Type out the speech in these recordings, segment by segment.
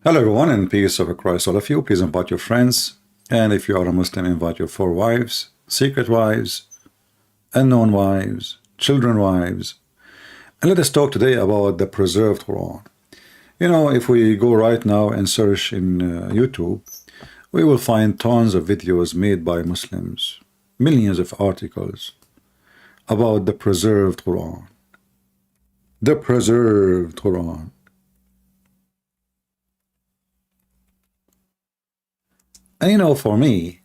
Hello everyone, and peace of Christ all of you. Please invite your friends, and if you are a Muslim, invite your 4 wives, secret wives, unknown wives, children wives. And let us talk today about the preserved Quran. You know, if we go right now and search in YouTube, we will find tons of videos made by Muslims, millions of articles about the preserved Quran. The preserved Quran. And you know, for me,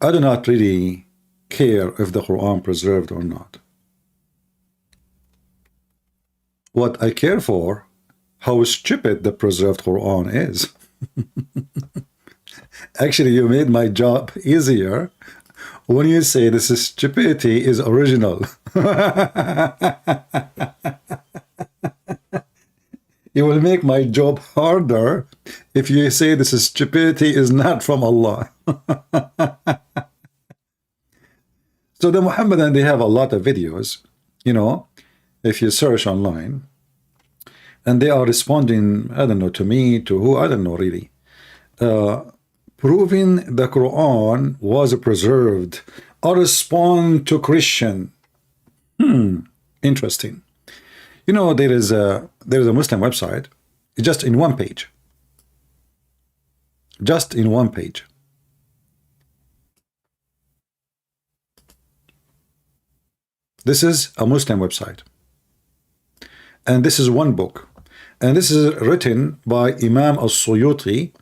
I do not really care if the Quran preserved or not. What I care for, how stupid the preserved Quran is. Actually, you made my job easier when you say this is stupidity is original. You will make my job harder if you say this is stupidity is not from Allah. So the Muhammadan, they have a lot of videos, you know, if you search online, and they are responding, I don't know, to me, to who, I don't know really, proving the Quran was preserved, a response to Christian. Interesting. You know, there is a Muslim website, just in one page. Just in one page. This is a Muslim website. And this is one book. And this is written by Imam al-Suyuti,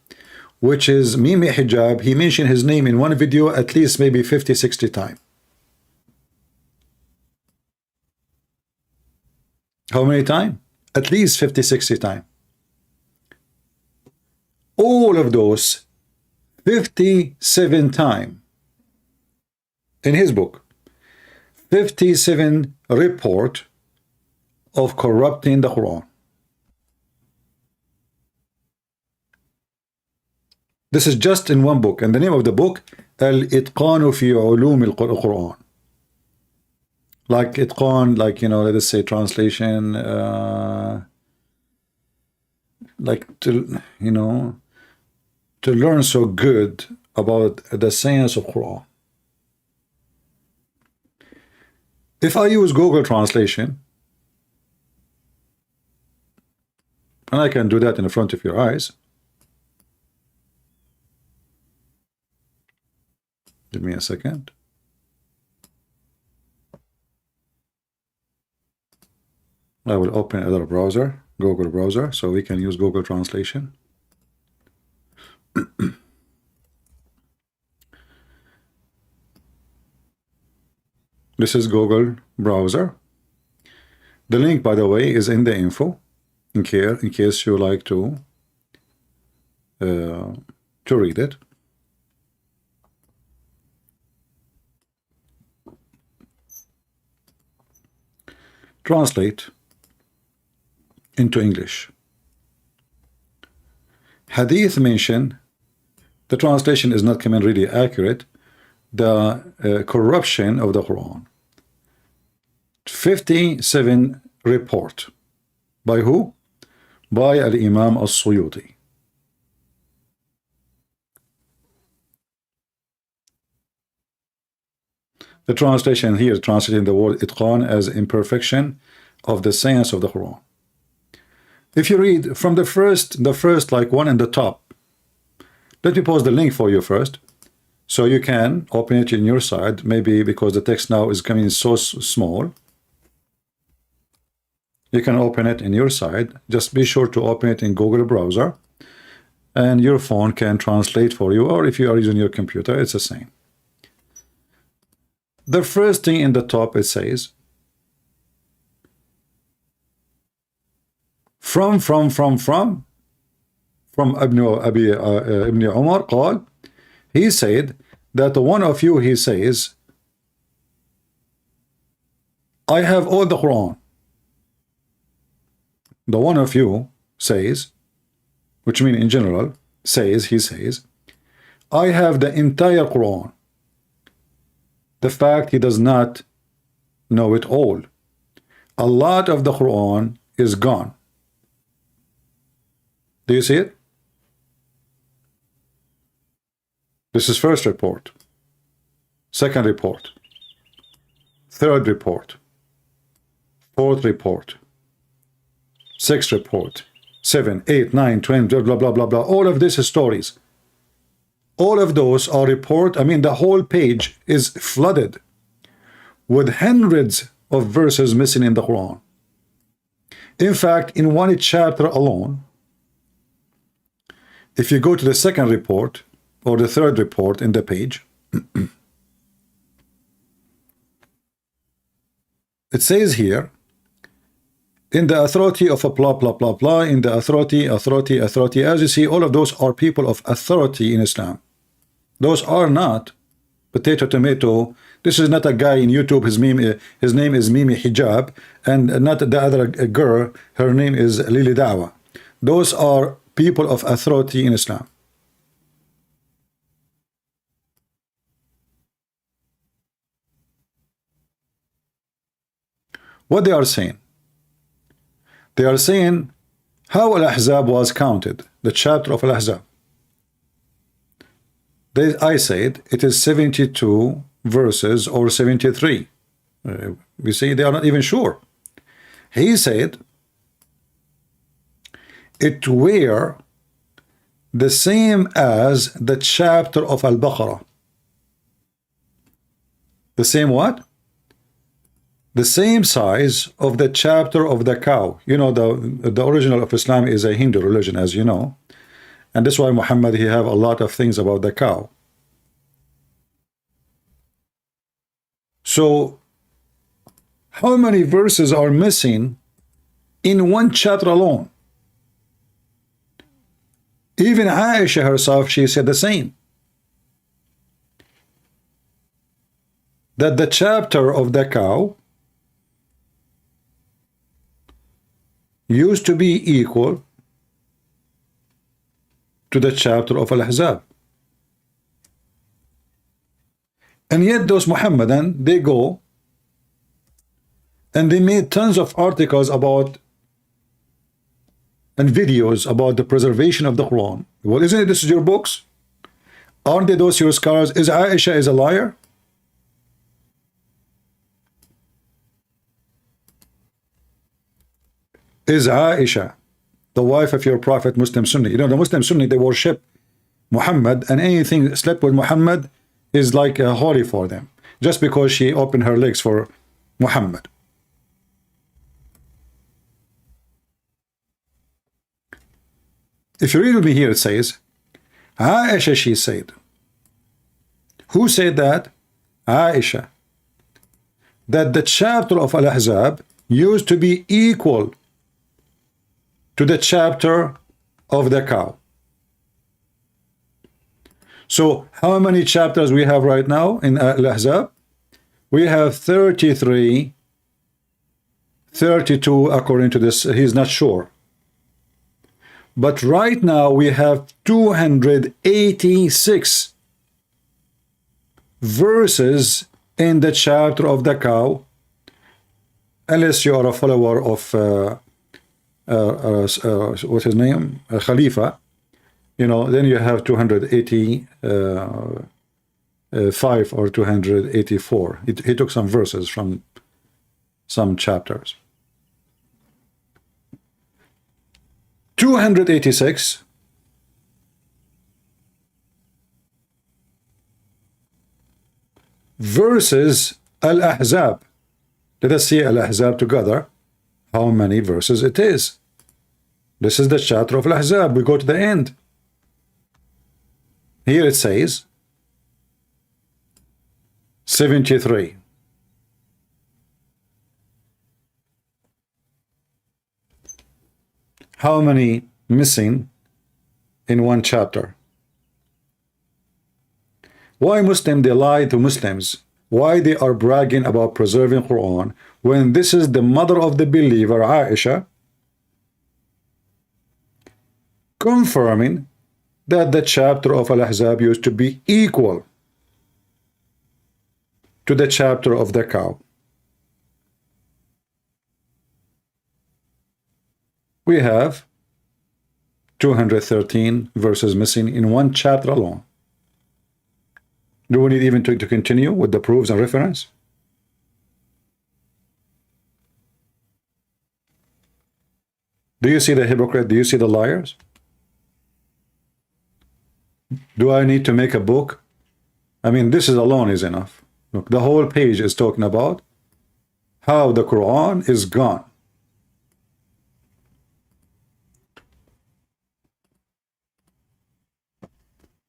which is Mimi Hijab. He mentioned his name in one video at least maybe 50, 60 times. How many times? At least 50, 60 times. All of those 57 times in his book, 57 report of corrupting the Quran. This is just in one book, and the name of the book, Al-Itqanu fi Ulum al-Quran. Like itqan, like, you know, let us say translation, like to, you know, to learn so good about the science of Quran. If I use Google Translation, and I can do that in the front of your eyes. Give me a second. I will open another browser, Google browser, so we can use Google Translation. This is Google browser. The link, by the way, is in the info, in case you like to read it. Translate into English. Hadith mention, the translation is not coming really accurate, the corruption of the Quran. 57 report. By who? By Al-Imam al-Suyuti. The translation here, translating the word itqan as imperfection of the science of the Quran. If you read from the first like one in the top, let me post the link for you first, so you can open it in your side, maybe because the text now is coming so small. You can open it in your side. Just be sure to open it in Google browser, and your phone can translate for you, or if you are using your computer, it's the same. The first thing in the top, it says, from Ibn Umar قال, he said that one of you, he says, I have all the Quran. The one of you says, which means in general, says, he says, I have the entire Quran. The fact he does not know it all. A lot of the Quran is gone. Do you see it? This is first report, second report, third report, fourth report, sixth report, 7, 8, 9, 20, blah, blah, blah, blah, blah. All of this is stories. All of those are report. I mean, the whole page is flooded with hundreds of verses missing in the Quran. In fact, in one chapter alone, if you go to the second report or the third report in the page, it says here, in the authority of a blah, blah, blah, blah, in the authority. As you see, all of those are people of authority in Islam. Those are not potato, tomato. This is not a guy in YouTube, his name is Mimi Hijab, and not the other girl, her name is Lili Dawa. Those are people of authority in Islam. What they are saying? They are saying how Al-Ahzab was counted, the chapter of Al-Ahzab. I said it is 72 verses or 73. We see they are not even sure. He said it were the same as the chapter of Al-Baqarah. The same what? The same size of the chapter of the cow. You know, the original of Islam is a Hindu religion, as you know. And that's why Muhammad, he have a lot of things about the cow. So, how many verses are missing in one chapter alone? Even Aisha herself, she said the same. That the chapter of the cow used to be equal to the chapter of Al-Ahzab. And yet those Muhammadan, they go and they made tons of articles about and videos about the preservation of the Quran. Well, isn't it this is your books? Aren't they those your scholars? Is Aisha is a liar? Is Aisha the wife of your prophet, Muslim Sunni? You know, the Muslim Sunni, they worship Muhammad, and anything slept with Muhammad is like holy for them, just because she opened her legs for Muhammad. If you read with me here, it says, Aisha, she said. Who said that? Aisha. That the chapter of Al-Ahzab used to be equal to the chapter of the cow. So how many chapters we have right now in Al-Ahzab? We have 33, 32 according to this. He's not sure. But right now we have 286 verses in the chapter of the cow, unless you are a follower of what's his name? Khalifa. You know, then you have 285 or 284. He took some verses from some chapters. 286 verses Al-Ahzab. Let us see Al-Ahzab together, how many verses it is. This is the chapter of Al-Ahzab. We go to the end. Here it says 73. How many missing in one chapter? Why Muslim they lie to Muslims? Why they are bragging about preserving Quran when this is the mother of the believer, Aisha, confirming that the chapter of Al-Ahzab used to be equal to the chapter of the cow. We have 213 verses missing in one chapter alone. Do we need even to continue with the proofs and reference? Do you see the hypocrite? Do you see the liars? Do I need to make a book? I mean, this is alone is enough. Look, the whole page is talking about how the Quran is gone.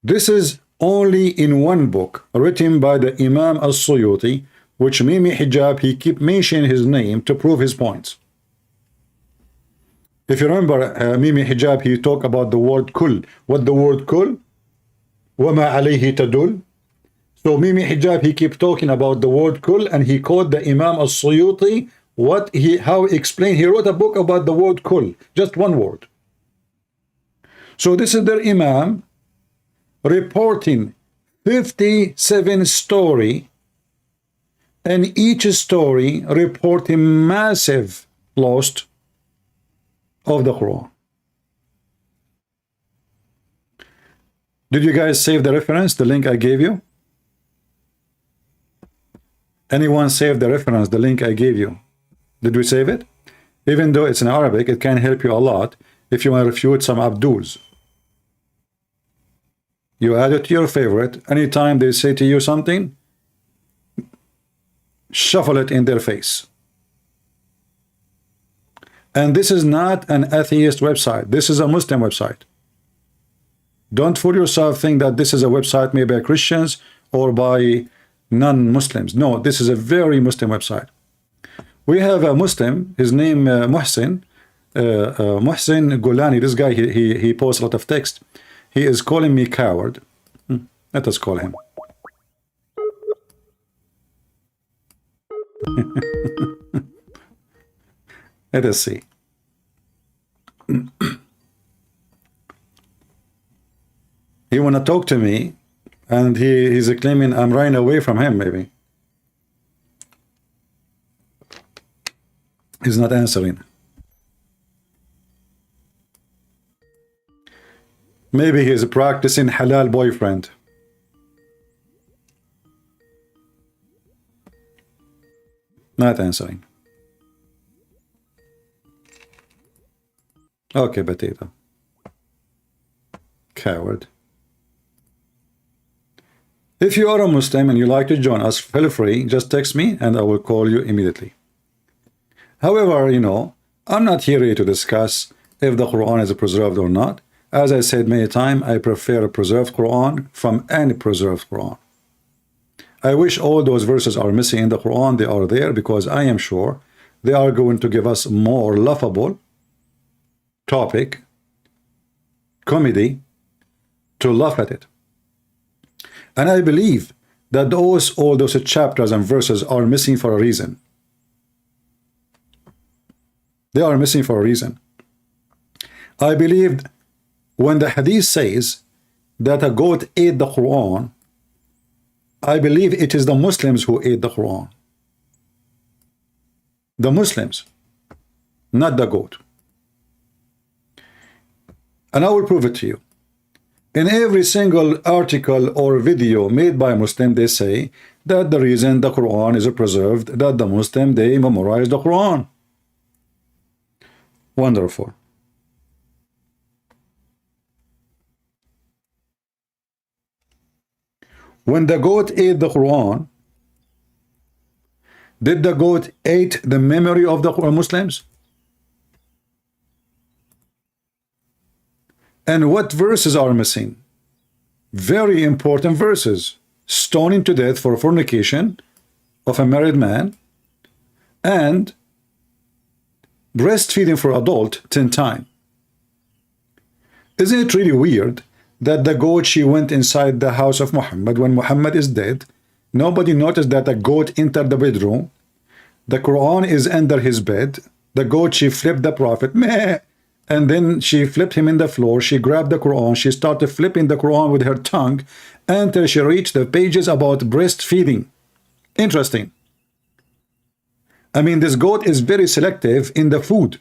This is only in one book written by the Imam al-Suyuti, which Mimi Hijab, he keep mentioning his name to prove his points. If you remember, Mimi Hijab, he talked about the word kul. What the word kul? وَمَا عَلَيْهِ تَدُلْ. So Mimi Hijab, he keep talking about the word kul, and he quote the Imam al-Suyuti, how he explained. He wrote a book about the word kul, just one word. So this is their Imam reporting 57 story, and each story reporting massive loss of the Quran. Did you guys save the reference, the link I gave you? Anyone save the reference, the link I gave you? Did we save it? Even though it's in Arabic, it can help you a lot if you want to refute some Abduls. You add it to your favorite. Anytime they say to you something, shuffle it in their face. And this is not an atheist website. This is a Muslim website. Don't fool yourself, think that this is a website made by Christians or by non-Muslims. No, this is a very Muslim website. We have a Muslim, his name Muhsin Gulani. This guy, he posts a lot of text. He is calling me coward. Let us call him. Let us see. He want to talk to me, and he's claiming I'm running away from him. Maybe he's not answering. Maybe he's practicing halal boyfriend. Not answering. Okay, potato. Coward. If you are a Muslim and you like to join us, feel free, just text me and I will call you immediately. However, you know, I'm not here to discuss if the Quran is preserved or not. As I said many times, I prefer a preserved Quran from any preserved Quran. I wish all those verses are missing in the Quran. They are there because I am sure they are going to give us more laughable topic, comedy, to laugh at it. And I believe that all those chapters and verses are missing for a reason. They are missing for a reason. I believe when the hadith says that a goat ate the Quran, I believe it is the Muslims who ate the Quran. The Muslims, not the goat. And I will prove it to you. In every single article or video made by Muslim, they say that the reason the Quran is preserved, that the Muslim, they memorize the Quran. Wonderful. When the goat ate the Quran, did the goat eat the memory of the Muslims? And what verses are missing? Very important verses. Stoning to death for fornication of a married man, and breastfeeding for adult 10 times. Isn't it really weird that the goat, she went inside the house of Muhammad when Muhammad is dead? Nobody noticed that the goat entered the bedroom. The Quran is under his bed. The goat, she flipped the Prophet. Meh. And then she flipped him in the floor. She grabbed the Quran. She started flipping the Quran with her tongue until she reached the pages about breastfeeding. Interesting. I mean, this goat is very selective in the food.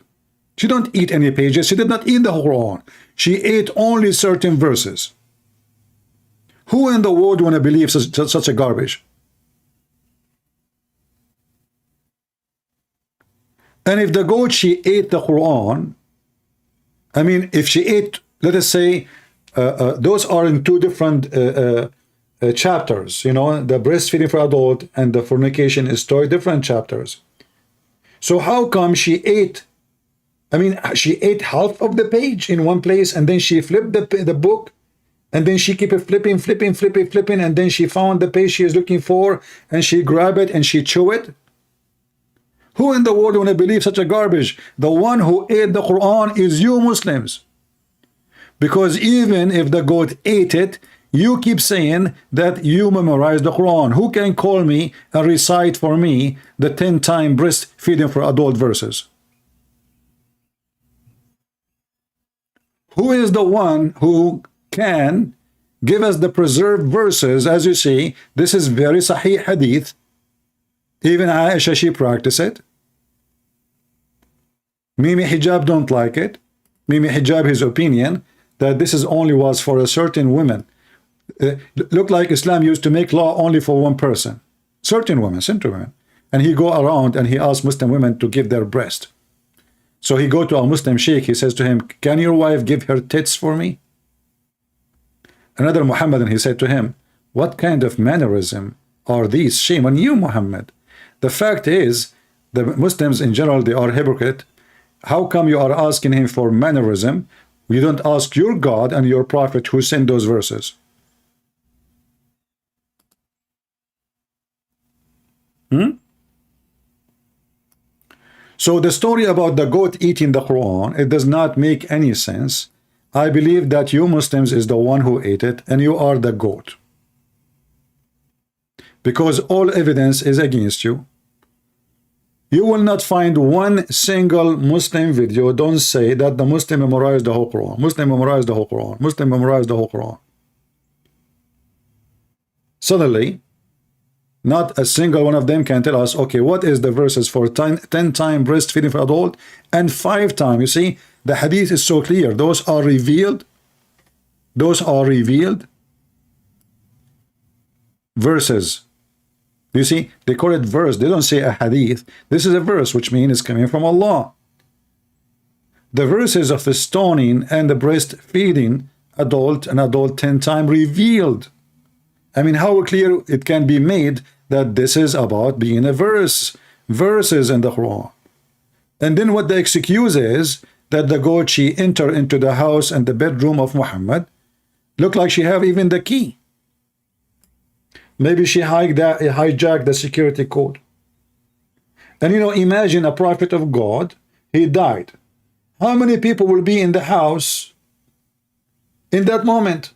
She don't eat any pages. She did not eat the Quran. She ate only certain verses. Who in the world want to believe such a garbage? And if the goat, she ate the Quran, I mean, if she ate, let us say, those are in two different chapters, you know, the breastfeeding for adult and the fornication is two different chapters. So how come she ate, I mean, she ate half of the page in one place, and then she flipped the book, and then she kept flipping, and then she found the page she is looking for, and she grabbed it and she chewed it? Who in the world want to believe such a garbage? The one who ate the Quran is you Muslims. Because even if the goat ate it, you keep saying that you memorize the Quran. Who can call me and recite for me the 10-time breastfeeding for adult verses? Who is the one who can give us the preserved verses? As you see, this is very Sahih Hadith. Even Aisha, she practiced it. Mimi Hijab don't like it. Mimi Hijab, his opinion that this is only was for a certain women. Look like Islam used to make law only for one person, certain women, and he go around and he asked Muslim women to give their breast. So he go to a Muslim sheikh, he says to him, can your wife give her tits for me? Another Muhammadan, he said to him, what kind of mannerism are these? Shame on you, Muhammad. The fact is, the Muslims in general, they are hypocrite. How come you are asking him for mannerism? You don't ask your God and your prophet who sent those verses. So the story about the goat eating the Quran, it does not make any sense. I believe that you Muslims is the one who ate it and you are the goat. Because all evidence is against you. You will not find one single Muslim video don't say that the Muslim memorized the whole Quran. Muslim memorized the whole Quran. Muslim memorized the whole Quran. Suddenly, not a single one of them can tell us, okay, what is the verses for 10-time breastfeeding for adult and 5-time? You see, the hadith is so clear. Those are revealed. Those are revealed verses. You see, they call it verse. They don't say a hadith. This is a verse, which means it's coming from Allah. The verses of the stoning and the breastfeeding adult and adult 10-time revealed. I mean, how clear it can be made that this is about being a verse. Verses in the Quran. And then what the excuse is that the goat, she entered into the house and the bedroom of Muhammad. Look like she have even the key. Maybe she hijacked the security code. And you know, imagine a prophet of God, he died. How many people will be in the house in that moment?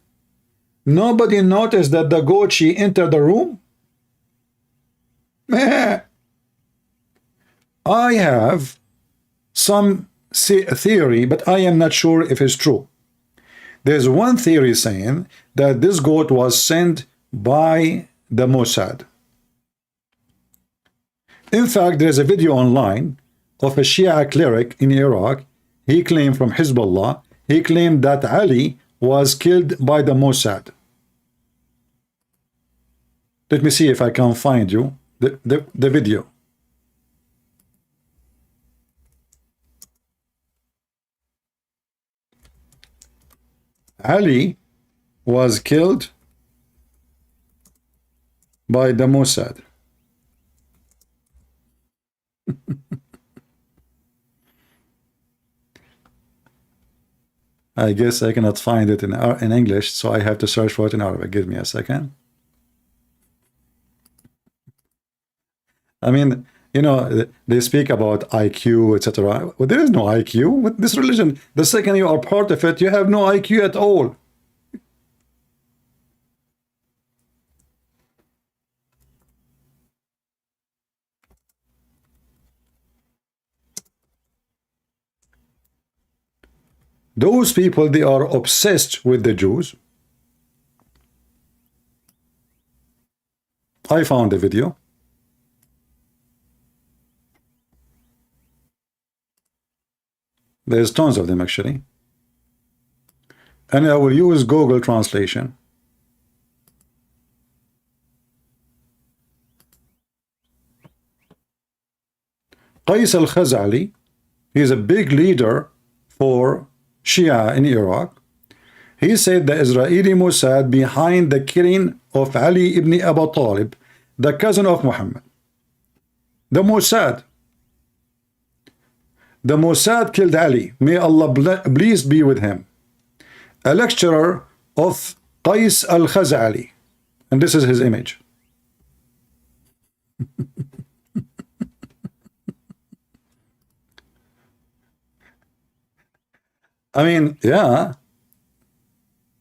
Nobody noticed that the goat, she entered the room? I have some theory, but I am not sure if it's true. There's one theory saying that this goat was sent by the Mossad. In fact, there's a video online of a Shia cleric in Iraq. He claimed from Hezbollah, he claimed that Ali was killed by the Mossad. Let me see if I can find you the video. Ali was killed by the Mossad. I guess I cannot find it in English, so I have to search for it in Arabic. Give me a second. I mean, you know, they speak about IQ, etc. Well, there is no IQ with this religion. The second you are part of it, you have no IQ at all. Those people, they are obsessed with the Jews. I found the video. There's tons of them actually. And I will use Google translation. Qais al-Khazali, he is a big leader for Shia in Iraq. He said the Israeli Mossad behind the killing of Ali ibn Abi Talib, the cousin of Muhammad. The Mossad. The Mossad killed Ali. May Allah pleased be with him. A lecturer of Qais al-Khazali. And this is his image. I mean, yeah,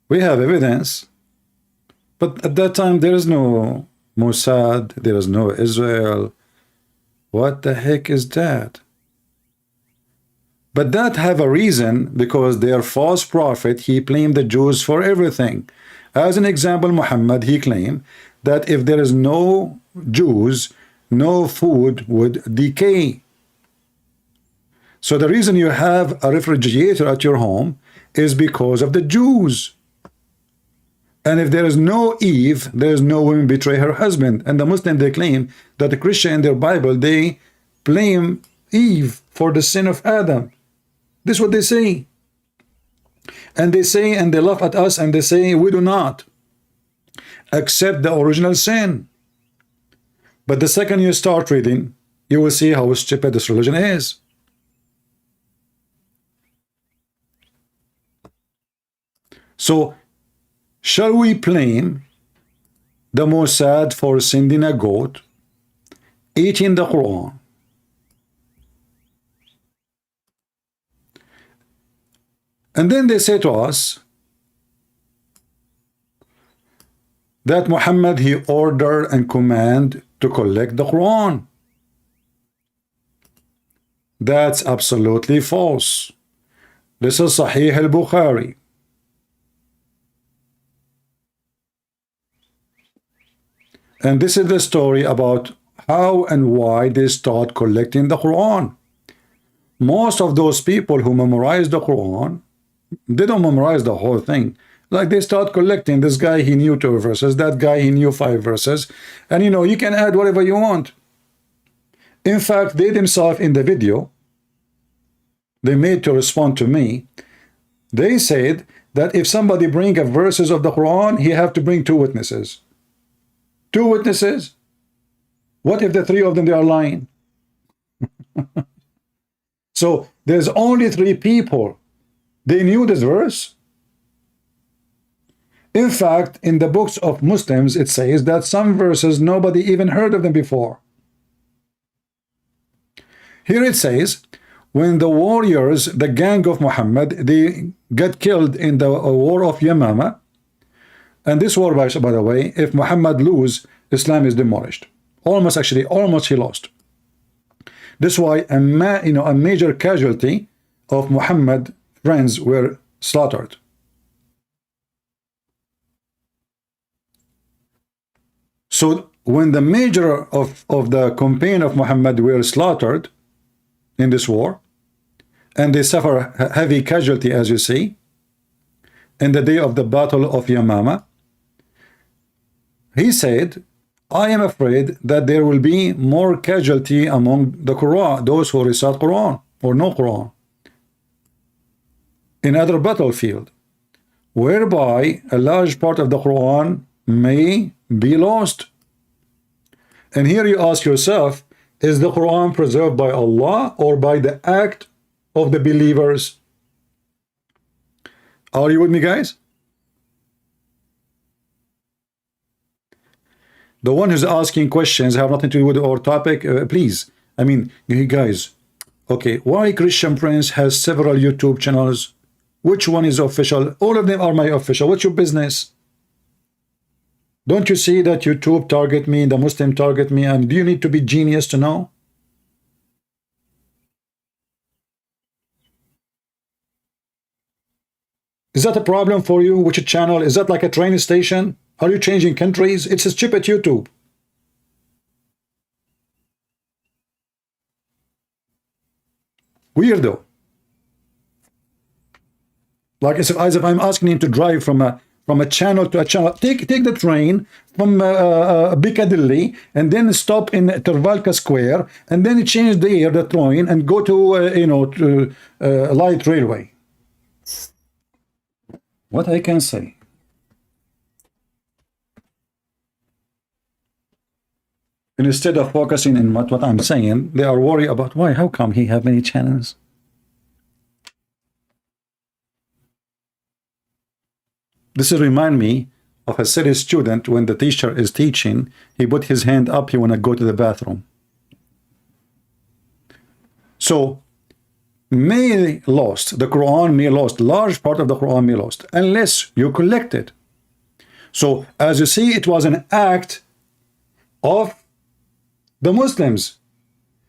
we have evidence. But at that time, there is no Mossad, there is no Israel. What the heck is that? But that have a reason, because their false prophet, he blamed the Jews for everything. As an example, Muhammad, he claimed that if there is no Jews, no food would decay. So the reason you have a refrigerator at your home is because of the Jews. And if there is no Eve, there is no woman betray her husband. And the Muslim, they claim that the Christian in their Bible, they blame Eve for the sin of Adam. This is what they say. And they say, and they laugh at us, and they say, we do not accept the original sin. But the second you start reading, you will see how stupid this religion is. So, shall we blame the Mossad for sending a goat, eating the Quran, and then they say to us that Muhammad, he ordered and commanded to collect the Quran? That's absolutely false. This is Sahih al-Bukhari. And this is the story about how and why they start collecting the Quran. Most of those people who memorize the Quran, they don't memorize the whole thing. Like they start collecting. This guy, he knew 2 verses. That guy, he knew 5 verses. And you know, you can add whatever you want. In fact, they themselves in the video they made to respond to me, they said that if somebody bring a verses of the Quran, he have to bring 2 witnesses. 2 witnesses? What if the 3 of them, they are lying? So there's only 3 people. They knew this verse. In fact, in the books of Muslims, it says that some verses, nobody even heard of them before. Here it says, when the warriors, the gang of Muhammad, they get killed in the war of Yamama, and this war, by the way, if Muhammad lose, Islam is demolished. Almost, actually, almost he lost. This is why a major casualty of Muhammad friends were slaughtered. So when the major of the campaign of Muhammad were slaughtered in this war, and they suffer heavy casualty, as you see, in the day of the battle of Yamama, he said, I am afraid that there will be more casualty among the Qurra, those who recite Quran or no Quran, in other battlefield, whereby a large part of the Quran may be lost. And here you ask yourself, is the Quran preserved by Allah or by the act of the believers? Are you with me, guys? The one who's asking questions have nothing to do with our topic. Please, I mean, you guys, okay, why Christian Prince has several YouTube channels? Which one is official? All of them are my official. What's your business? Don't you see that YouTube target me, the Muslim target me, and do you need to be genius to know? Is that a problem for you? Which channel? Is that like a train station? Are you changing countries? It's a stupid YouTube. Weirdo. Like as if I'm asking him to drive from from a channel to a channel. Take the train from Piccadilly and then stop in Trafalgar Square and then change the train and go to light railway. What I can say? And instead of focusing on what I'm saying, they are worried about why. How come he have many channels? This remind me of a silly student when the teacher is teaching. He put his hand up. He want to go to the bathroom. So may lost, the Quran may lost, large part of the Quran may lost, unless you collect it. So as you see, it was an act of the Muslims.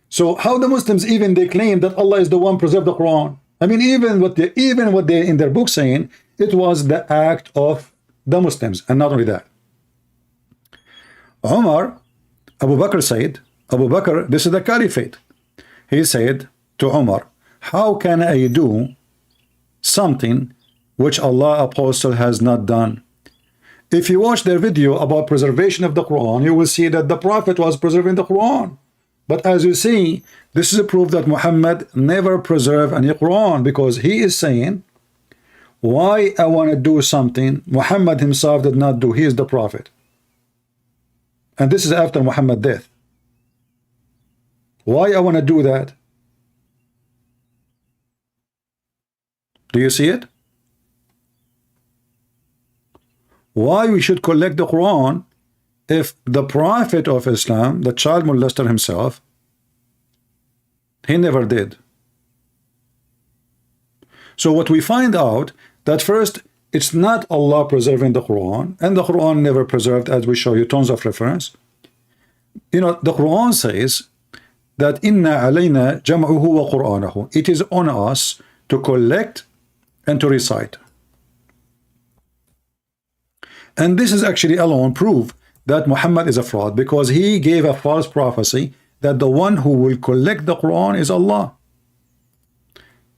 So how the Muslims even they claim that Allah is the one preserved the Quran? I mean, even what they in their book saying, it was the act of the Muslims. And not only that, Umar, Abu Bakr said, Abu Bakr, this is the caliphate. He said to Umar, how can I do something which Allah apostle has not done? If you watch their video about preservation of the Quran, you will see that the Prophet was preserving the Quran. But as you see, this is a proof that Muhammad never preserved any Quran, because he is saying, why I want to do something Muhammad himself did not do. He is the Prophet. And this is after Muhammad's death. Why I want to do that? Do you see it? Why we should collect the Quran if the Prophet of Islam, the child molester himself, he never did. So what we find out, that first, it's not Allah preserving the Quran, and the Quran never preserved, as we show you tons of reference. You know, the Quran says that inna alayna jam'uhu wa qur'anahu. It is on us to collect and to recite. And this is actually alone proof that Muhammad is a fraud, because he gave a false prophecy that the one who will collect the Quran is Allah.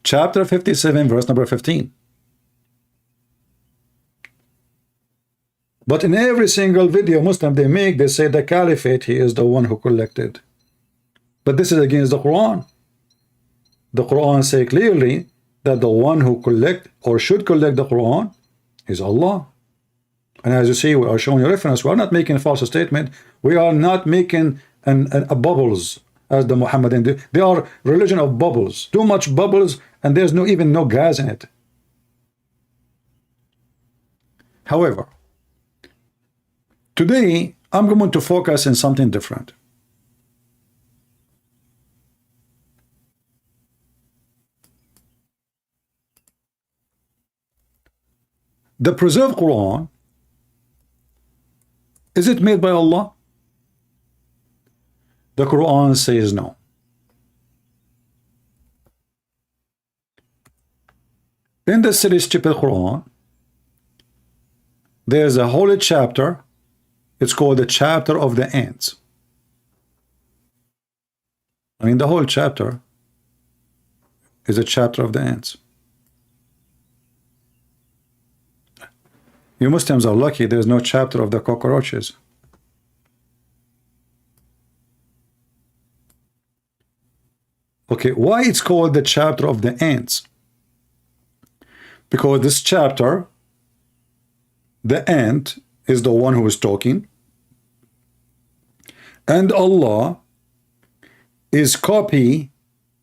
Chapter 57, verse number 15. But in every single video Muslim they make, they say the caliphate, he is the one who collected. But this is against the Quran. The Quran say clearly that the one who collect or should collect the Quran is Allah. And as you see, we are showing you reference. We are not making a false statement. We are not making a bubbles as the Muhammadan do. They are religion of bubbles. Too much bubbles, and there's even no gas in it. However, today I'm going to focus on something different. The preserved Quran, is it made by Allah? The Quran says no. In the silly stupid Quran, there's a holy chapter. It's called the chapter of the ants. I mean, the whole chapter is a chapter of the ants. You Muslims are lucky there's no chapter of the cockroaches. Okay, why it's called the chapter of the ants? Because this chapter, the ant is the one who is talking, and Allah is copy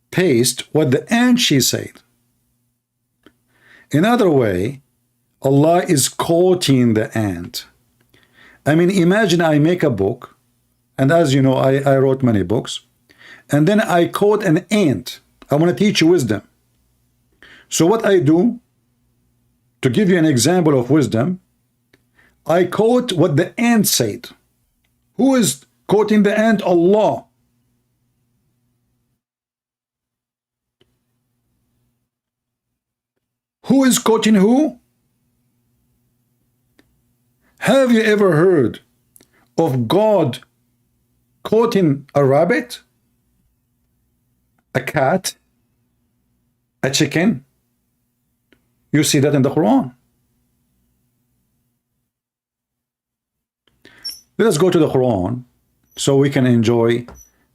paste what the ant she said. In other way, Allah is quoting the ant. I mean, imagine I make a book, and as you know, I wrote many books, and then I quote an ant. I want to teach you wisdom. So what I do, to give you an example of wisdom, I quote what the ant said. Who is quoting the ant? Allah. Who is quoting who? Have you ever heard of God quoting a rabbit, a cat, a chicken? You see that in the Quran. Let us go to the Quran so we can enjoy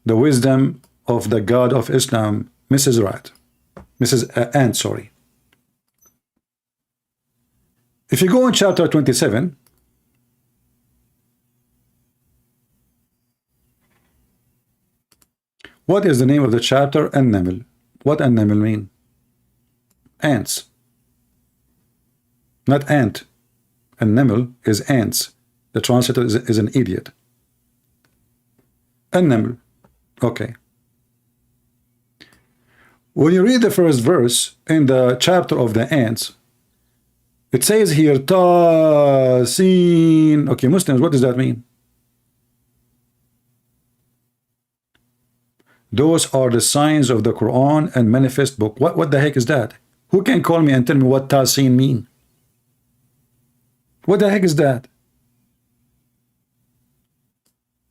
the wisdom of the God of Islam, Mrs. Ant, sorry. If you go in chapter 27, what is the name of the chapter? An-Naml. What An-Naml mean? Ants. Not ant. An-Naml is ants. The translator is an idiot. An-Naml. Okay. When you read the first verse in the chapter of the ants, it says here, Ta, Sin. Okay, Muslims, what does that mean? Those are the signs of the Quran and manifest book. What the heck is that? Who can call me and tell me what Ta, Sin mean? What the heck is that?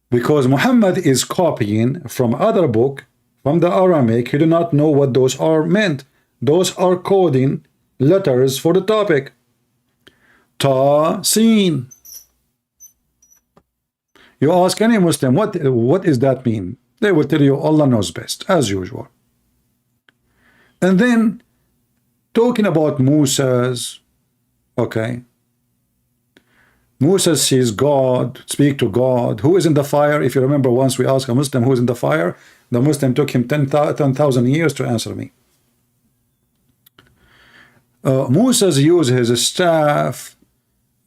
Because Muhammad is copying from other book, from the Aramaic. He do not know what those are meant. Those are coding letters for the topic. Ta, Sin. You ask any Muslim, what does that mean? They will tell you Allah knows best, as usual. And then talking about Musa's, okay. Musa sees God, speak to God. Who is in the fire? If you remember, once we asked a Muslim who is in the fire, the Muslim took him 10,000 years to answer me. Musa's used his staff.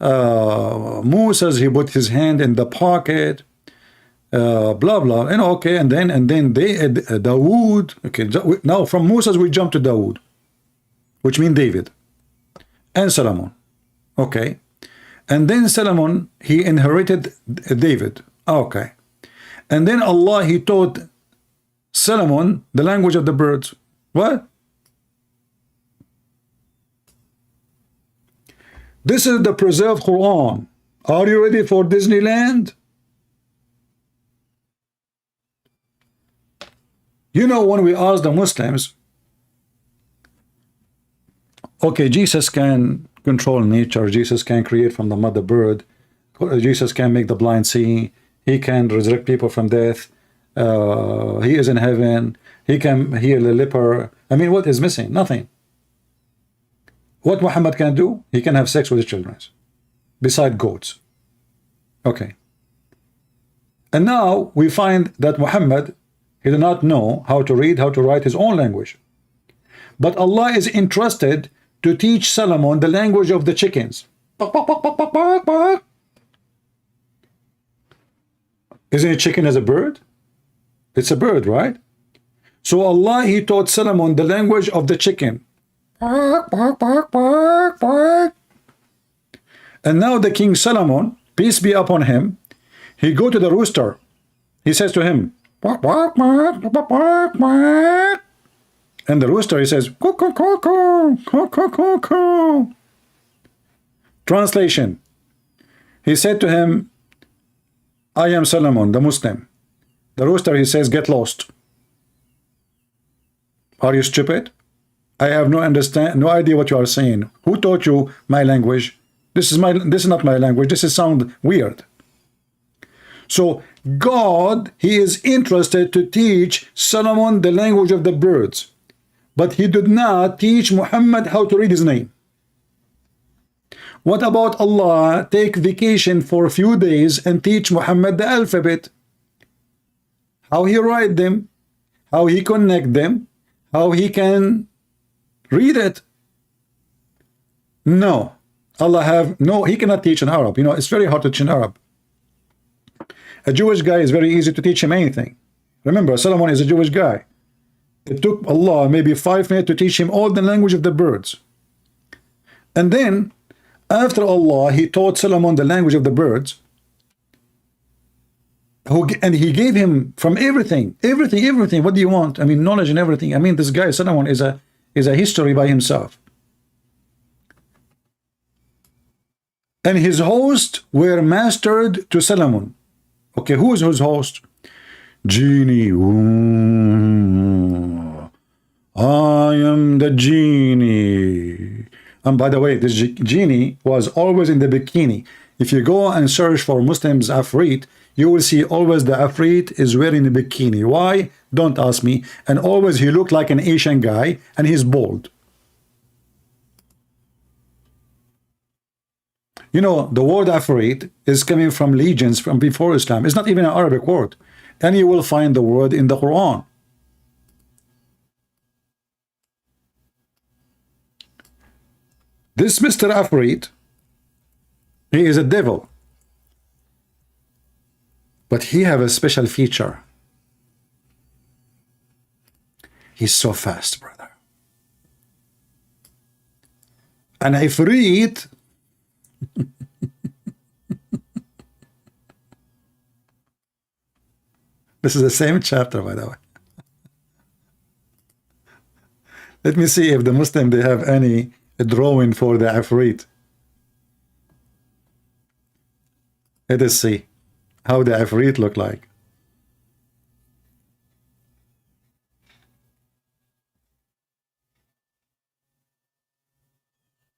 Musa's, he put his hand in the pocket. Blah blah, and okay, and then Dawood. Okay, now from Musa's we jump to Dawood, which means David, and Solomon. Okay. And then Solomon, he inherited David. Okay. And then Allah, he taught Solomon the language of the birds. What? This is the preserved Quran. Are you ready for Disneyland? You know, when we ask the Muslims, okay, Jesus can control nature, Jesus can create from the mother bird, Jesus can make the blind see, he can resurrect people from death, he is in heaven, he can heal the leper. I mean, what is missing? Nothing. What Muhammad can do? He can have sex with his children, beside goats. Okay. And now we find that Muhammad, he did not know how to read, how to write his own language. But Allah is entrusted to teach Solomon the language of the chickens. Isn't a chicken as a bird? It's a bird, right? So Allah, he taught Solomon the language of the chicken. And now the King Solomon, peace be upon him, he go to the rooster. He says to him, and the rooster, he says, translation. He said to him, I am Solomon, the Muslim. The rooster, he says, get lost. Are you stupid? I have no idea what you are saying. Who taught you my language? This is not my language. This is sound weird. So God, he is interested to teach Solomon the language of the birds. But he did not teach Muhammad how to read his name. What about Allah take vacation for a few days and teach Muhammad the alphabet? How he write them, how he connect them, how he can read it. No. He cannot teach in Arab. You know, it's very hard to teach in Arab. A Jewish guy is very easy to teach him anything. Remember, Solomon is a Jewish guy. It took Allah maybe 5 minutes to teach him all the language of the birds. And then, after Allah, he taught Solomon the language of the birds. And he gave him from everything. What do you want? I mean, knowledge and everything. I mean, this guy, Solomon, is a history by himself. And his hosts were mastered to Solomon. Okay, who is his host? Genie. Ooh, I am the genie. And by the way, this genie was always in the bikini. If you go and search for Muslims Afrit, you will see always the Afrit is wearing a bikini. Why? Don't ask me. And always he looked like an Asian guy, and he's bald. You know, the word Afrit is coming from legions from before Islam. It's not even an Arabic word. And you will find the word in the Quran. This Mr. Afrit, he is a devil. But he have a special feature. He's so fast, brother. And Ifrit, this is the same chapter, by the way. Let me see if the Muslim, they have any drawing for the Ifrit. Let us see how the Ifrit look like.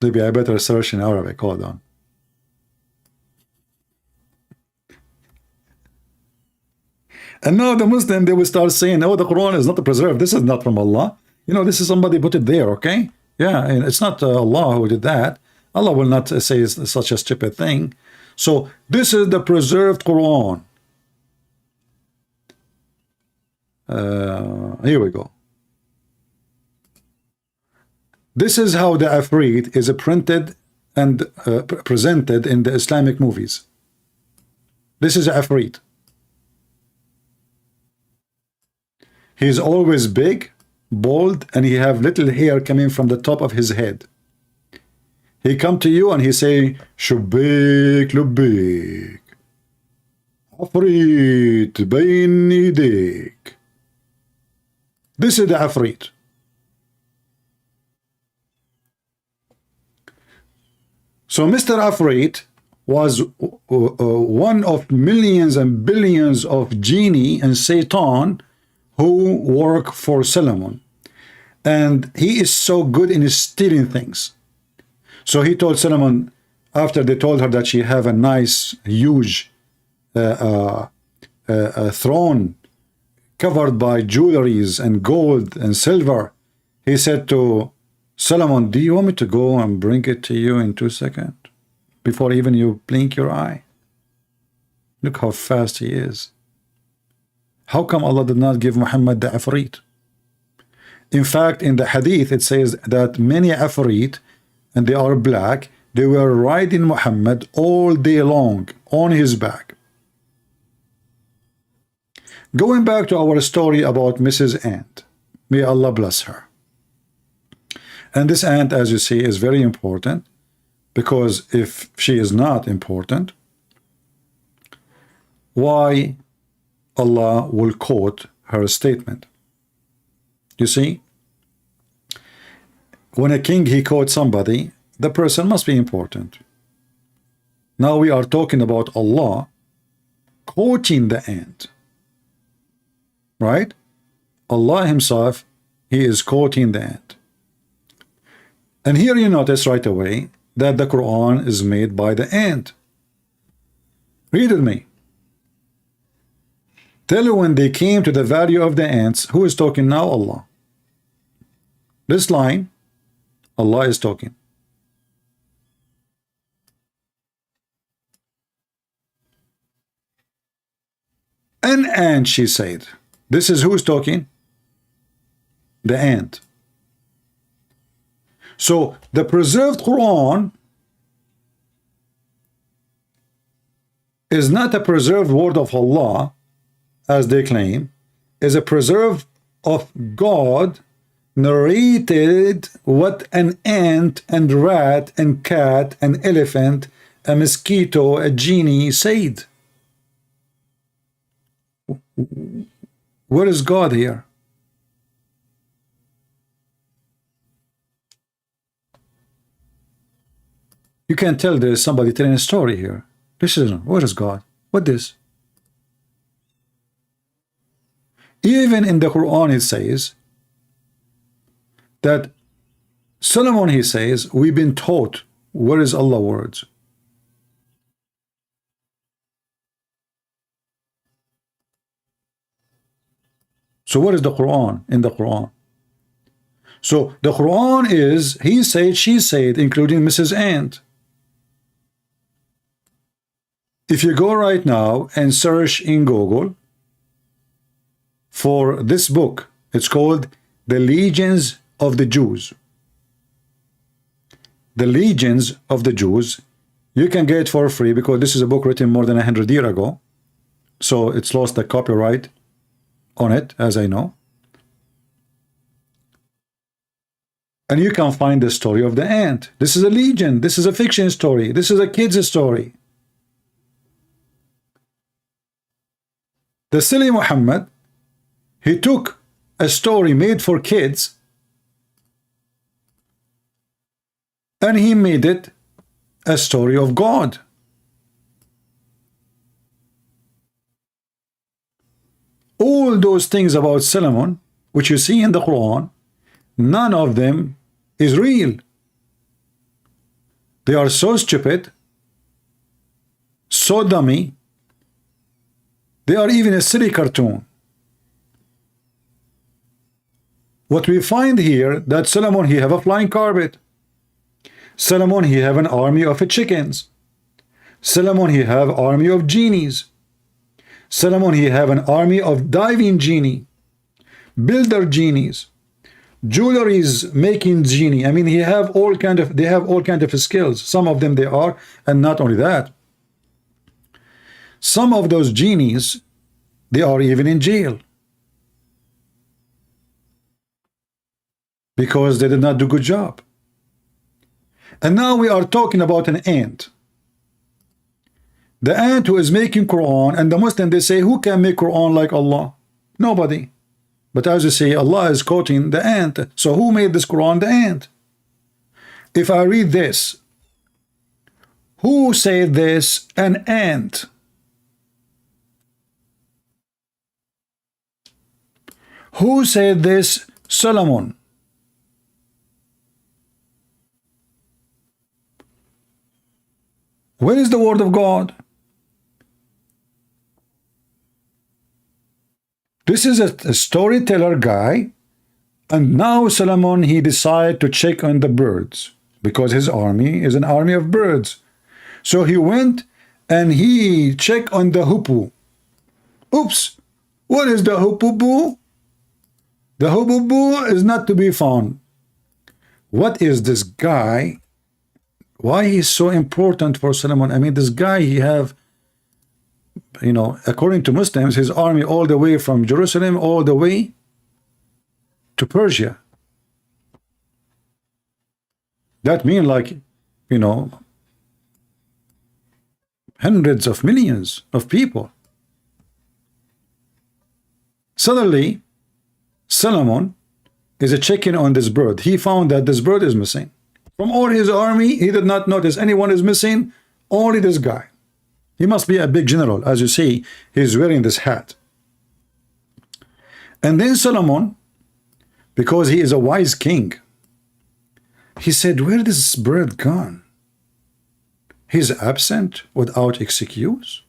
Maybe I better search in Arabic. Hold on. And now the Muslim, they will start saying, oh, the Quran is not preserved. This is not from Allah. You know, this is somebody put it there, okay? Yeah, and it's not Allah who did that. Allah will not say such a stupid thing. So this is the preserved Quran. Here we go. This is how the Afrit is printed and presented in the Islamic movies. This is Afrit. He's always big, bald, and he have little hair coming from the top of his head. He come to you and he say, Shubik Lubik, Afrit Bain Idik. This is the Afrit. So Mr. Afrit was one of millions and billions of genie and Satan who work for Solomon. And he is so good in stealing things. So he told Solomon, after they told her that she have a nice, huge throne covered by jewelries and gold and silver, he said to Solomon, do you want me to go and bring it to you in 2 seconds? Before even you blink your eye. Look how fast he is. How come Allah did not give Muhammad the Afrit? In fact, in the hadith, it says that many Afrit, and they are black, they were riding Muhammad all day long on his back. Going back to our story about Mrs. Ant, may Allah bless her. And this ant, as you see, is very important, because if she is not important, why Allah will quote her statement? You see, when a king, he quotes somebody, the person must be important. Now we are talking about Allah quoting the ant, right? Allah himself, he is quoting the ant. And here you notice right away that the Quran is made by the ant. Read with me. Tell you when they came to the value of the ants, who is talking now? Allah. This line, Allah is talking. An ant, she said. This is who is talking? The ant. So the preserved Quran is not a preserved word of Allah, as they claim, is a preserved of God narrated what an ant and rat and cat and elephant, a mosquito, a genie said. Where is God here? You can tell there is somebody telling a story here. Listen, where is God? What is? Even in the Quran it says that Solomon, he says, we've been taught. Where is Allah words? So what is the Quran in the Quran? So the Quran is he said, she said, including Mrs. Ant. If you go right now and search in Google for this book, it's called The Legions of the Jews. The Legions of the Jews. You can get it for free because this is a book written more than 100 years ago. So it's lost the copyright on it, as I know. And you can find the story of the ant. This is a legion. This is a fiction story. This is a kid's story. The silly Muhammad, he took a story made for kids and he made it a story of God. All those things about Solomon, which you see in the Quran, none of them is real. They are so stupid, so dummy, they are even a silly cartoon. What we find here, that Solomon, he have a flying carpet. Solomon, he have an army of chickens. Solomon, he have army of genies. Solomon, he have an army of diving genie, builder genies, jewelries making genie. I mean, they have all kind of skills. Some of them they are, and not only that, some of those genies, they are even in jail because they did not do good job. And now we are talking about an ant. The ant who is making Quran, and the Muslim, they say, who can make Quran like Allah? Nobody. But as you say, Allah is quoting the ant. So who made this Quran? The ant. If I read this, who said this? An ant. Who said this? Solomon. Where is the word of God? This is a storyteller guy, and now Solomon, he decided to check on the birds because his army is an army of birds. So he went and he checked on the hoopoe. Oops, what is the hoopoe? The hoopoe is not to be found. What is this guy? Why he's so important for Solomon? I mean, this guy, he have, you know, according to Muslims, his army all the way from Jerusalem all the way to Persia. That means, like, you know, hundreds of millions of people. Suddenly, Solomon is checking on this bird. He found that this bird is missing. From all his army, he did not notice anyone is missing, only this guy. He must be a big general. As you see, he's wearing this hat. And then Solomon, because he is a wise king, he said, where is this bird gone? He's absent without excuse.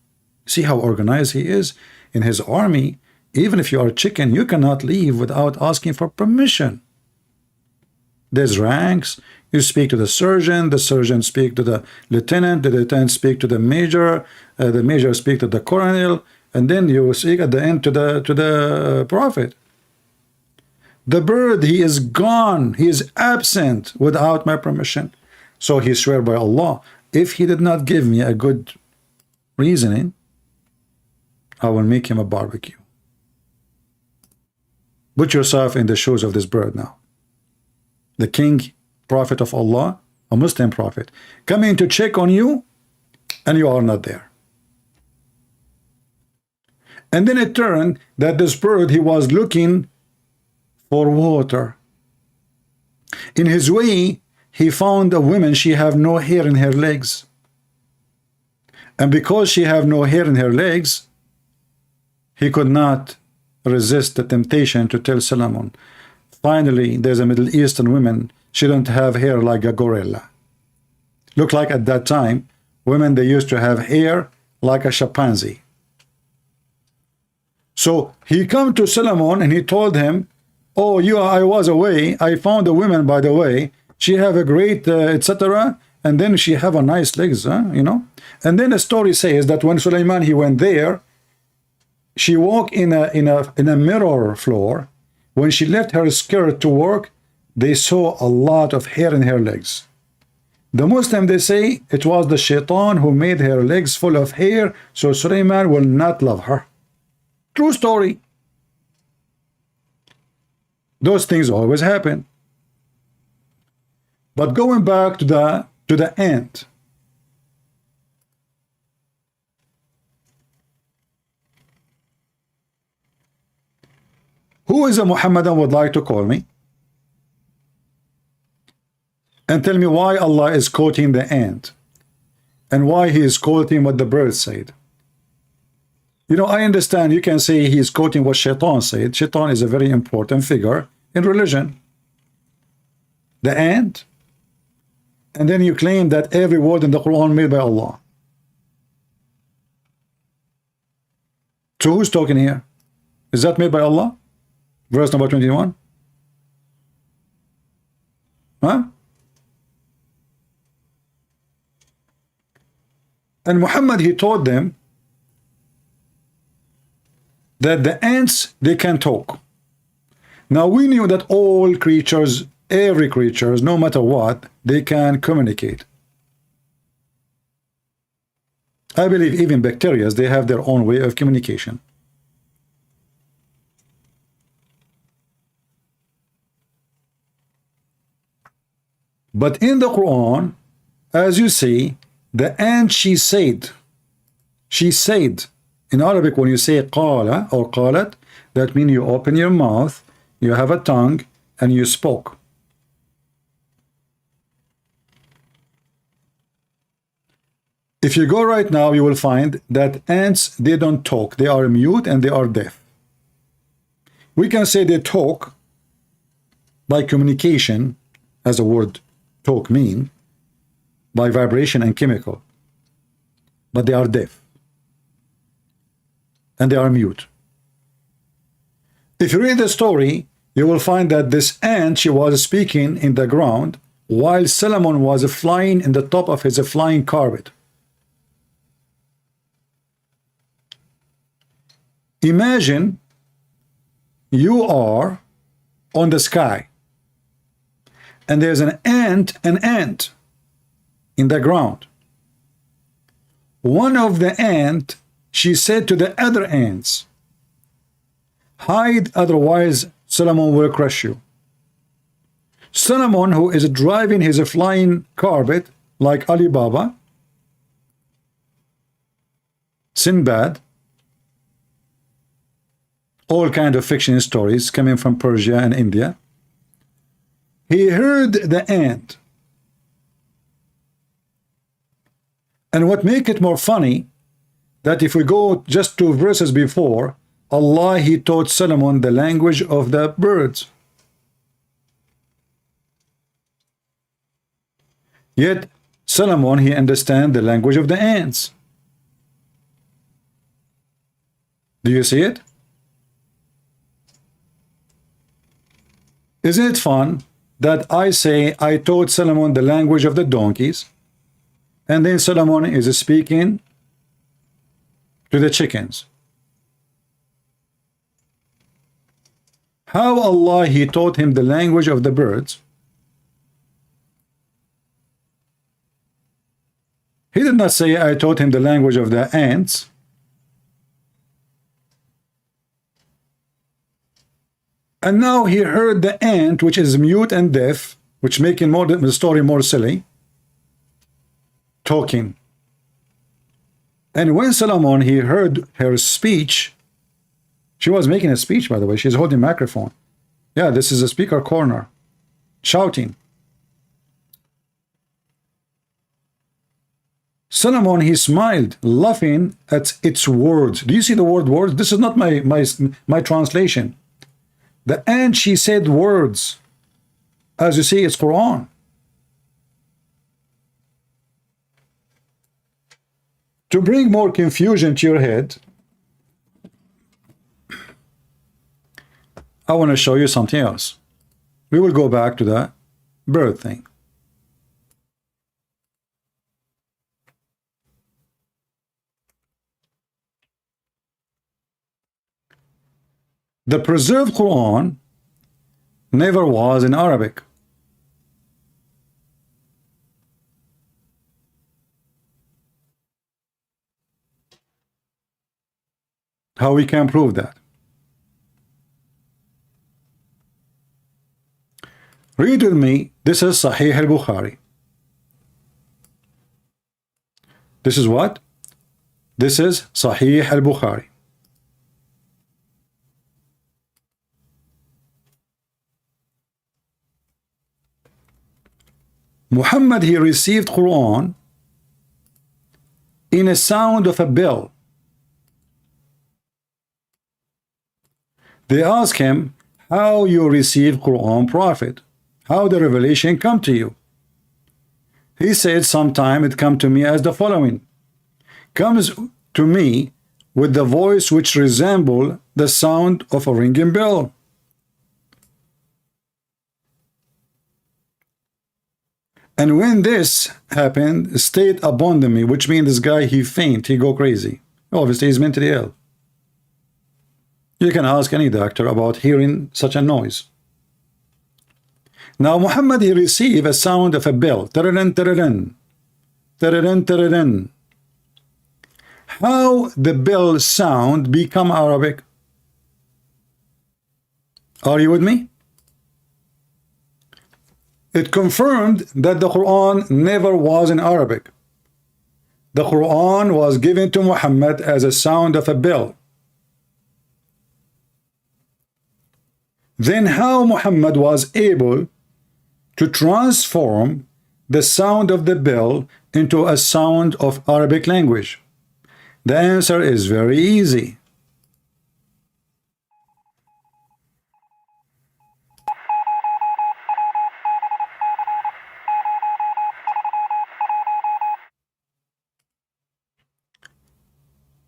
See how organized he is in his army. Even if you are a chicken, you cannot leave without asking for permission. There's ranks. You speak to the surgeon speak to the lieutenant speak to the major speak to the colonel, and then you speak at the end to the prophet. The bird, he is gone, he is absent without my permission. So he swear by Allah, if he did not give me a good reasoning, I will make him a barbecue. Put yourself in the shoes of this bird now. The king, prophet of Allah, a Muslim prophet, coming to check on you, and you are not there. And then it turned that this bird, he was looking for water. In his way, he found a woman, she have no hair in her legs. And because she have no hair in her legs, he could not resist the temptation to tell Solomon. Finally, there's a Middle Eastern woman, she don't have hair like a gorilla. Look like at that time, women, they used to have hair like a chimpanzee. So he come to Solomon and he told him, oh, I was away, I found a woman, by the way, she have a great etc., and then she have a nice legs, you know. And then the story says that when Sulaiman he went there, she walked in a mirror floor. When she left her skirt to work, they saw a lot of hair in her legs. The Muslim, they say it was the shaitan who made her legs full of hair, so Sulaiman will not love her. True story. Those things always happen. But going back to the ant. Who is a Muhammadan would like to call me? And tell me why Allah is quoting the ant. And why he is quoting what the bird said. You know, I understand you can say he is quoting what Shaitan said. Shaitan is a very important figure in religion. The ant. And then you claim that every word in the Quran made by Allah. So who's talking here? Is that made by Allah? Verse number 21. Huh? And Muhammad, he taught them that the ants, they can talk. Now we knew that all creatures, every creature, no matter what, they can communicate. I believe even bacteria, they have their own way of communication. But in the Quran, as you see, the ant, she said, in Arabic, when you say qala or qalat, that means you open your mouth, you have a tongue, and you spoke. If you go right now, you will find that ants, they don't talk. They are mute and they are deaf. We can say they talk by communication, as the word talk mean, by vibration and chemical. But they are deaf. And they are mute. If you read the story, you will find that this ant, she was speaking in the ground while Solomon was flying in the top of his flying carpet. Imagine you are on the sky and there's an ant in the ground. One of the ant, she said to the other ants, hide, otherwise Solomon will crush you. Solomon, who is driving his flying carpet like Alibaba, Sinbad, all kind of fiction stories coming from Persia and India, he heard the ant. And what make it more funny, that if we go just 2 verses before, Allah, he taught Solomon the language of the birds. Yet Solomon, he understand the language of the ants. Do you see it? Isn't it fun that I say I taught Solomon the language of the donkeys, and then Solomon is speaking to the chickens? How Allah, he taught him the language of the birds? He did not say I taught him the language of the ants. And now he heard the ant, which is mute and deaf, which making the story more silly, talking. And when Solomon, he heard her speech, she was making a speech, by the way, she's holding a microphone. Yeah, this is a speaker corner, shouting. Solomon, he smiled, laughing at its words. Do you see the word words? This is not my translation. The ant, she said words. As you see, it's Quran. To bring more confusion to your head, I want to show you something else. We will go back to the bird thing. The preserved Quran never was in Arabic. How we can prove that? Read with me. This is Sahih al-Bukhari. This is what? This is Sahih al-Bukhari. Muhammad, he received Quran in a sound of a bell. They ask him, how you receive Quran, Prophet? How the revelation come to you? He said, sometime it come to me as the following. Comes to me with the voice which resemble the sound of a ringing bell. And when this happened, stayed upon me, which means this guy, he faint, he go crazy. Obviously, he's mentally ill. You can ask any doctor about hearing such a noise. Now, Muhammad, he received a sound of a bell. Tararan, tararan. Tararan, tararan. How the bell sound become Arabic? Are you with me? It confirmed that the Quran never was in Arabic. The Quran was given to Muhammad as a sound of a bell. Then how Muhammad was able to transform the sound of the bell into a sound of Arabic language? The answer is very easy.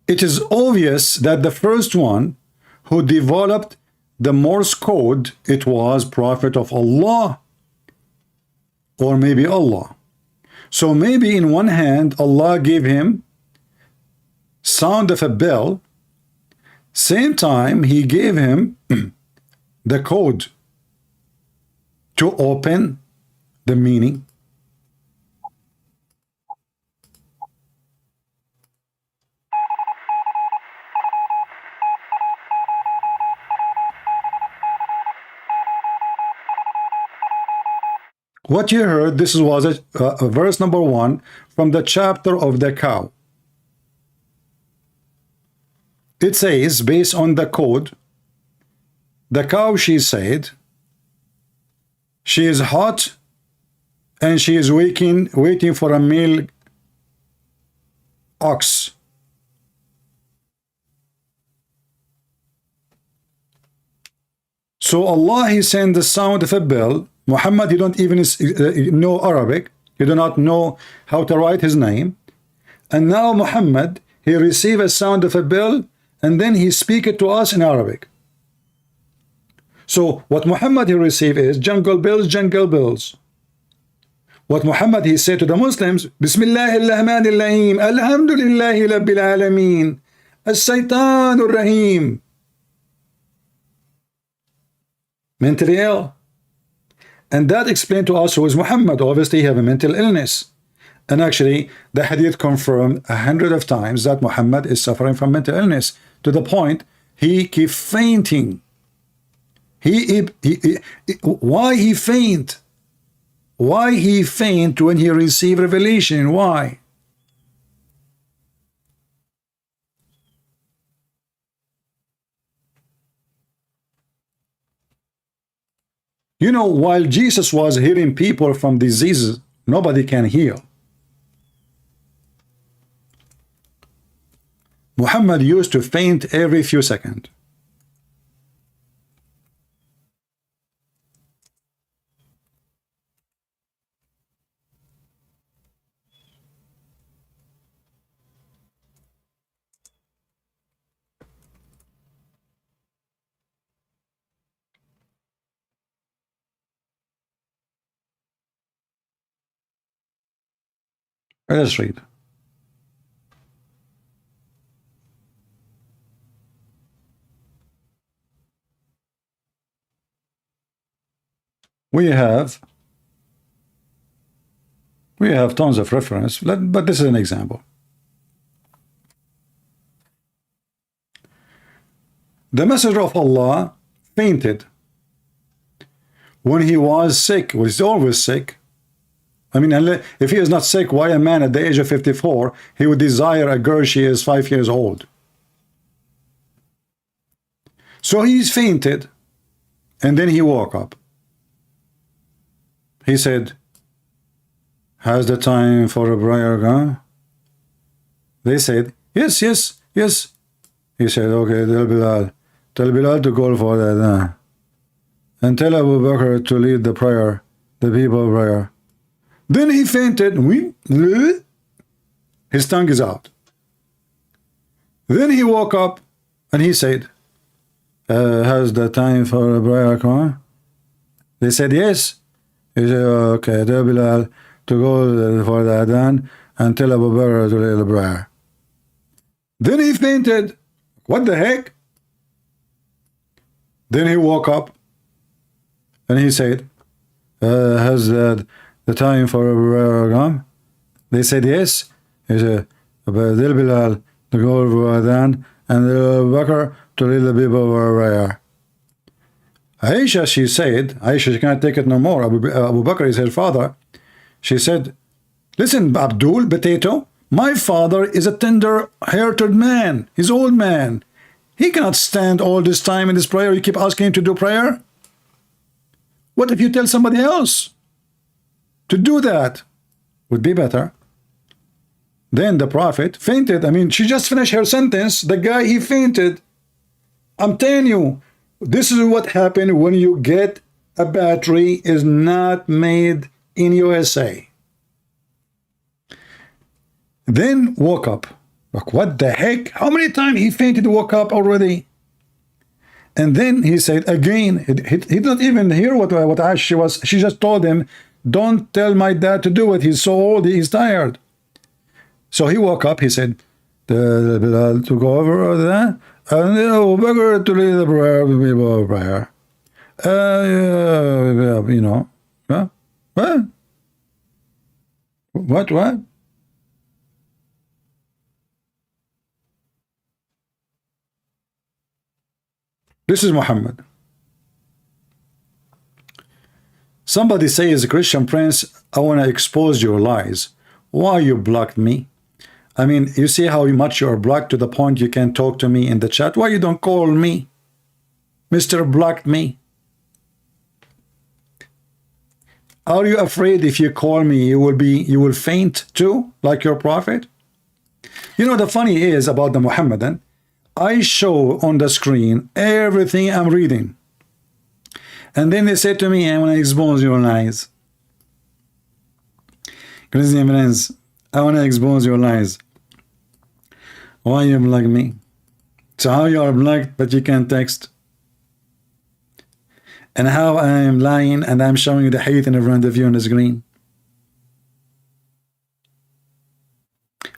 It is obvious that the first one who developed the Morse code, it was Prophet of Allah, or maybe Allah. So maybe in one hand Allah gave him sound of a bell, same time he gave him the code to open the meaning. What you heard, this was a verse number 1 from the chapter of the cow. It says, based on the code, the cow, she said, she is hot and she is waiting for a male ox. So Allah, he sent the sound of a bell. Muhammad, he don't even know Arabic. He do not know how to write his name. And now Muhammad, he received a sound of a bell, and then he speak it to us in Arabic. So what Muhammad he received is jungle bells, jungle bells. What Muhammad he said to the Muslims, Bismillahirrahmanirrahim, Alhamdulillahi Rabbil Alameen, As-Saytanur Rahim. Mentally ill. And that explained to us who is Muhammad. Obviously, he have a mental illness. And actually, the hadith confirmed 100 of times that Muhammad is suffering from mental illness, to the point he keep fainting. Why he faint? Why he faint when he received revelation? Why? You know, while Jesus was healing people from diseases, nobody can heal. Muhammad used to faint every few seconds. Let us read. We have tons of reference, but this is an example. The Messenger of Allah fainted when he was sick. Well, he's always sick. I mean, if he is not sick, why a man at the age of 54, he would desire a girl she is 5 years old? So he's fainted, and then he woke up. He said, has the time for a prayer gone? They said, yes, yes, yes. He said, okay, tell Bilal to call for that. And tell Abu Bakr to lead the prayer, the people prayer. Then he fainted. His tongue is out. Then he woke up and he said, has the time for a prayer come? They said, yes. He said, okay, tell Bilal to go for the adhan and tell Abu Bakr to lead the prayer. Then he fainted. What the heck? Then he woke up and he said, has the time for a prayer come? They said, yes. He said, tell Bilal to go for adhan and Abu Bakr to lead the people for prayer. Aisha, she said, Aisha, she can't take it no more. Abu Bakr is her father. She said, listen, Abdul, potato, my father is a tender-hearted man. He's old man. He cannot stand all this time in this prayer. You keep asking him to do prayer. What if you tell somebody else to do that? Would be better. Then the Prophet fainted. I mean, she just finished her sentence. The guy, he fainted. I'm telling you, this is what happened when you get a battery is not made in USA. Then woke up. Like, what the heck? How many times he fainted, woke up already? And then he said again, he did not even hear what Aisha was. She just told him, don't tell my dad to do it. He's so old, he's tired. So he woke up, he said, to go over there, and Abu Bakr to lead the prayer. You know, what? This is Muhammad. Somebody says, Christian Prince, I want to expose your lies. Why you blocked me? I mean, you see how much you are blocked to the point you can't talk to me in the chat. Why you don't call me? Mr. Blocked me. Are you afraid if you call me, you will faint too, like your prophet? You know, the funny is about the Muhammadan, I show on the screen everything I'm reading. And then they say to me, I want to expose your lies. Christian friends, I want to expose your lies. Why you block me? So how you are blocked but you can't text? And how I am lying and I'm showing you the hate in front of you on the screen?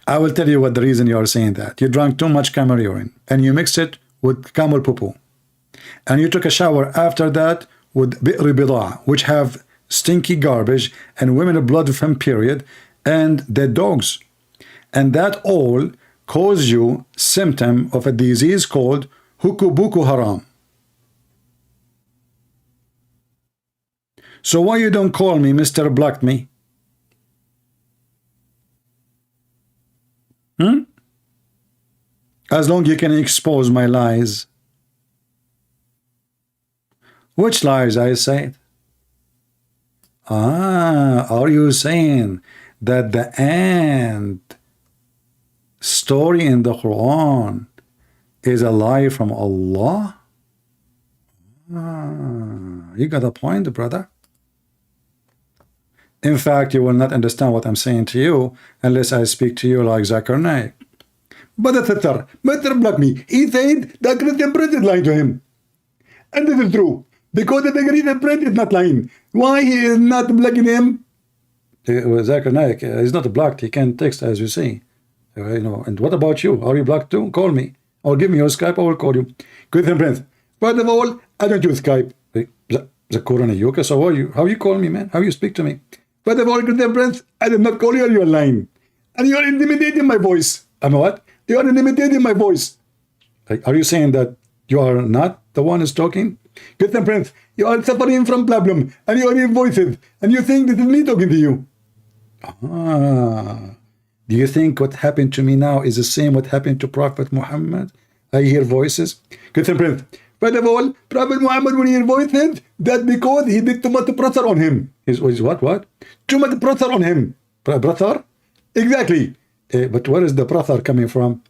I will tell you what the reason you are saying that. You drank too much camel urine and you mixed it with camel poo-poo. And you took a shower after that with bi'r bida, which have stinky garbage and women blood from period and dead dogs. And that all cause you symptom of a disease called hukubuku haram. So why you don't call me Mr. Blocked me? As long you can expose my lies. Which lies I said? Are you saying that the ant story in the Quran is a lie from Allah? You got a point, brother. In fact, you will not understand what I'm saying to you unless I speak to you like Zakir Naik. But the Mr. Block me. He said that Christian Prince is lying to him. And this is true. Because the Christian Prince is not lying. Why he is not blocking him? Zakir Naik, he's not blocked. He can text, as you say. You know. And what about you? Are you blocked too? Call me or give me your Skype. I will call you. Good and friends. First of all, I don't use Skype. The Qur'an yoga. So how you call me, man? How you speak to me? First of all, good and friends, I did not call you on your line, and you are intimidating my voice. I'm what? You are intimidating my voice. Are you saying that you are not the one who's talking? Good and friends, you are suffering from problem, and you are in voices, and you think this is me talking to you. Do you think what happened to me now is the same what happened to Prophet Muhammad? I hear voices. Good and friends, first of all, Prophet Muhammad, when he hear voices, that's because he did too much pressure on him. Is what? Too much pressure on him. Pressure? Exactly. But where is the pressure coming from?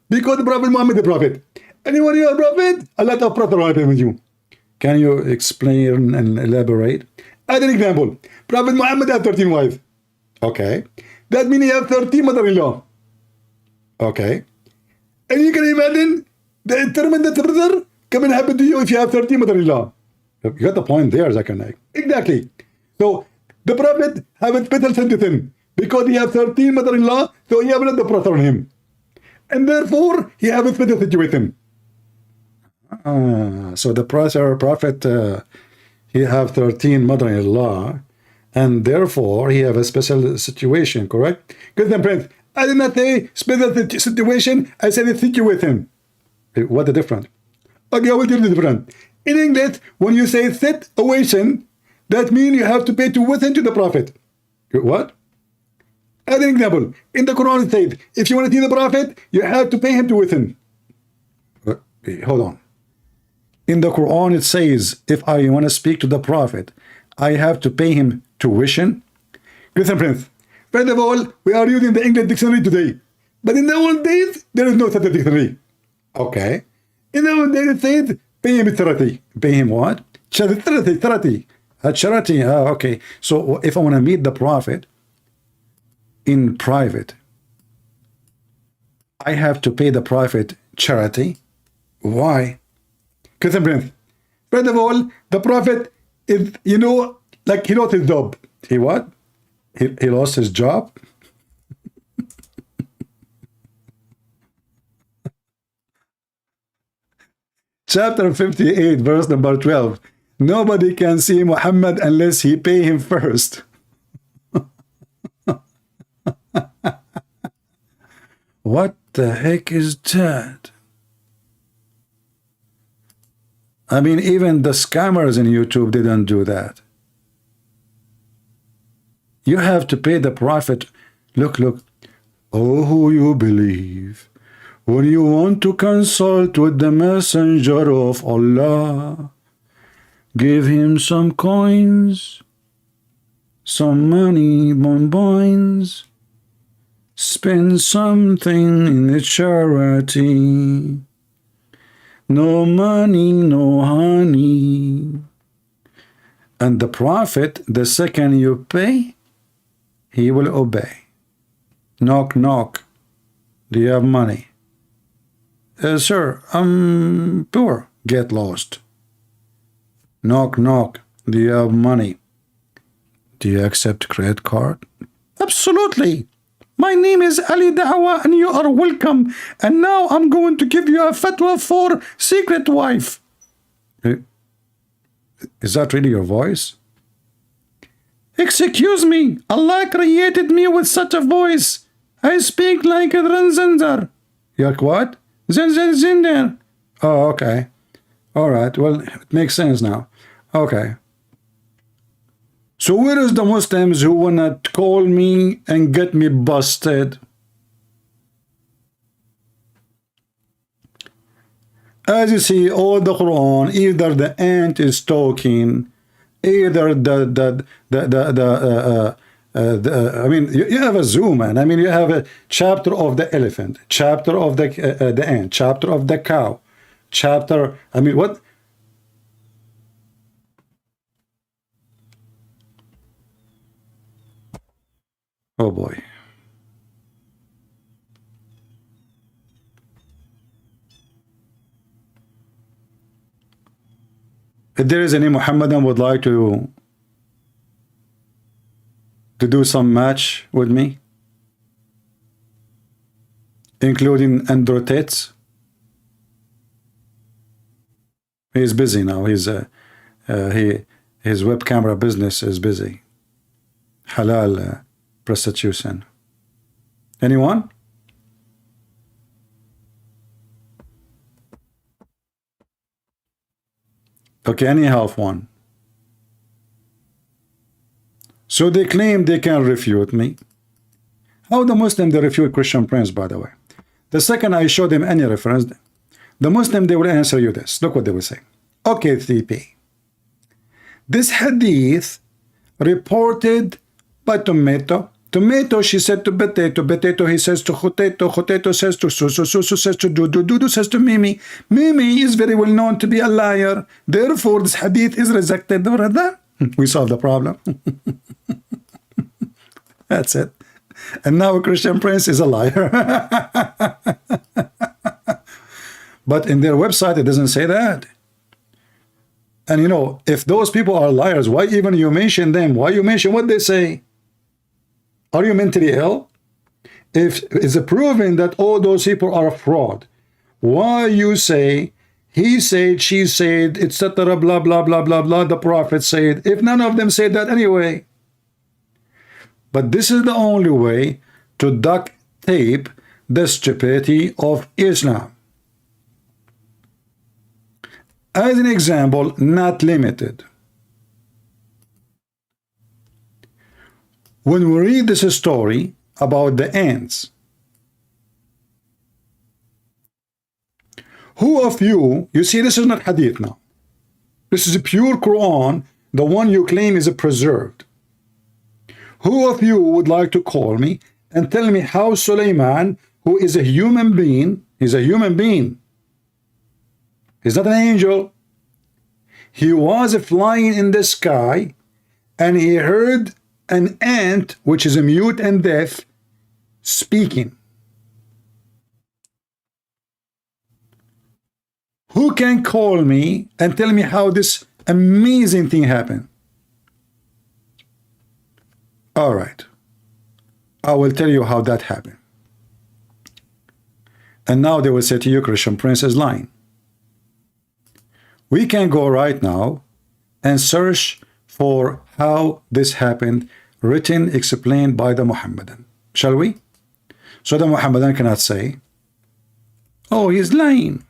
Because the Prophet Muhammad is the Prophet. And when you are a Prophet, a lot of pressure will happen with you. Can you explain and elaborate? As an example, Prophet Muhammad has 13 wives. Okay. That means he has 13 mother-in-law. Okay. And you can imagine the tremendous pressure can happen to you if you have 13 mother-in-law. You got the point there, Zakir Naik. Exactly. So the Prophet have a special sense to him because he has 13 mother-in-law, so he have a lot of pressure on him. And therefore, he have a special situation. So the Prophet, he have 13 mother-in-law, and therefore he have a special situation, correct? Good then, friends, I did not say special situation, I said a situation. What the difference? Okay, I will tell you the difference. In English, when you say situation, that means you have to pay to listen to the Prophet. What? As an example, in the Quran it says, if you want to see the Prophet, you have to pay him to listen. Hold on. In the Quran it says, if I want to speak to the Prophet, I have to pay him tuition. Listen, friends. First of all, we are using the English dictionary today. But in the old days, there is no such a dictionary. Okay. In the old days it says, pay him charity. Pay him what? Charity. Charity. Okay. So if I want to meet the Prophet in private, I have to pay the Prophet charity. Why? Because, first of all, the Prophet is, like he lost his job. He what? He lost his job? Chapter 58, verse number 12. Nobody can see Muhammad unless he pay him first. What the heck is that? I mean, even the scammers in YouTube didn't do that. You have to pay the Prophet. Look. Oh, who you believe when you want to consult with the messenger of Allah. Give him some coins, some money, bonbons. Spend something in the charity. No money, no honey. And the Prophet, the second you pay, he will obey. Knock, knock. Do you have money? Sir, I'm poor. Get lost. Knock, knock. Do you have money? Do you accept credit card? Absolutely. My name is Ali Da'wa and you are welcome. And now I'm going to give you a fatwa for secret wife. Is that really your voice? Excuse me. Allah created me with such a voice. I speak like a transgender. You're what? Zender. Oh, okay. All right. Well, it makes sense now. Okay. So where is the Muslims who wanna call me and get me busted? As you see, all the Quran, either the ant is talking, either I mean, you have a zoo, man. I mean, you have a chapter of the elephant, chapter of the ant, chapter of the cow, chapter. I mean, what? Oh boy. If there is any Muhammadan would like to to do some match with me, including androtates. He's busy now. He's his web camera business is busy. Halal prostitution. Anyone? Okay, any half one. So they claim they can refute me. How the Muslim they refute Christian Prince, by the way? The second I show them any reference, the Muslim they will answer you this. Look what they will say. Okay, 3P. This hadith reported by tomato. Tomato, she said to potato. Potato, he says to potato. Potato says to Susu. Susu says to Dudu. Dudu says to Mimi. Mimi is very well known to be a liar. Therefore, this hadith is rejected. We solved the problem. That's it. And now a Christian Prince is a liar. But in their website, it doesn't say that. And you know, if those people are liars, why even you mention them? Why you mention what they say? Are you mentally ill? If it's proven that all those people are fraud, why you say, he said, she said, etc., blah, blah, blah, blah, blah, the prophet said, if none of them said that anyway? But this is the only way to duct tape the stupidity of Islam. As an example, not limited. When we read this story about the ants, who of you see this is not hadith now. This is a pure Quran, the one you claim is preserved. Who of you would like to call me and tell me how Sulaiman, who is a human being, he's a human being. He's not an angel. He was flying in the sky and he heard an ant, which is a mute and deaf, speaking. Who can call me and tell me how this amazing thing happened? All right. I will tell you how that happened. And now they will say to you, Christian Prince is lying. We can go right now and search for how this happened, written, explained by the Muhammadan. Shall we? So the Muhammadan cannot say, oh, he's lying.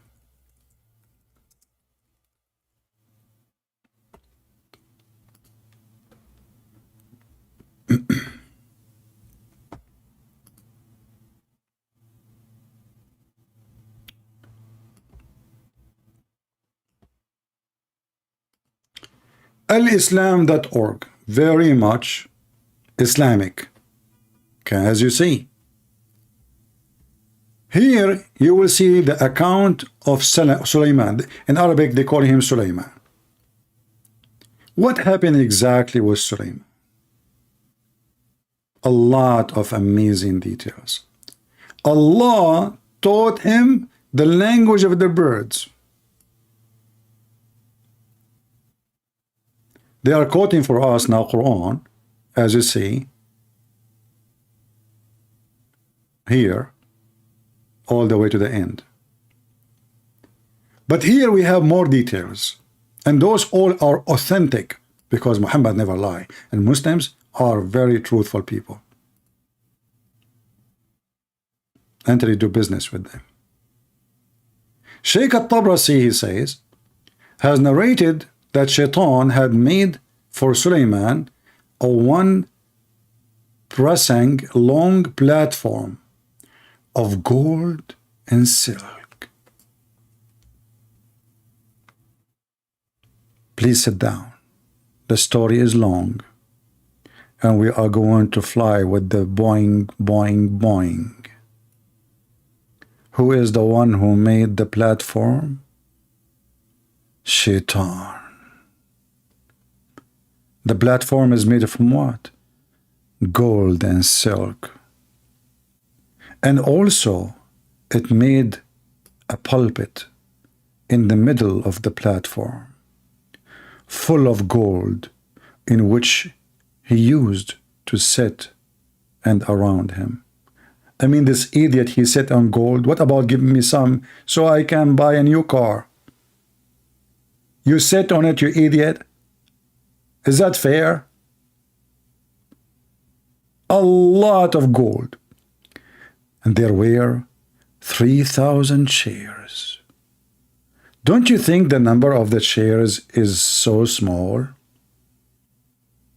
Alislam.org, very much Islamic. Okay, as you see. Here you will see the account of Sulaiman. In Arabic they call him Sulaiman. What happened exactly with Sulaiman? A lot of amazing details. Allah taught him the language of the birds. They are quoting for us now Qur'an, as you see here, all the way to the end. But here we have more details, and those all are authentic because Muhammad never lied, and Muslims are very truthful people. And they do business with them. Sheikh al-Tabrasi, he says, has narrated that Shaitan had made for Sulaiman a one-pressing long platform of gold and silk. Please sit down. The story is long, and we are going to fly with the boing, boing, boing. Who is the one who made the platform? Shaitan. The platform is made from what? Gold and silk. And also, it made a pulpit in the middle of the platform, full of gold, in which he used to sit and around him. I mean, this idiot, he sat on gold. What about giving me some so I can buy a new car? You sit on it, you idiot. Is that fair? A lot of gold. And there were 3,000 chairs. Don't you think the number of the chairs is so small?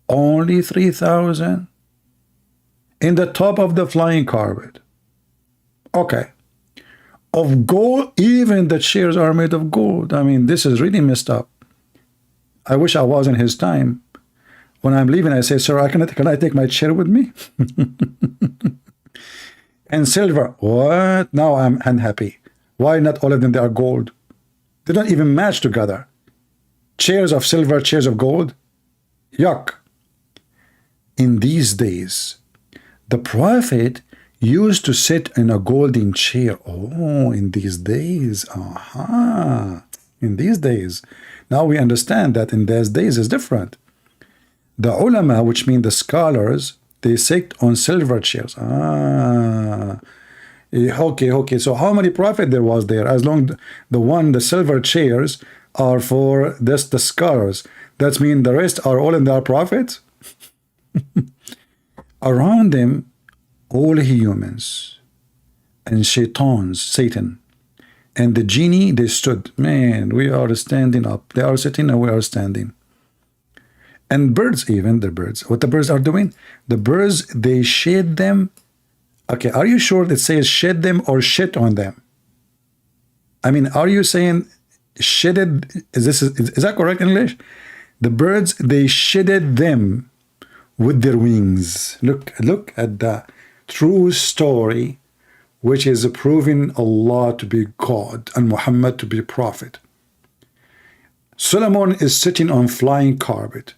Only 3,000? In the top of the flying carpet. Okay. Of gold, even the chairs are made of gold. I mean, this is really messed up. I wish I was in his time. When I'm leaving, I say, sir, can I take my chair with me? And silver. What? Now I'm unhappy. Why not all of them, they are gold? They don't even match together. Chairs of silver, chairs of gold. Yuck. In these days, the prophet used to sit in a golden chair. Oh, in these days. Aha. In these days. Now we understand that in those days is different. The ulama, which mean the scholars, they sit on silver chairs. Okay. So how many prophet there was there? As long the silver chairs are for the scholars. That means the rest are all in their prophets. Around them, all humans and shaitans, Satan, and the genie, they stood. Man, we are standing up. They are sitting and we are standing. And birds, even the birds. What the birds are doing? The birds, they shed them. Okay, are you sure it says shed them or shit on them? I mean, are you saying shedded? Is that correct in English? The birds, they shedded them with their wings. Look at the true story, which is proving Allah to be God and Muhammad to be prophet. Solomon is sitting on flying carpet.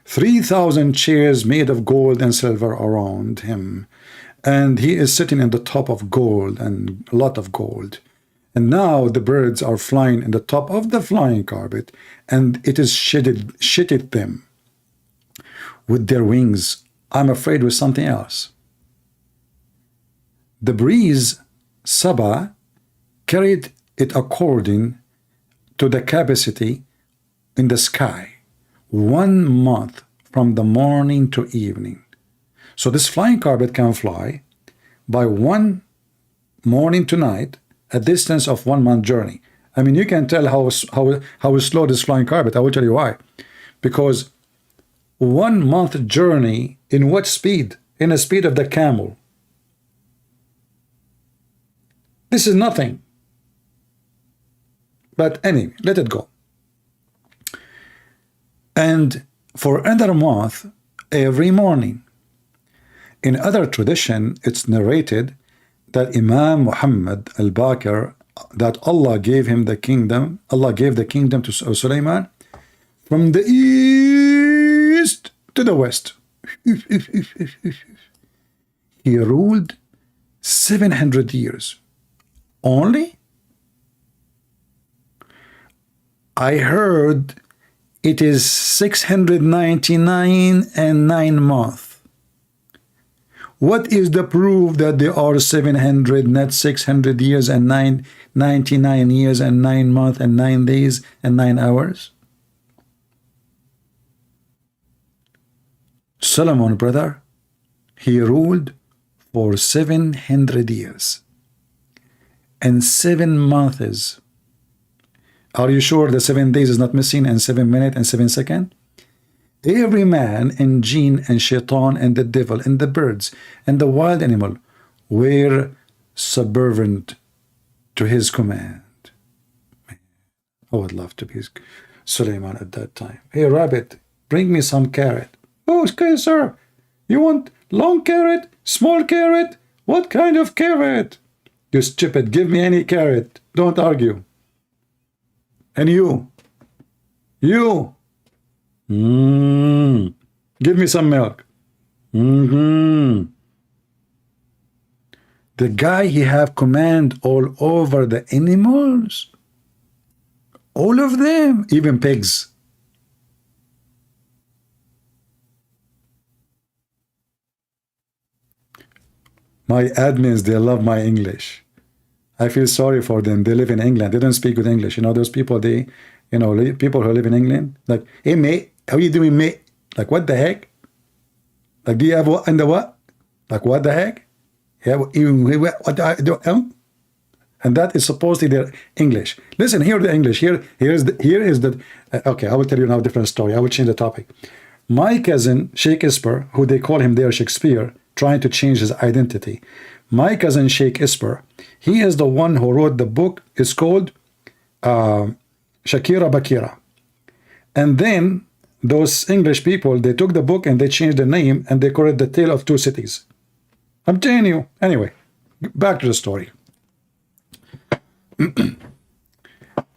3,000 chairs made of gold and silver around him. And he is sitting in the top of gold and a lot of gold. And now the birds are flying in the top of the flying carpet, and it is shitted them with their wings. I'm afraid with something else. The breeze, Saba, carried it according to the capacity in the sky, 1 month from the morning to evening. So this flying carpet can fly by 1 morning to night, a distance of 1 month journey. I mean, you can tell how slow this flying carpet. I will tell you why. Because 1 month journey in what speed? In the speed of the camel. This is nothing. But anyway, let it go. And for another month, every morning. In other tradition, it's narrated that Imam Muhammad al-Baqir, that Allah gave him the kingdom, Allah gave the kingdom to Sulaiman from the east to the west. He ruled 700 years. Only? I heard it is 699 and 9 months. What is the proof that there are 700, not 600 years and 99 years and 9 months and 9 days and 9 hours? Solomon, brother, he ruled for 700 years and 7 months. Are you sure the 7 days is not missing and 7 minutes and 7 seconds? Every man and jinn and shaitan and the devil and the birds and the wild animal were subservient to his command. I would love to be Suleiman at that time. Hey, rabbit, bring me some carrot. Oh, okay, sir. You want long carrot? Small carrot? What kind of carrot? You stupid, give me any carrot. Don't argue. And you. Give me some milk. The guy, he have command all over the animals. All of them, even pigs. My admins, they love my English. I feel sorry for them. They live in England. They don't speak good English. You know, those people, they, you know, people who live in England, like, hey, mate, how you doing, mate? Like, what the heck? Like, do you have what and the what? Like, what the heck? Yeah, what do I do? And that is supposedly their English. Listen, here the English. Here is the. Okay, I will tell you now a different story. I will change the topic. My cousin Shakespeare, who they call him there Shakespeare, trying to change his identity. My cousin Shakespeare, he is the one who wrote the book. It's called Shakira Bakira. And then those English people, they took the book and they changed the name and they called it The Tale of Two Cities. I'm telling you. Anyway, back to the story.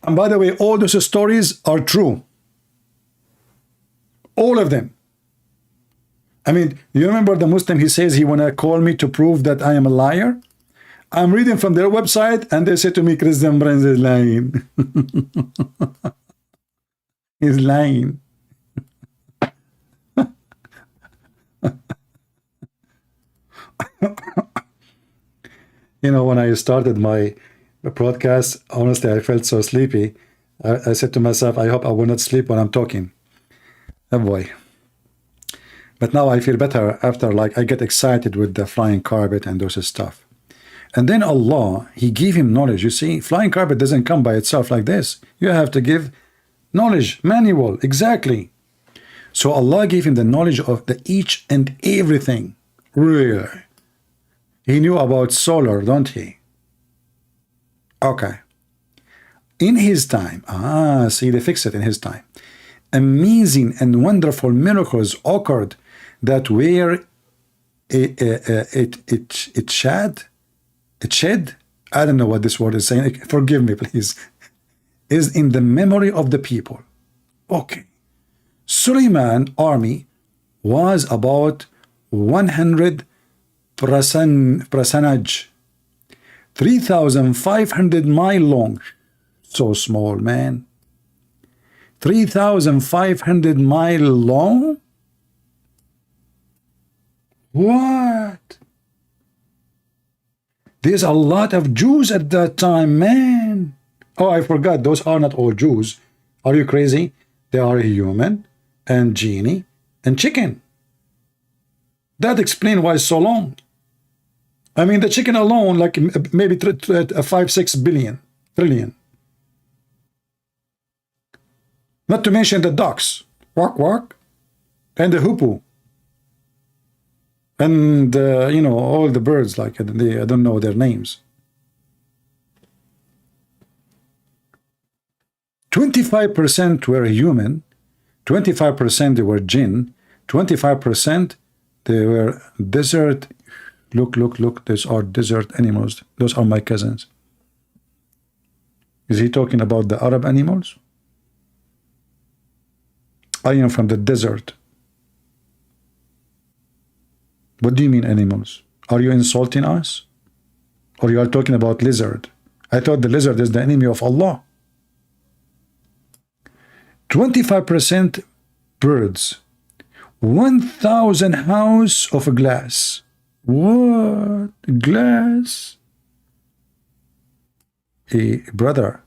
And by the way, all those stories are true. All of them. I mean, you remember the Muslim, he says he want to call me to prove that I am a liar? I'm reading from their website and they say to me, Christian Brands is lying. He's lying. You know, when I started my broadcast, honestly, I felt so sleepy. I said to myself, I hope I will not sleep when I'm talking. Oh boy. But now I feel better after, like, I get excited with the flying carpet and those stuff. And then Allah, He gave him knowledge. You see, flying carpet doesn't come by itself like this. You have to give knowledge, manual, exactly. So Allah gave him the knowledge of the each and everything. Really. He knew about solar, don't he? Okay. In his time, see, they fix it in his time. Amazing and wonderful miracles occurred that were it shed, I don't know what this word is saying, forgive me please, is in the memory of the people. Okay. Suleiman army was about 100 percentage, 3,500 mile long. So small, man. 3,500 mile long? What? There's a lot of Jews at that time, man. Oh, I forgot. Those are not all Jews. Are you crazy? They are human and genie and chicken. That explains why it's so long. I mean, the chicken alone, like maybe 5-6 billion, trillion. Not to mention the ducks, quack quack, and the hoopoe, and you know, all the birds, like I don't know their names. 25% were human, 25% they were jinn, 25% they were desert. Look, those are desert animals. Those are my cousins. Is he talking about the Arab animals? I am from the desert. What do you mean animals? Are you insulting us? Or you are talking about lizard? I thought the lizard is the enemy of Allah. 25% birds. 1,000 house of glass. What? Glass? Hey, brother.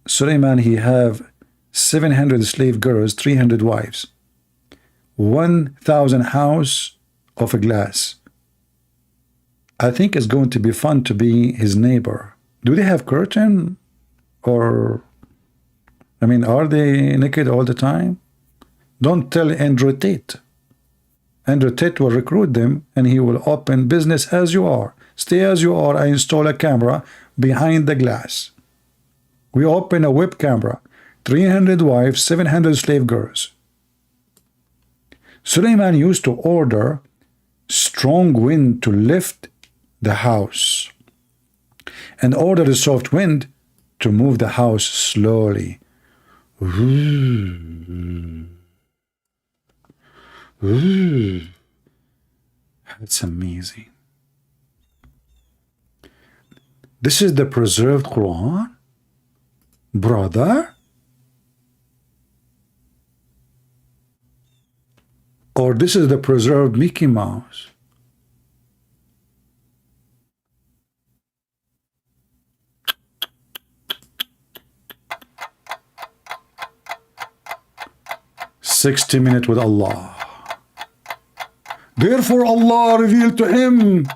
Suleiman, he have 700 slave girls, 300 wives. 1,000 house of glass. I think it's going to be fun to be his neighbor. Do they have curtain? Or, I mean, are they naked all the time? Don't tell Andrew Tate. Andrew Tate will recruit them and he will open business as you are. Stay as you are. I install a camera behind the glass. We open a web camera. 300 wives, 700 slave girls. Suleiman used to order strong wind to lift the house and order the soft wind to move the house slowly. Ooh. Ooh. That's amazing. This is the preserved Quran, brother? Or this is the preserved Mickey Mouse? 60 minutes with Allah. Therefore Allah revealed to him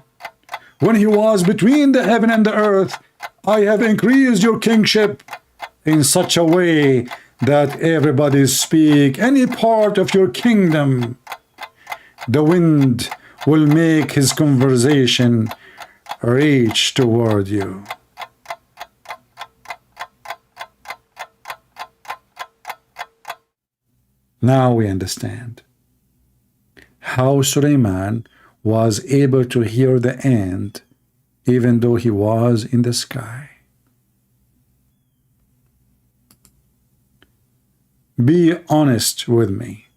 when he was between the heaven and the earth, I have increased your kingship in such a way that everybody speak any part of your kingdom. The wind will make his conversation reach toward you. Now we understand how Sulaiman was able to hear the ant even though he was in the sky. Be honest with me.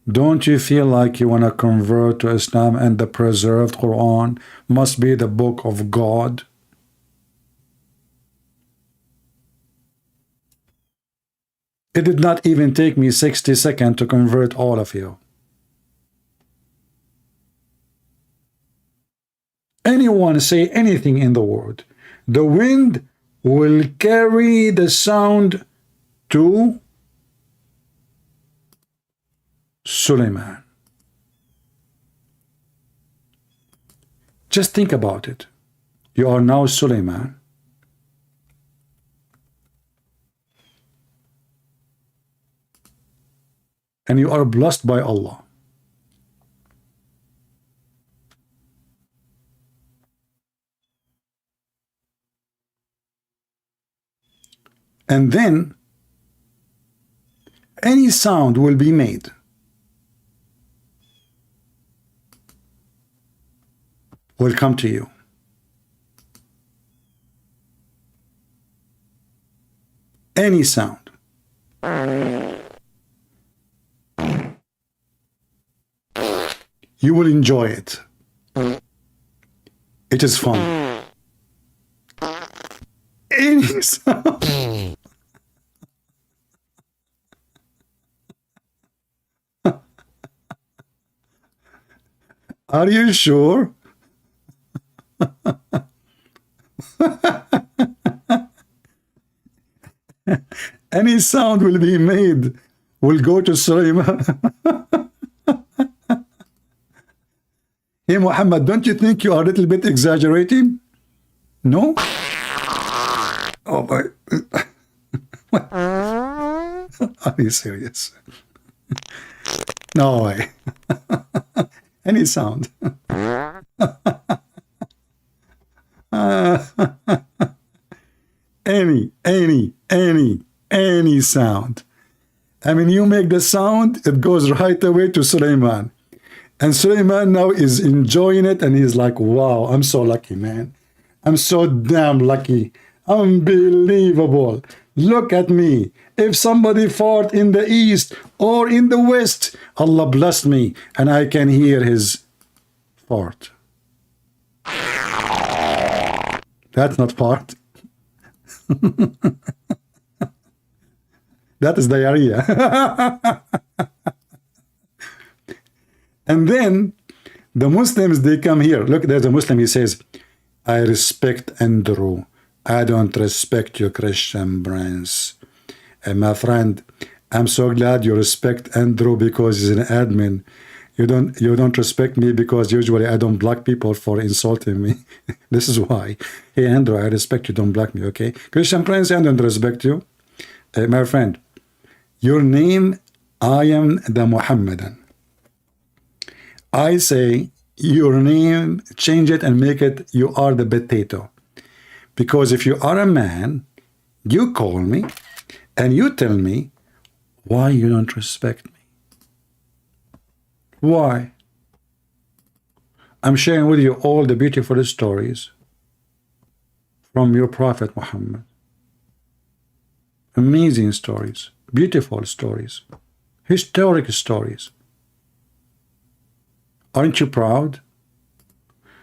Don't you feel like you want to convert to Islam and the preserved Quran must be the book of God? It did not even take me 60 seconds to convert all of you. Anyone say anything in the world, the wind will carry the sound to Sulaiman. Just think about it. You are now Sulaiman. And you are blessed by Allah. And then any sound will be made. Will come to you. Any sound. You will enjoy it. It is fun. Any sound. Are you sure? Any sound will be made, will go to Sulaiman. Hey Muhammad, don't you think you are a little bit exaggerating? No? Oh my. Are you serious? No way. Any sound. Any sound. I mean, you make the sound, it goes right away to Sulaiman. And Sulaiman now is enjoying it, and he's like, wow, I'm so lucky, man. I'm so damn lucky. Unbelievable. Look at me. If somebody fought in the east or in the west, Allah blessed me, and I can hear his fart. That's not fart. That is diarrhea. And then the Muslims, they come here. Look, there's a Muslim, he says, I respect Andrew. I don't respect your Christian friends. And my friend, I'm so glad you respect Andrew because he's an admin. You don't respect me because usually I don't block people for insulting me. This is why. Hey Andrew, I respect you, don't block me, okay? Christian friends, I don't respect you. My friend, your name, I am the Muhammadan. I say your name, change it and make it, you are the potato. Because if you are a man, you call me and you tell me why you don't respect me. Why? I'm sharing with you all the beautiful stories from your Prophet Muhammad. Amazing stories, beautiful stories, historic stories. Aren't you proud?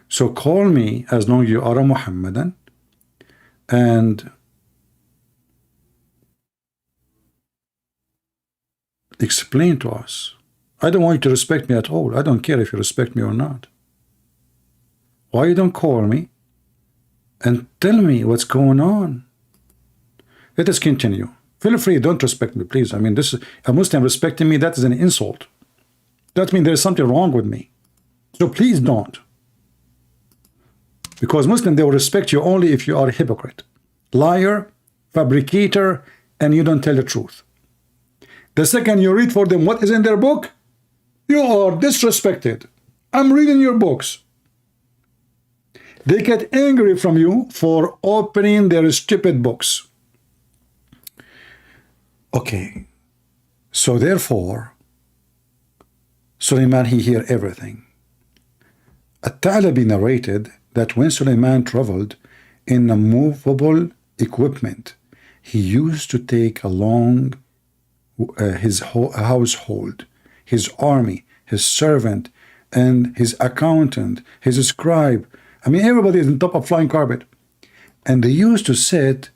So call me as long as you are a Muhammadan and explain to us. I don't want you to respect me at all. I don't care if you respect me or not. Why you don't call me and tell me what's going on? Let us continue. Feel free, don't respect me, please. I mean, this is a Muslim respecting me, that is an insult. That means there's something wrong with me. So please don't. Because Muslim, they will respect you only if you are a hypocrite, liar, fabricator, and you don't tell the truth. The second you read for them what is in their book, you are disrespected. I'm reading your books. They get angry from you for opening their stupid books. Okay, so therefore, Suleiman, he hear everything. At-Ta'labi narrated that when Suleiman traveled in a movable equipment, he used to take along his household, his army, his servant, and his accountant, his scribe. I mean, everybody is on top of flying carpet. And they used to sit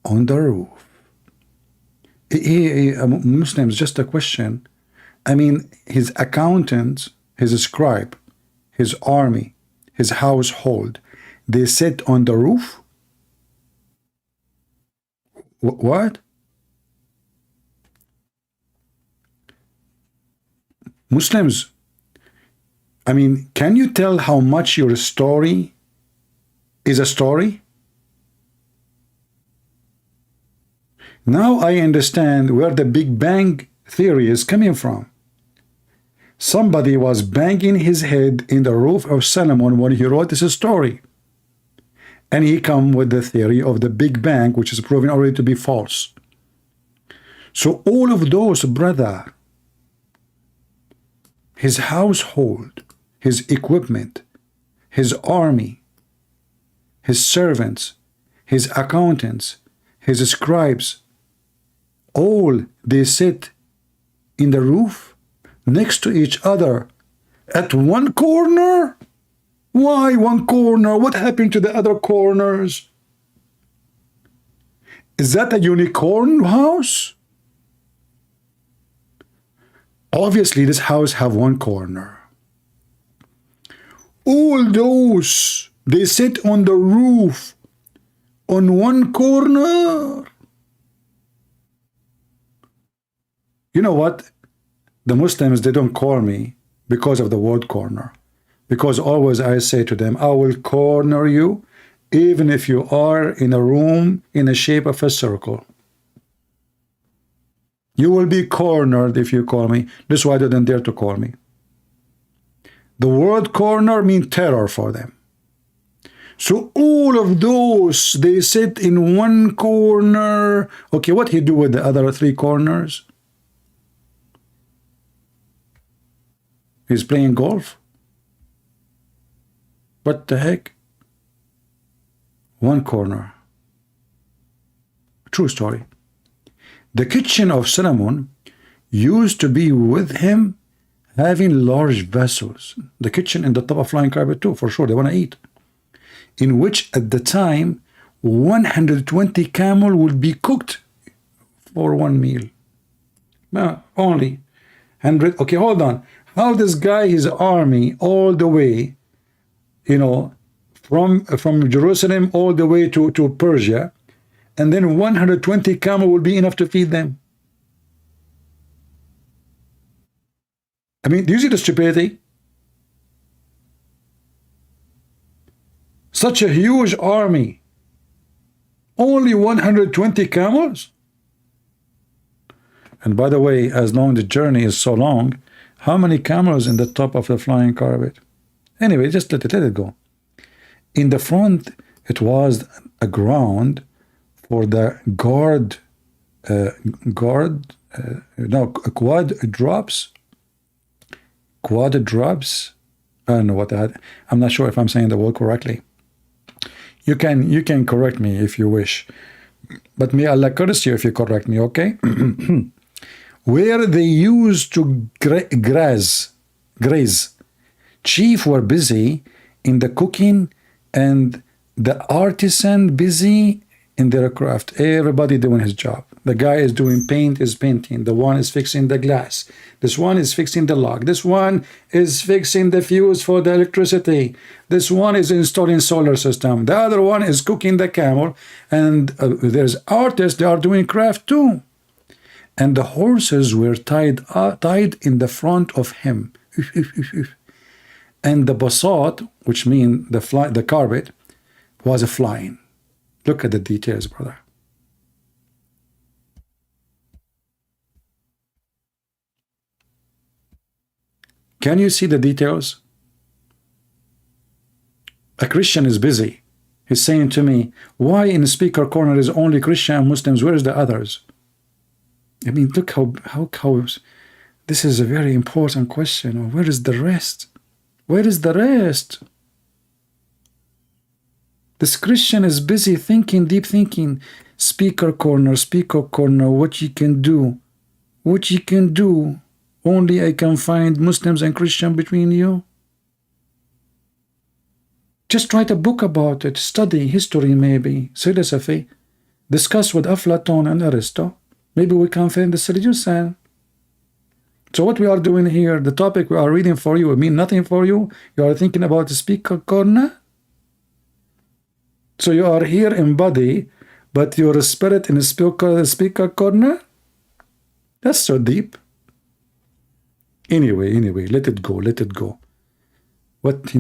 on the roof. Muslims, just a question. I mean, his accountant, his scribe, his army, his household, they sit on the roof? What? Muslims, I mean, can you tell how much your story is a story? Now I understand where the Big Bang theory is coming from. Somebody was banging his head in the roof of Solomon when he wrote this story. And he come with the theory of the Big Bang, which is proven already to be false. So all of those, brother, his household, his equipment, his army, his servants, his accountants, his scribes, all they sit in the roof next to each other at one corner? Why one corner? What happened to the other corners? Is that a unicorn house? Obviously, this house have one corner. All those, they sit on the roof on one corner. You know what? The Muslims, they don't call me because of the word corner. Because always I say to them, I will corner you even if you are in a room in the shape of a circle. You will be cornered if you call me. That's why they don't dare to call me. The word corner means terror for them. So all of those, they sit in one corner. Okay, what he do with the other three corners? He's playing golf? What the heck? One corner. True story. The kitchen of Solomon used to be with him, having large vessels. The kitchen in the top of flying carpet too, for sure, they want to eat. In which at the time, 120 camel would be cooked for one meal. No, only 100. Okay, hold on. How this guy, his army, all the way, you know, from Jerusalem all the way to Persia, and then 120 camel will be enough to feed them. I mean, do you see the stupidity? Such a huge army, only 120 camels? And by the way, as long as the journey is so long, how many camels in the top of the flying carpet? Anyway, just let it go. In the front, it was a ground for the quad drops. I don't know what that. I'm not sure if I'm saying the word correctly. You can correct me if you wish, but may Allah curse you if you correct me, okay? Where they used to graze. Chief were busy in the cooking and the artisan busy in their craft. Everybody doing his job. The guy is doing paint, is painting. The one is fixing the glass. This one is fixing the lock. This one is fixing the fuse for the electricity. This one is installing solar system. The other one is cooking the camel. And there's artists, they are doing craft too. And the horses were tied in the front of him. And the basat, which means the carpet, was flying. Look at the details, brother. Can you see the details? A Christian is busy. He's saying to me, why in the speaker corner is only Christian and Muslims? Where's the others? I mean, look how this is a very important question. Where is the rest? Where is the rest? This Christian is busy thinking, deep thinking. Speaker corner, what you can do. What you can do. Only I can find Muslims and Christian between you. Just write a book about it. Study history maybe. Philosophy. Discuss with Aflaton and Aristo. Maybe we can find the solution. So what we are doing here, the topic we are reading for you, will mean nothing for you. You are thinking about the speaker corner. So you are here in body, but your spirit in the speaker corner? That's so deep. Anyway, let it go, let it go. What,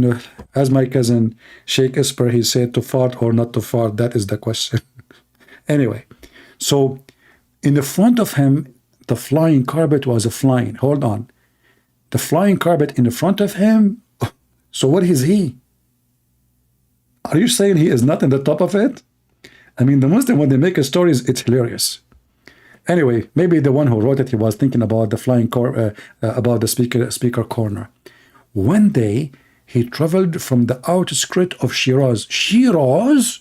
as my cousin Sheikh Esper, he said, to fart or not to fart, that is the question. Anyway, so in the front of him, the flying carpet was flying. Hold on. The flying carpet in the front of him, so what is he? Are you saying he is not in the top of it? I mean, the Muslim, when they make a story, it's hilarious. Anyway, maybe the one who wrote it, he was thinking about the flying about the speaker corner. One day, he traveled from the outskirts of Shiraz. Shiraz?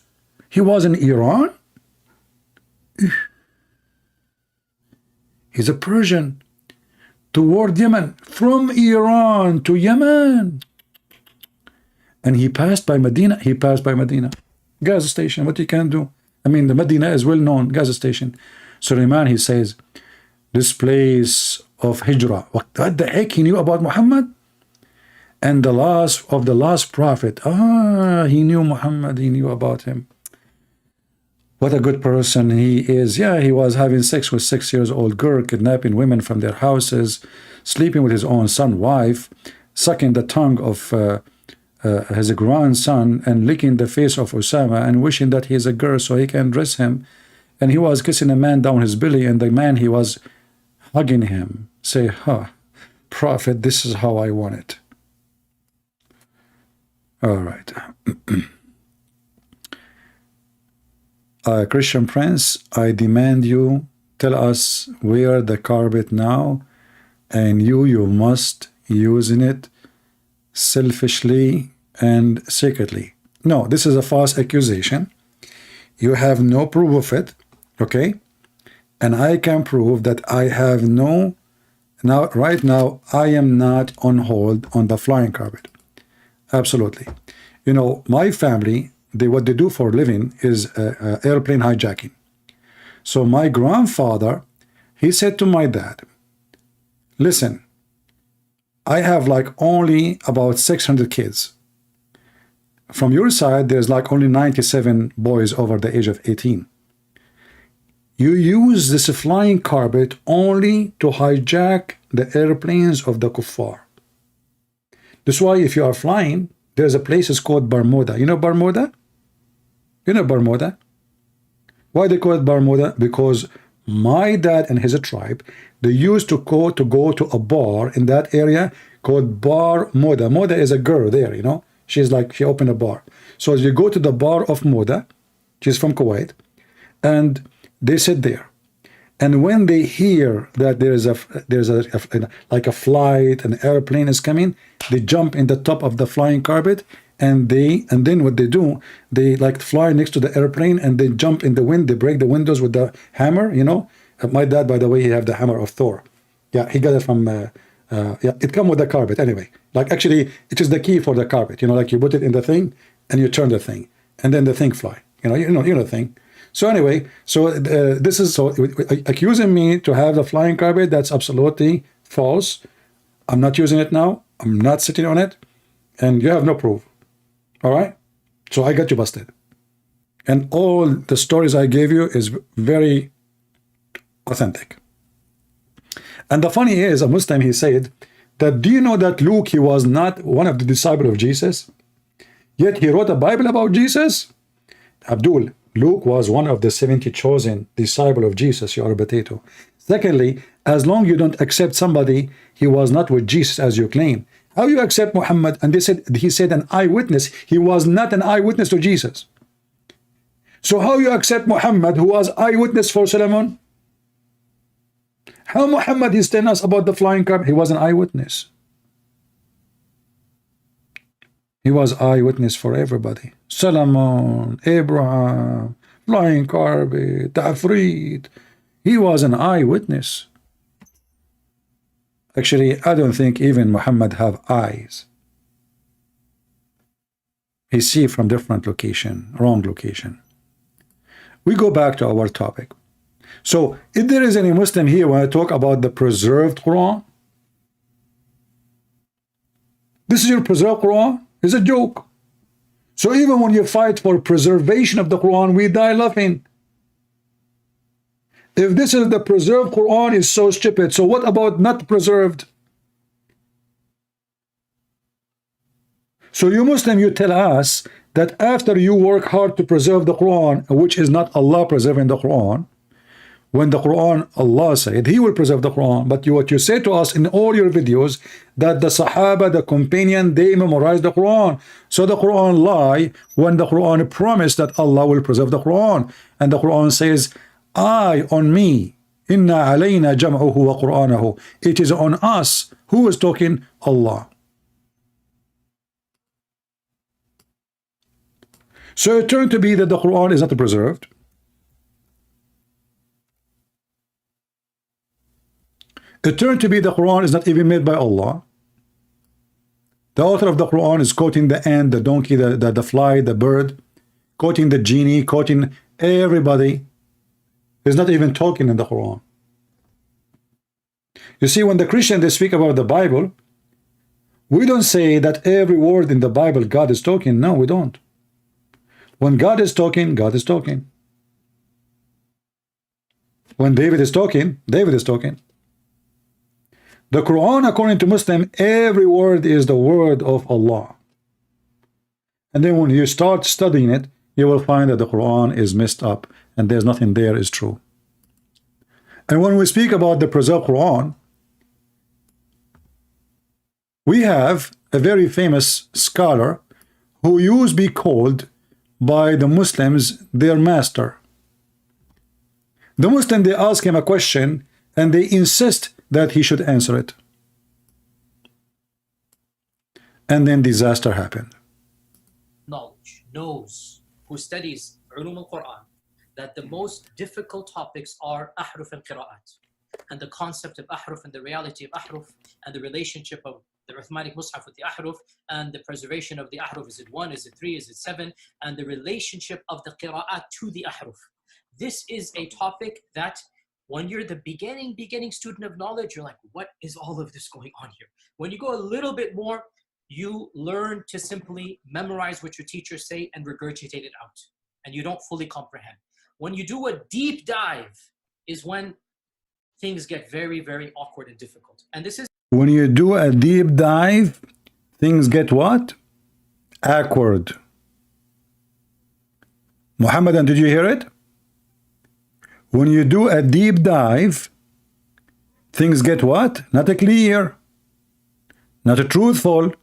He was in Iran? He's a Persian. Toward Yemen. From Iran to Yemen. And he passed by Medina. Gas station, what you can do? I mean, the Medina is well known, gas station. Suleiman, he says, this place of Hijrah. What the heck he knew about Muhammad? And the last prophet. He knew Muhammad, he knew about him. What a good person he is. Yeah, he was having sex with 6-year-old girl, kidnapping women from their houses, sleeping with his own son, wife, sucking the tongue of his grandson, and licking the face of Osama, and wishing that he is a girl so he can dress him. And he was kissing a man down his belly, and the man, he was hugging him. Say, Prophet, this is how I want it. All right. Christian Prince, I demand you, tell us where the carpet now, and you must using it selfishly and secretly. No, this is a false accusation. You have no proof of it. Okay, and I can prove that I have right now, I am not on hold on the flying carpet. Absolutely. My family, what they do for a living is airplane hijacking. So my grandfather, he said to my dad, listen, I have only about 600 kids. From your side, there's only 97 boys over the age of 18. You use this flying carpet only to hijack the airplanes of the kuffar. That's why if you are flying, there's a place is called Bermuda. You know Bermuda? Why they call it Bermuda? Because my dad and his tribe, they used to go to a bar in that area called Bar Moda. Moda is a girl there, She's she opened a bar. So you go to the bar of Moda, she's from Kuwait, and they sit there, and when they hear that there's a flight, an airplane is coming, they jump in the top of the flying carpet, and then what they do, they fly next to the airplane, and they jump in the wind. They break the windows with the hammer. My dad, by the way, he have the hammer of Thor. Yeah, he got it from. It come with the carpet anyway. Actually, it is the key for the carpet. You put it in the thing, and you turn the thing, and then the thing fly. You know the thing. So anyway, so this is so accusing me to have the flying carpet. That's absolutely false. I'm not using it now. I'm not sitting on it, and you have no proof. All right. So I got you busted. And all the stories I gave you is very authentic. And the funny is, a Muslim, he said that, do you know that Luke, he was not one of the disciples of Jesus? Yet he wrote a Bible about Jesus? Abdul, Luke was one of the 70 chosen disciples of Jesus. You are a potato. Secondly, as long you don't accept somebody, he was not with Jesus as you claim. How you accept Muhammad? And they said, he said an eyewitness. He was not an eyewitness to Jesus. So how you accept Muhammad, who was eyewitness for Solomon? How Muhammad is telling us about the flying carpet? He was an eyewitness. He was eyewitness for everybody. Solomon, Abraham, flying carpet, Tafrit. He was an eyewitness. Actually, I don't think even Muhammad have eyes. He see from different location, wrong location. We go back to our topic. So, if there is any Muslim here when I talk about the preserved Quran, this is your preserved Quran, it's a joke. So even when you fight for preservation of the Quran, we die laughing. If this is the preserved Quran, is so stupid, so what about not preserved? So you Muslim, you tell us that after you work hard to preserve the Quran, which is not Allah preserving the Quran, when the Quran, Allah said He will preserve the Quran, but what you say to us in all your videos, that the Sahaba, the companion, they memorized the Quran. So the Quran lie when the Quran promised that Allah will preserve the Quran. And the Quran says, I on me, inna alayna jam'uhu wa Qur'anahu. It is on us. Who is talking? Allah. So it turned to be that the Quran is not preserved. It turned to be the Quran is not even made by Allah. The author of the Quran is quoting the ant, the donkey, the fly, the bird, quoting the genie, quoting everybody. He's not even talking in the Quran. You see, when the Christians, they speak about the Bible, we don't say that every word in the Bible God is talking. No, we don't. When God is talking, God is talking. When David is talking, David is talking. The Quran, according to Muslim, every word is the word of Allah. And then when you start studying it, you will find that the Quran is messed up and there's nothing there is true. And when we speak about the preserved Quran, we have a very famous scholar who used to be called by the Muslims their master. The Muslim, they ask him a question and they insist that he should answer it. And then disaster happened. Knowledge knows, who studies Ulum al-Quran, that the most difficult topics are ahruf and qira'at, and the concept of ahruf and the reality of ahruf, and the relationship of the Uthmanic Mus'haf with the ahruf, and the preservation of the ahruf. Is it 1, is it 3, is it 7, and the relationship of the qira'at to the ahruf. This is a topic that when you're the beginning student of knowledge, you're like, what is all of this going on here? When you go a little bit more, you learn to simply memorize what your teachers say and regurgitate it out, and you don't fully comprehend. When you do a deep dive is when things get very, very awkward and difficult. And this is when you do a deep dive, things get what? Awkward. Muhammadan, did you hear it? When you do a deep dive, things get what? Not a clear, not a truthful,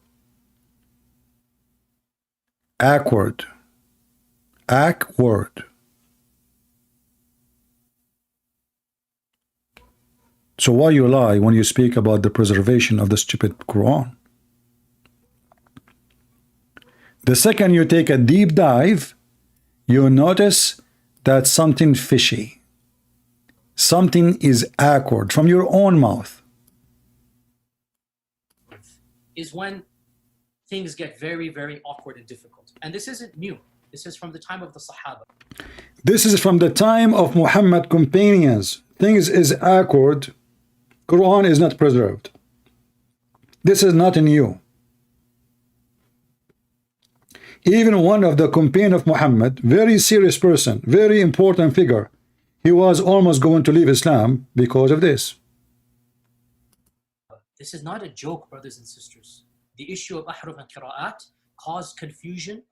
awkward. Awkward. So why you lie when you speak about the preservation of the stupid Quran? The second you take a deep dive, you notice that something fishy. Something is awkward from your own mouth. Is when things get very, very awkward and difficult. And this isn't new. This is from the time of the Sahaba. This is from the time of Muhammad companions. Things is awkward. Quran is not preserved. This is not new. Even one of the companion of Muhammad, very serious person, very important figure, he was almost going to leave Islam because of this. This is not a joke, brothers and sisters. The issue of ahruf and qira'at caused confusion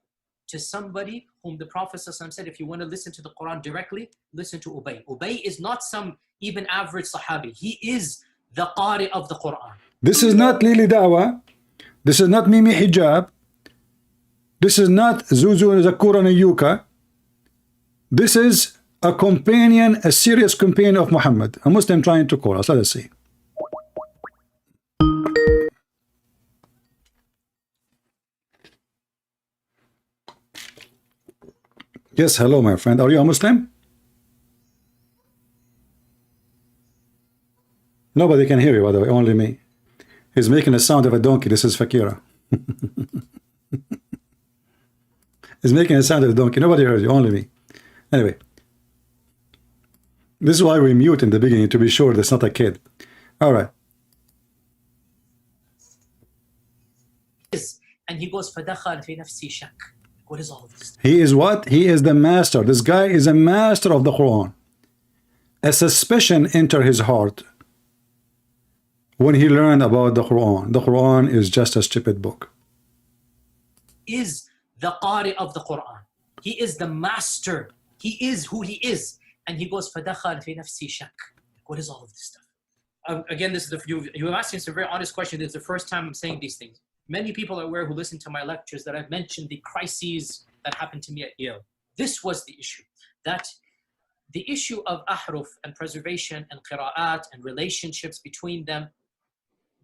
to somebody whom the Prophet ﷺ said, if you want to listen to the Quran directly, listen to Ubay. Ubay is not some even average Sahabi. He is the Qari of the Quran. This is not Lili Dawah. This is not Mimi Hijab. This is not Zuzu Zakura Nayuka. This is a companion, a serious companion of Muhammad, a Muslim trying to call us. Let us see. Yes, hello, my friend. Are you a Muslim? Nobody can hear you, by the way, only me. He's making the sound of a donkey. This is Fakira. He's making the sound of a donkey. Nobody heard you, only me. Anyway, this is why we mute in the beginning, to be sure that's not a kid. All right. And he goes, فَدَخَلْ فِي نَفْسِي شَكْ. What is all of this? He is what? He is the master. This guy is a master of the Quran. A suspicion entered his heart when he learned about the Quran. The Quran is just a stupid book. Is the Qari of the Quran. He is the master. He is who he is. And he goes, فَدَخَلْ فِي نَفْسِي شَكْ. What is all of this stuff? Again, this is you have asking some very honest questions. This is the first time I'm saying these things. Many people are aware who listen to my lectures that I've mentioned the crises that happened to me at Yale. This was the issue. That the issue of ahruf and preservation and qira'at and relationships between them,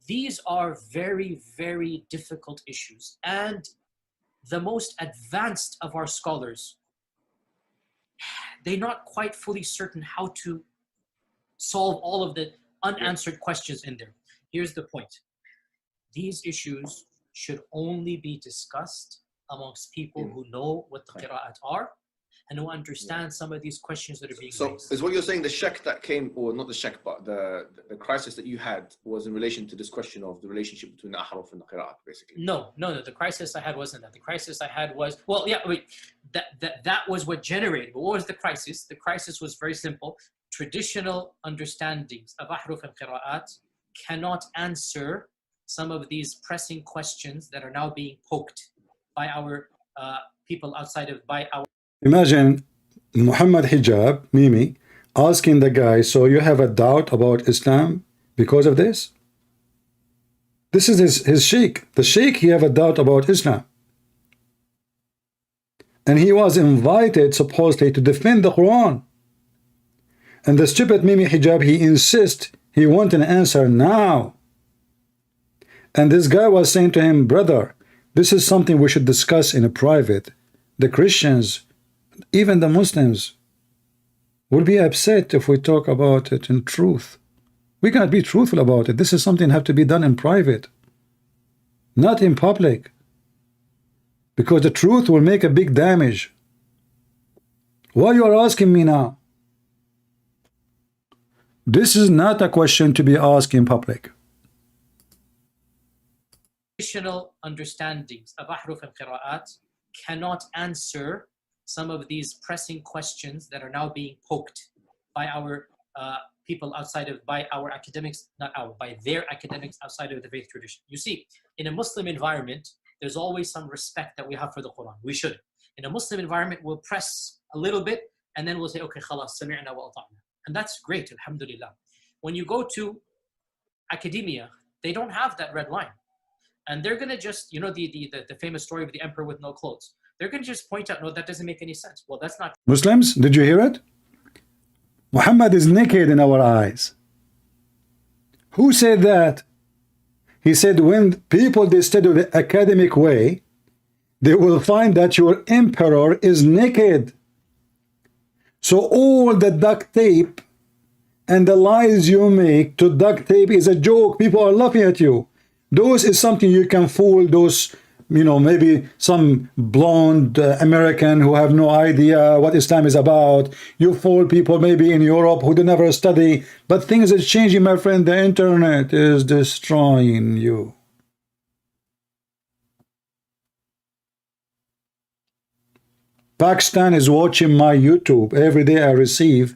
these are very, very difficult issues. And the most advanced of our scholars, they're not quite fully certain how to solve all of the unanswered questions in there. Here's the point. These issues should only be discussed amongst people who know what the qira'at are and who understand some of these questions that are being raised. So is what you're saying the shak that came, or not the shak, but the crisis that you had was in relation to this question of the relationship between the ahruf and the qira'at, basically? No. The crisis I had wasn't that. The crisis I had was, well, yeah, wait, that was what generated. But what was the crisis? The crisis was very simple. Traditional understandings of ahruf and qira'at cannot answer some of these pressing questions that are now being poked by our people outside of, by our... Imagine Muhammad Hijab, Mimi, asking the guy, so you have a doubt about Islam because of this? This is his sheikh. The sheikh, he have a doubt about Islam. And he was invited, supposedly, to defend the Quran. And the stupid Mimi Hijab, he insists, he wants an answer now. And this guy was saying to him, brother, this is something we should discuss in a private. The Christians, even the Muslims, will be upset if we talk about it in truth. We cannot be truthful about it. This is something that have to be done in private, not in public, because the truth will make a big damage. Why you are asking me now? This is not a question to be asked in public. Traditional understandings of ahruf and qira'at cannot answer some of these pressing questions that are now being poked by our people outside of, by our academics, not our, by their academics outside of the faith tradition. You see, in a Muslim environment, there's always some respect that we have for the Quran. We should. In a Muslim environment, we'll press a little bit and then we'll say, okay, khalas, sami'na wa ata'na. And that's great, alhamdulillah. When you go to academia, they don't have that red line. And they're going to just, you know, the famous story of the emperor with no clothes. They're going to just point out, no, that doesn't make any sense. Well, that's not. Muslims, did you hear it? Muhammad is naked in our eyes. Who said that? He said, when people, they study the academic way, they will find that your emperor is naked. So all the duct tape and the lies you make to duct tape is a joke. People are laughing at you. Those is something you can fool those you know, maybe some blonde American who have no idea what Islam is about. You fool people maybe in Europe who do never study. But things are changing, my friend. The internet is destroying you. Pakistan is watching my YouTube. Every day I receive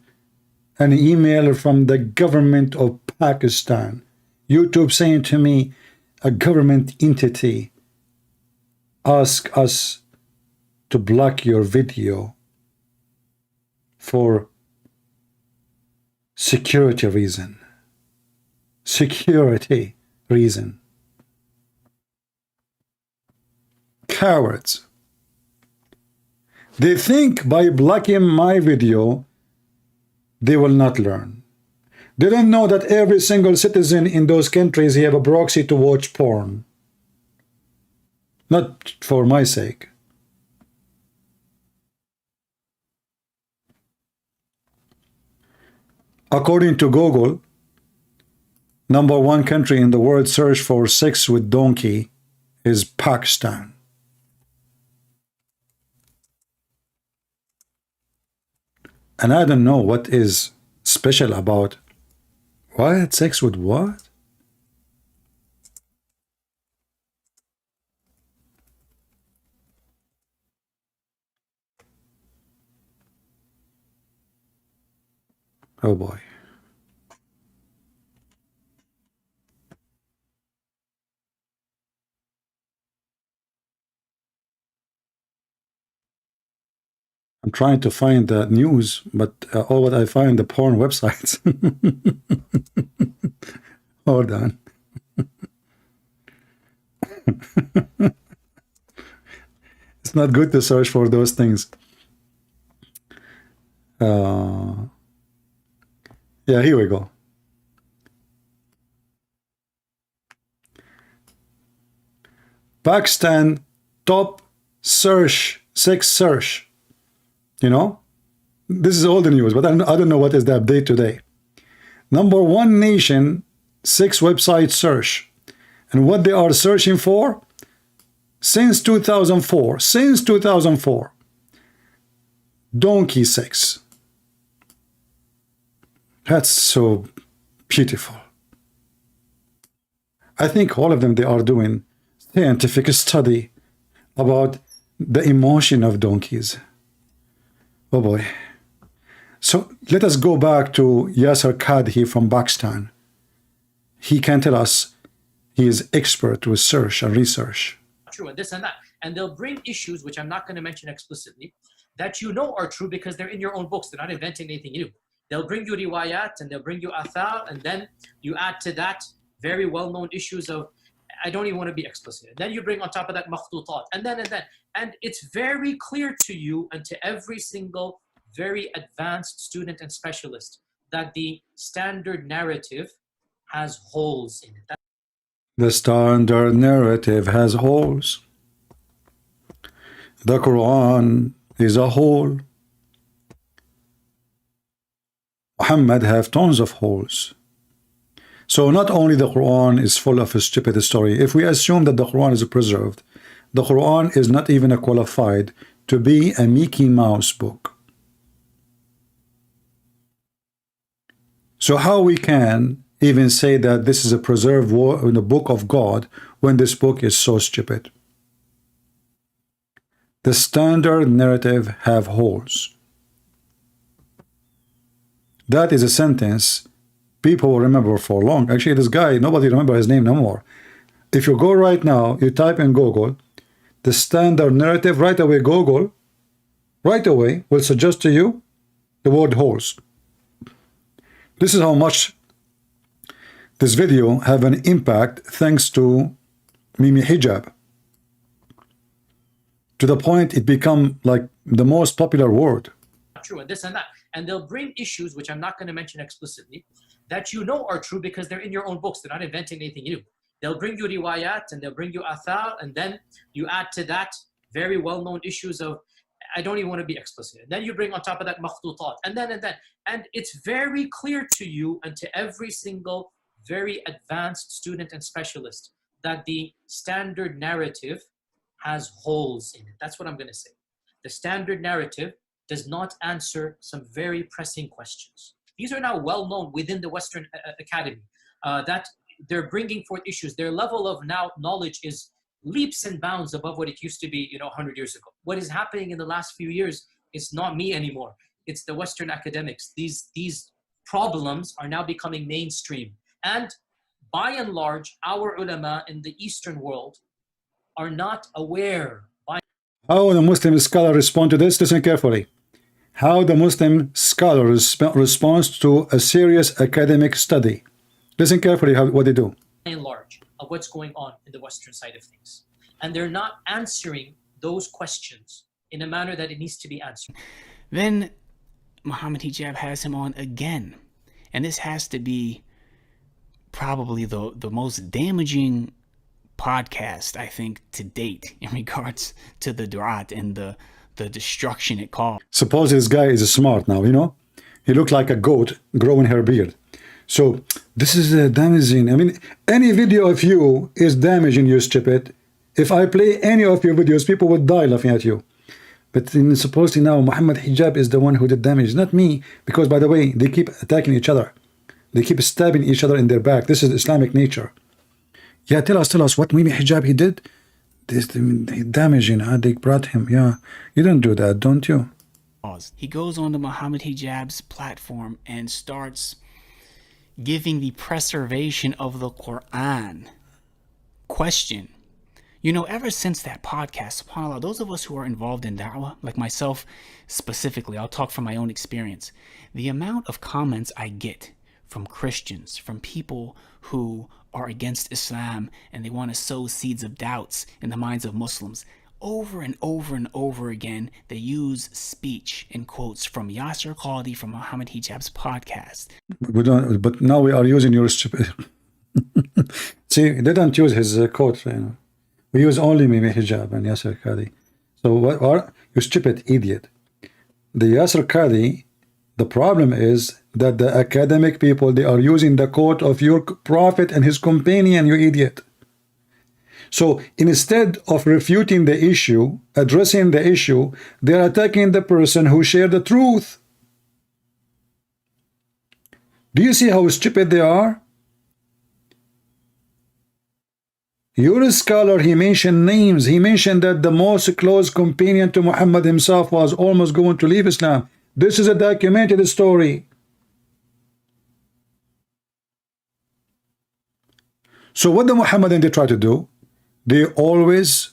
an email from the government of Pakistan. YouTube saying to me, a government entity ask us to block your video for security reason. Security reason. Cowards. They think by blocking my video, they will not learn. They don't know that every single citizen in those countries have a proxy to watch porn. Not for my sake. According to Google, #1 country in the world search for sex with donkey is Pakistan. And I don't know what is special about what? Sex with what? Oh boy. I'm trying to find the news, but all what I find the porn websites. Hold on. It's not good to search for those things. Yeah, here we go. Pakistan top search, sex search. You know, this is all the news, but I don't know what is the update today. #1 nation, 6 website search. And what they are searching for? Since 2004. Since 2004. Donkey sex. That's so beautiful. I think all of them, they are doing scientific study about the emotion of donkeys. Oh boy. So let us go back to Yasser Kadhi from Pakistan. He can tell us he is expert with search and research. True, and this and that. And they'll bring issues, which I'm not going to mention explicitly, that you know are true because they're in your own books. They're not inventing anything new. They'll bring you riwayat and they'll bring you athar, and then you add to that very well-known issues of, I don't even want to be explicit. And then you bring on top of that makhtutat, and then. And it's very clear to you and to every single very advanced student and specialist that the standard narrative has holes in it. The standard narrative has holes. The Quran is a hole. Muhammad have tons of holes. So not only the Quran is full of a stupid story. If we assume that the Quran is preserved, the Quran is not even qualified to be a Mickey Mouse book. So how we can even say that this is a preserved in the book of God when this book is so stupid? The standard narrative have holes. That is a sentence people will remember for long. Actually, this guy, nobody remember his name no more. If you go right now, you type in Google, the standard narrative, right away Google, right away will suggest to you the word holes. This is how much this video have an impact thanks to Mimi Hijab. To the point it become like the most popular word. True, and this and that. And they'll bring issues, which I'm not going to mention explicitly, that you know are true because they're in your own books. They're not inventing anything new. They'll bring you riwayat and they'll bring you athar, and then you add to that very well-known issues of, I don't even want to be explicit. And then you bring on top of that makhtutat, and then. And it's very clear to you and to every single very advanced student and specialist that the standard narrative has holes in it. That's what I'm going to say. The standard narrative does not answer some very pressing questions. These are now well known within the Western Academy, that they're bringing forth issues. Their level of now knowledge is leaps and bounds above what it used to be, 100 years ago. What is happening in the last few years is not me anymore. It's the Western academics. These problems are now becoming mainstream. And by and large, our ulama in the Eastern world are not aware. How the Muslim scholar respond to this? Listen carefully. How the Muslim scholar responds to a serious academic study. Listen carefully what they do. By and large, of what's going on in the Western side of things. And they're not answering those questions in a manner that it needs to be answered. Then Muhammad Hijab has him on again. And this has to be probably the most damaging podcast, I think, to date in regards to the du'at and the destruction it caused. Suppose this guy is smart now, He looked like a goat growing her beard. So this is damaging. I mean, any video of you is damaging, you stupid. If I play any of your videos, people would die laughing at you. But supposedly now, Muhammad Hijab is the one who did damage, not me. Because, by the way, they keep attacking each other. They keep stabbing each other in their back. This is Islamic nature. Yeah, tell us what maybe Hijab he did. This damaging, they brought him. Yeah, you don't do that, don't you? He goes on to Muhammad Hijab's platform and starts giving the preservation of the Qur'an question. Ever since that podcast, subhanAllah, those of us who are involved in da'wah, like myself specifically, I'll talk from my own experience, the amount of comments I get from Christians, from people who are against Islam and they want to sow seeds of doubts in the minds of Muslims, over and over and over again, they use speech and quotes from Yasser Qadi from Muhammad Hijab's podcast. We don't, but now we are using your stupid. See, they don't use his quote. We use only Mimi Hijab and Yasser Qadi. So what are you, stupid idiot? The Yasser Qadi, the problem is that the academic people, they are using the quote of your prophet and his companion, you idiot. So instead of refuting the issue, addressing the issue, they are attacking the person who shared the truth. Do you see how stupid they are? Your scholar, he mentioned names. He mentioned that the most close companion to Muhammad himself was almost going to leave Islam. This is a documented story. So what the Muhammadan they try to do? They always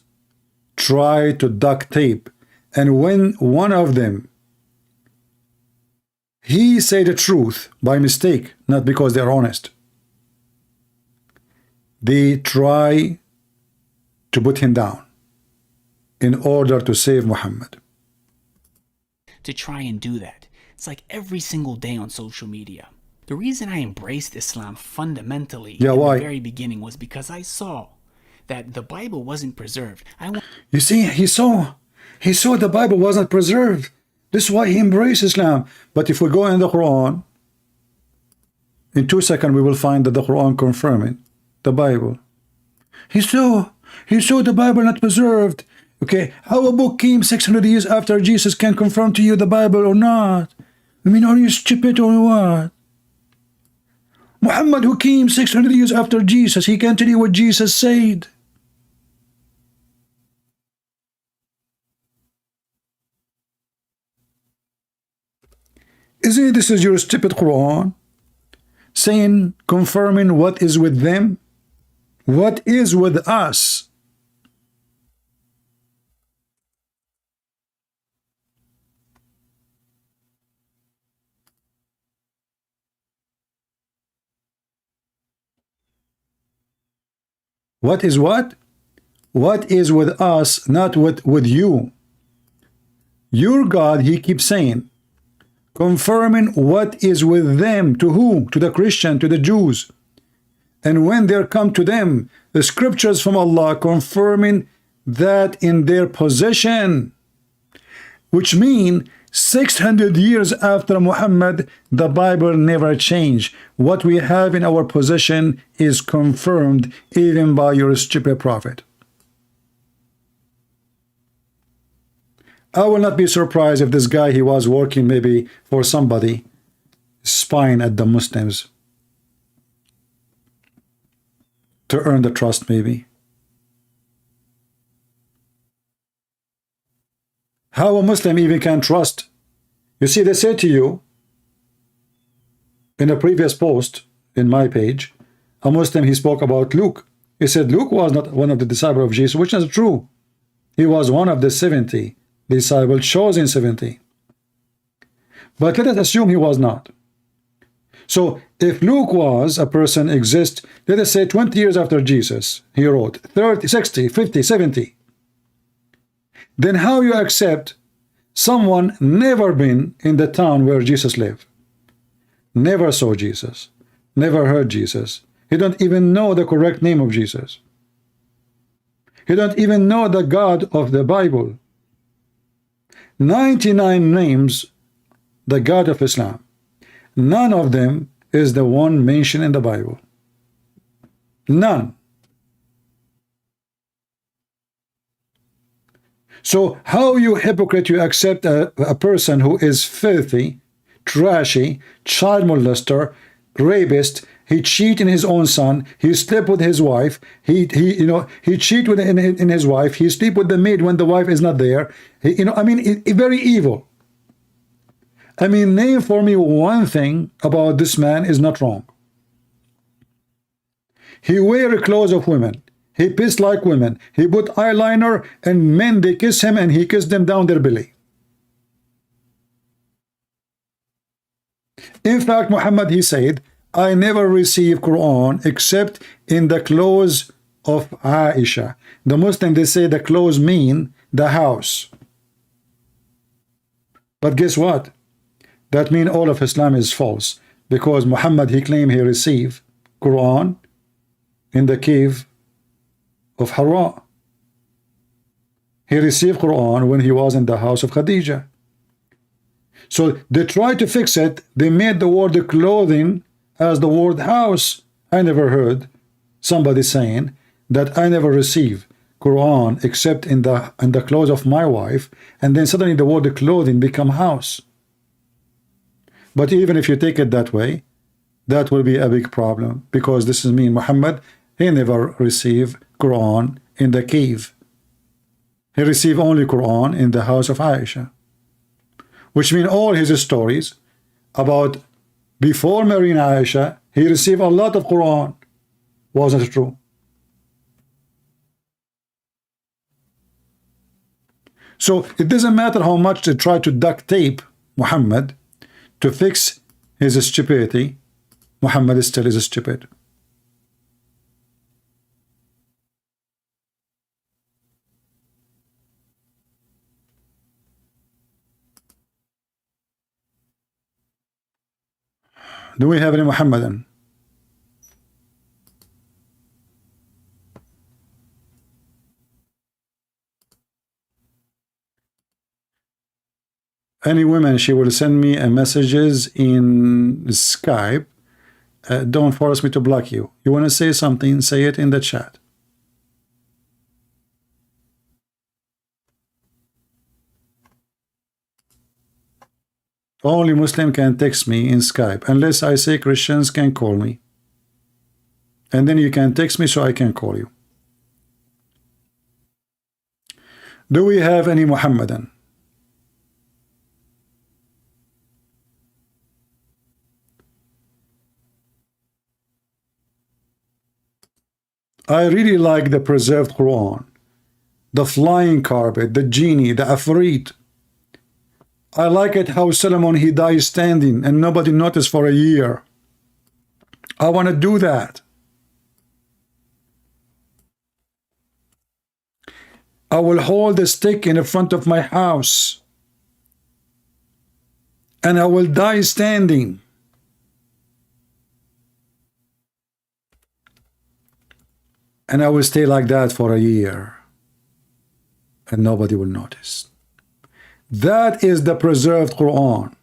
try to duct tape. And when one of them, he say the truth by mistake, not because they're honest, they try to put him down in order to save Muhammad. To try and do that. It's like every single day on social media. The reason I embraced Islam fundamentally in the very beginning was because I saw that the Bible wasn't preserved. You see, he saw the Bible wasn't preserved. This is why he embraced Islam. But if we go in the Quran, in 2 seconds we will find that the Quran confirming the Bible. He saw the Bible not preserved. Okay, how a book came 600 years after Jesus can confirm to you the Bible or not? I mean, are you stupid or what? Muhammad, who came 600 years after Jesus, he can tell you what Jesus said. Isn't it, this is your stupid Quran saying, confirming what is with them? What is with us? What is what? What is with us, not with you. Your God, he keeps saying, confirming what is with them. To who? To the Christian, to the Jews. And when there come to them the scriptures from Allah confirming that in their possession, which mean 600 years after Muhammad, the Bible never changed. What we have in our possession is confirmed even by your stupid prophet. I will not be surprised if this guy, he was working maybe for somebody, spying at the Muslims to earn the trust maybe. How a Muslim even can trust? You see, they say to you in a previous post in my page, a Muslim, he spoke about Luke. He said Luke was not one of the disciples of Jesus, which is true. He was one of the 70 disciples, chosen 70. But let us assume he was not. So if Luke was a person exist, let us say 20 years after Jesus, he wrote 30, 60, 50, 70. Then how you accept someone never been in the town where Jesus lived, never saw Jesus, never heard Jesus, he don't even know the correct name of Jesus, he don't even know the God of the Bible, 99 names the God of Islam, none of them is the one mentioned in the Bible, none. So how you hypocrite, you accept a person who is filthy, trashy, child molester, rapist, he cheat in his own son, he slept with his wife, he cheat with in his wife, he sleep with the maid when the wife is not there, I mean, very evil. I mean, name for me one thing about this man is not wrong. He wear clothes of women. He pissed like women. He put eyeliner, and men, they kiss him and he kissed them down their belly. In fact, Muhammad, he said, I never receive Quran except in the clothes of Aisha. The Muslim, they say the clothes mean the house. But guess what? That means all of Islam is false, because Muhammad, he claimed he received Quran in the cave of Hira. He received Quran when he was in the house of Khadijah. So they tried to fix it. They made the word clothing as the word house. I never heard somebody saying that I never received Quran except in the clothes of my wife, and then suddenly the word clothing become house. But even if you take it that way, that will be a big problem, because this is mean Muhammad, he never received Quran in the cave. He received only Quran in the house of Aisha, which means all his stories about before marrying Aisha, he received a lot of Quran. Wasn't it true? So it doesn't matter how much they try to duct tape Muhammad to fix his stupidity, Muhammad still is stupid. Do we have any Muhammadan? Any women, she will send me a messages in Skype. Don't force me to block you. You want to say something, say it in the chat. Only Muslim can text me in Skype, unless I say Christians can call me. And then you can text me so I can call you. Do we have any Muhammadan? I really like the preserved Quran, the flying carpet, the genie, the afrit. I like it how Solomon, he died standing and nobody noticed for a year. I want to do that. I will hold a stick in the front of my house and I will die standing. And I will stay like that for a year and nobody will notice. That is the preserved Quran.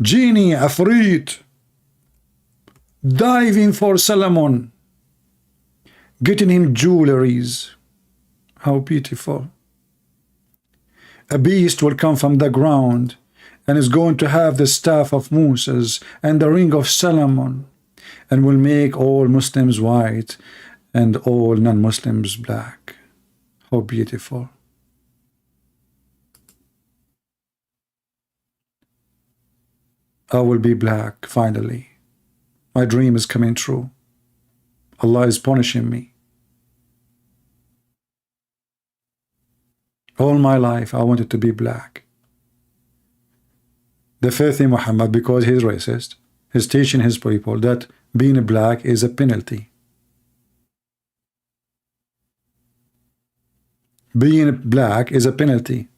Genie, Afrit, diving for Solomon, getting him jewelries. How beautiful. A beast will come from the ground and is going to have the staff of Moses and the ring of Solomon, and will make all Muslims white and all non-Muslims black. How beautiful. I will be black finally. My dream is coming true. Allah is punishing me. All my life I wanted to be black. The filthy Muhammad, because he's racist, is teaching his people that being black is a penalty. Being black is a penalty.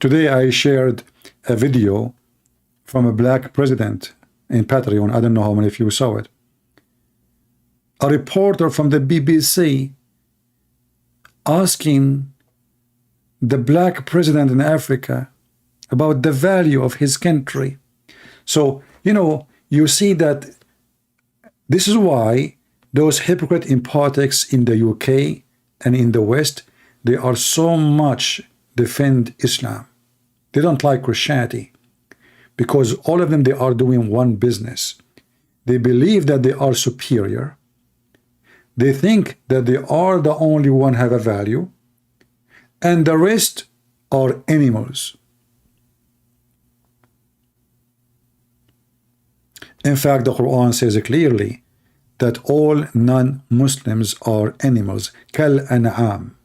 Today I shared a video from a black president in Patreon. I don't know how many of you saw it. A reporter from the BBC asking the black president in Africa about the value of his country. So, you know, you see that this is why those hypocrite in politics in the UK and in the West, they are so much defend Islam. They don't like Christianity because all of them, they are doing one business. They believe that they are superior. They think that they are the only one have a value, and the rest are animals. In fact, the Quran says clearly that all non-Muslims are animals, kal an'am.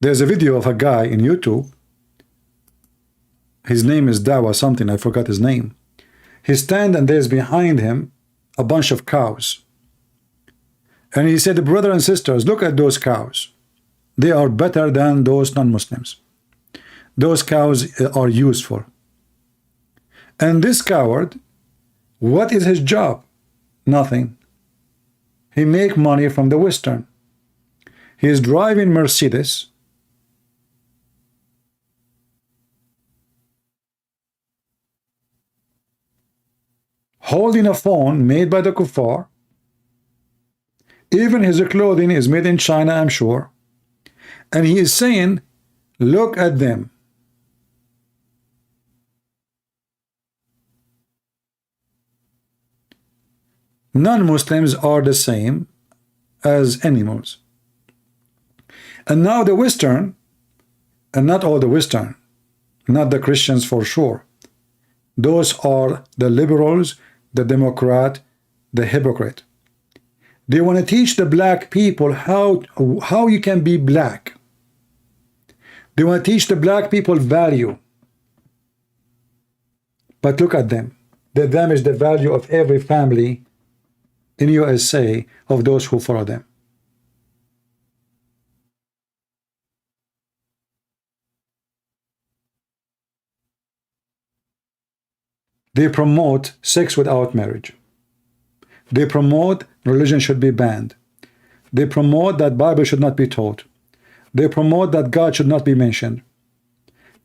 There's a video of a guy in YouTube. His name is Dawa something, I forgot his name. He stands and there's behind him a bunch of cows. And he said, brothers and sisters, look at those cows. They are better than those non-Muslims. Those cows are useful. And this coward, what is his job? Nothing. He make money from the Western. He is driving Mercedes. Holding a phone made by the kuffar. Even his clothing is made in China, I'm sure. And he is saying, look at them. Non-Muslims are the same as animals. And now the Western, and not all the Western, not the Christians for sure. Those are the liberals, the Democrat, the hypocrite. They want to teach the black people how you can be black. They want to teach the black people value. But look at them. They damage the value of every family in USA of those who follow them. They promote sex without marriage. They promote religion should be banned. They promote that Bible should not be taught. They promote that God should not be mentioned.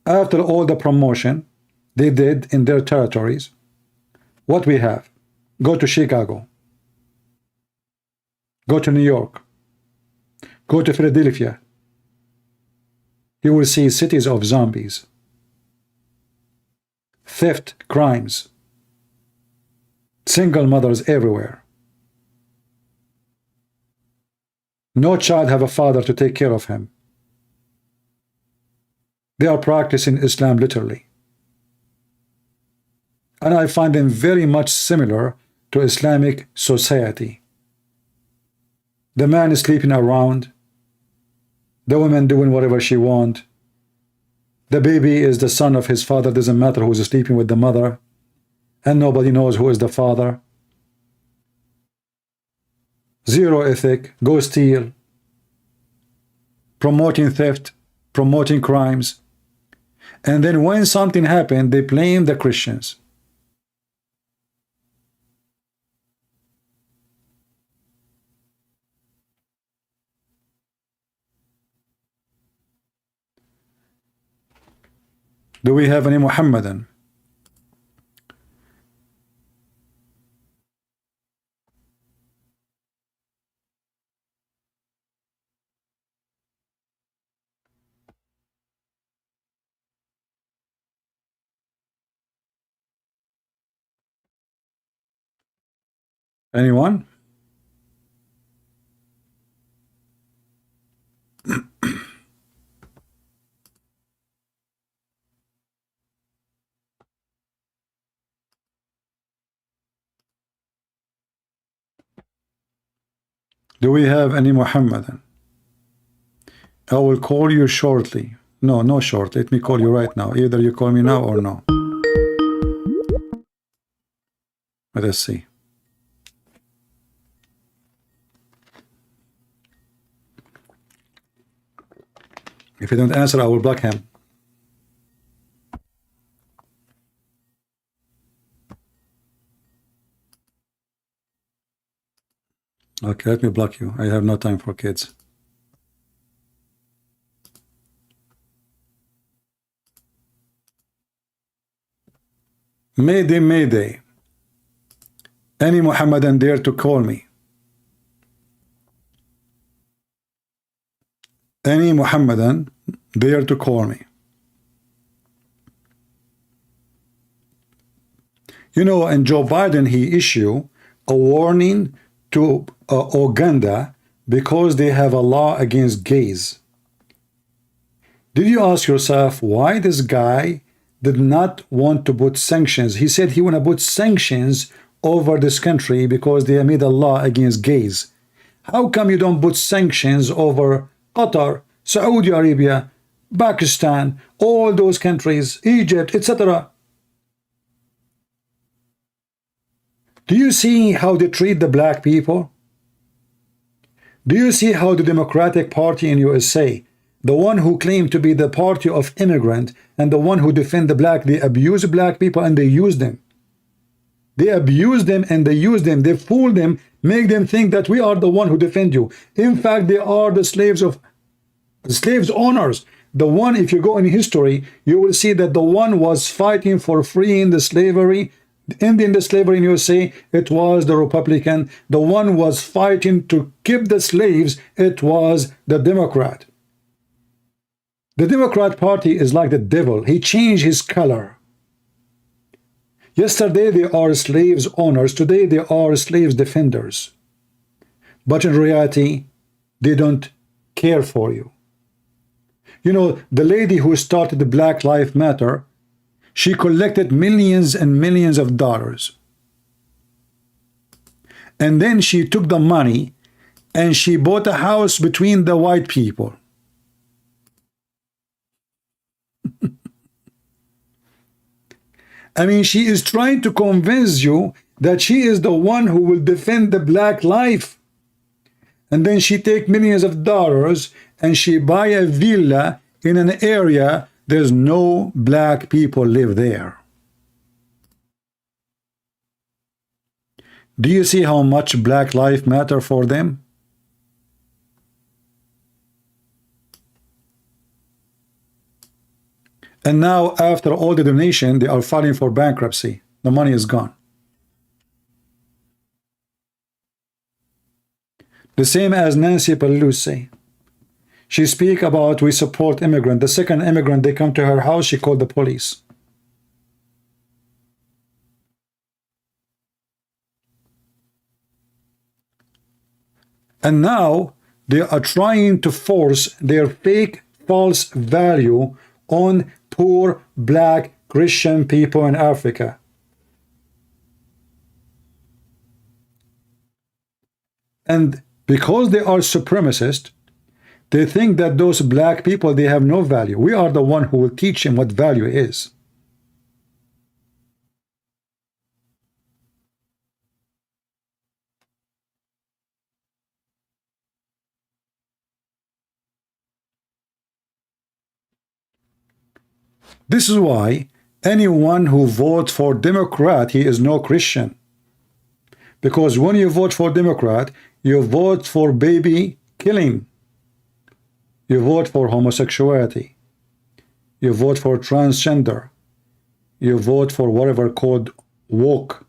After all the promotion they did in their territories, what we have? Go to Chicago. Go to New York. Go to Philadelphia. You will see cities of zombies. Theft, crimes, single mothers everywhere. No child have a father to take care of him. They are practicing Islam literally. And I find them very much similar to Islamic society. The man is sleeping around, the woman doing whatever she wants. The baby is the son of his father, doesn't matter who is sleeping with the mother, and nobody knows who is the father. Zero ethic, go steal, promoting theft, promoting crimes, and then when something happened, they blame the Christians. Do we have any Muhammadan? Anyone? Do we have any Muhammadan? I will call you shortly. No, no short. Let me call you right now. Either you call me now or no. Let us see. If you don't answer, I will block him. Okay, let me block you. I have no time for kids. Mayday, Mayday. Any Muhammadan dare to call me? Any Muhammadan dare to call me? You know, and Joe Biden, he issued a warning to Uganda because they have a law against gays. Did you ask yourself why this guy did not want to put sanctions? He said he want to put sanctions over this country because they made a law against gays. How come you don't put sanctions over Qatar, Saudi Arabia, Pakistan, all those countries, Egypt, etc.? Do you see how they treat the black people? Do you see how the Democratic Party in USA, the one who claimed to be the party of immigrant and the one who defend the black, they abuse black people and they use them. They abuse them and they use them. They fool them, make them think that we are the one who defend you. In fact, they are the slaves owners. The one, if you go in history, you will see that the one was fighting for freeing the slavery, ending the slavery in USA, it was the Republican. The one was fighting to keep the slaves, it was the Democrat. The Democrat Party is like the devil. He changed his color. Yesterday they are slaves owners, today they are slaves defenders. But in reality, they don't care for you. You know, the lady who started the Black Lives Matter, she collected millions and millions of dollars. And then she took the money and she bought a house between the white people. I mean, she is trying to convince you that she is the one who will defend the black life. And then she take millions of dollars and she buy a villa in an area there's no black people live there. Do you see how much black life matter for them? And now, after all the donation, they are filing for bankruptcy. The money is gone. The same as Nancy Pelosi. She speak about we support immigrant. The second immigrant, they come to her house, she called the police. And now they are trying to force their fake false value on poor black Christian people in Africa. And because they are supremacists, they think that those black people, they have no value. We are the one who will teach them what value is. This is why anyone who votes for Democrat, he is no Christian. Because when you vote for Democrat, you vote for baby killing. You vote for homosexuality. you vote for transgender, you vote for whatever called woke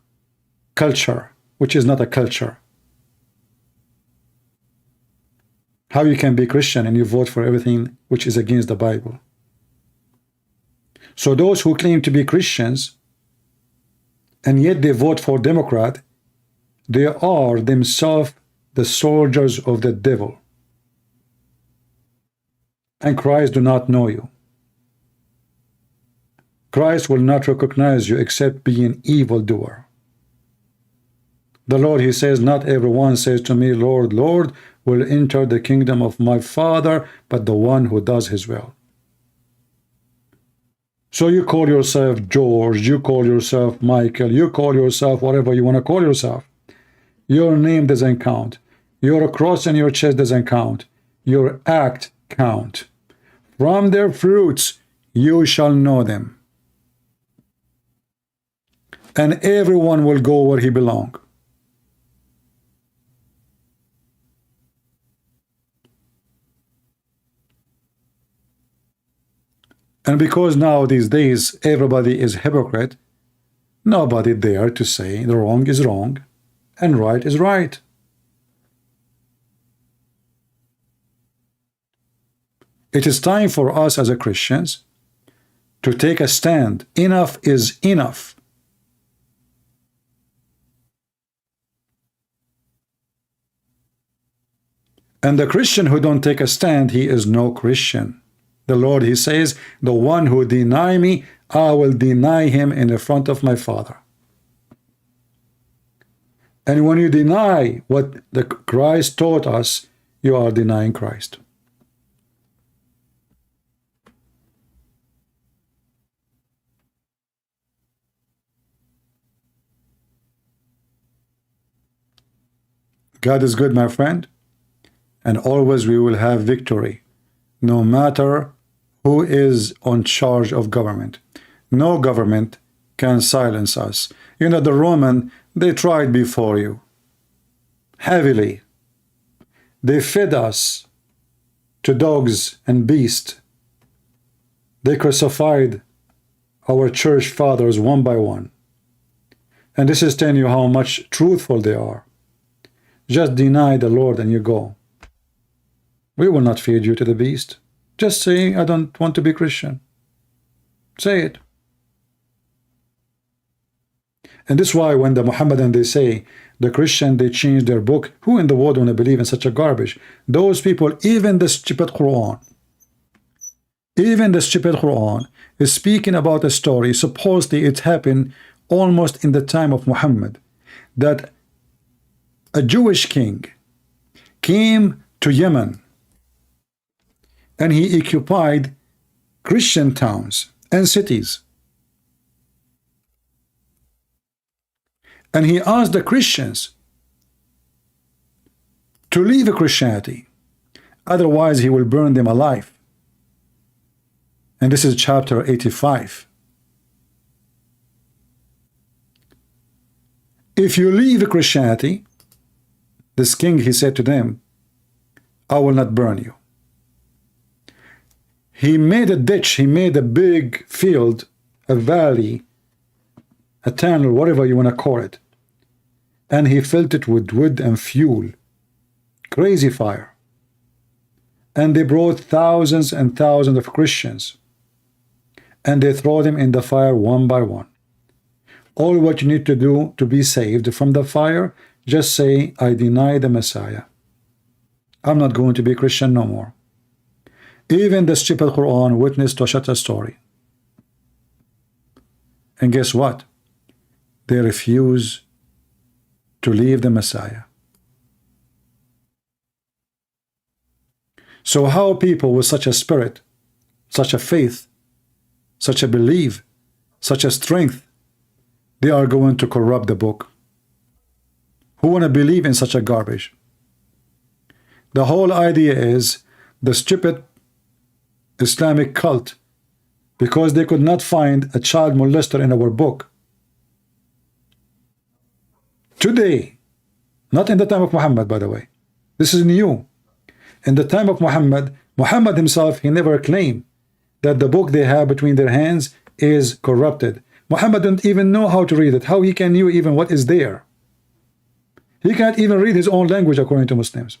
culture, which is not a culture. How you can be Christian and you vote for everything which is against the Bible? So those who claim to be Christians and yet they vote for Democrat, they are themselves the soldiers of the devil. And Christ do not know you. Christ will not recognize you except being evildoer. The Lord, he says, not everyone says to me, Lord, Lord, will enter the kingdom of my Father, but the one who does his will. So you call yourself George, you call yourself Michael, you call yourself whatever you want to call yourself. Your name doesn't count. Your cross on your chest doesn't count. Your act count. From their fruits you shall know them. And everyone will go where he belongs. And because now these days everybody is hypocrite, nobody dare to say the wrong is wrong and right is right. It is time for us as a Christians to take a stand. Enough is enough. And the Christian who don't take a stand, he is no Christian. The Lord, he says, the one who deny me, I will deny him in the front of my Father. And when you deny what the Christ taught us, you are denying Christ. God is good, my friend, and always we will have victory, no matter who is on charge of government. No government can silence us. You know, the Roman, they tried before you heavily. They fed us to dogs and beasts. They crucified our church fathers one by one. And this is telling you how much truthful they are. Just deny the Lord and you go. We will not feed you to the beast. Just say, I don't want to be Christian. Say it. And this is why when the Mohammedan, they say, the Christian, they change their book. Who in the world want to believe in such a garbage? Those people, even the stupid Qur'an, is speaking about a story, supposedly it happened almost in the time of Muhammad, that a Jewish king came to Yemen and he occupied Christian towns and cities. And he asked the Christians to leave Christianity, otherwise he will burn them alive. And this is chapter 85. If you leave Christianity, this king, he said to them, I will not burn you. He made a ditch, he made a big field, a valley, a tunnel, whatever you want to call it. And he filled it with wood and fuel. Crazy fire. And they brought thousands and thousands of Christians. And they throw them in the fire one by one. All what you need to do to be saved from the fire, just say, I deny the Messiah. I'm not going to be Christian no more. Even the stupid Qur'an witnessed to such a story. And guess what? They refuse to leave the Messiah. So how people with such a spirit, such a faith, such a belief, such a strength, they are going to corrupt the book? Who want to believe in such a garbage? The whole idea is the stupid Islamic cult, because they could not find a child molester in our book. Today, not in the time of Muhammad, by the way. This is new. In the time of Muhammad, Muhammad himself, he never claimed that the book they have between their hands is corrupted. Muhammad don't even know how to read it. How he can know even what is there? He can't even read his own language according to Muslims.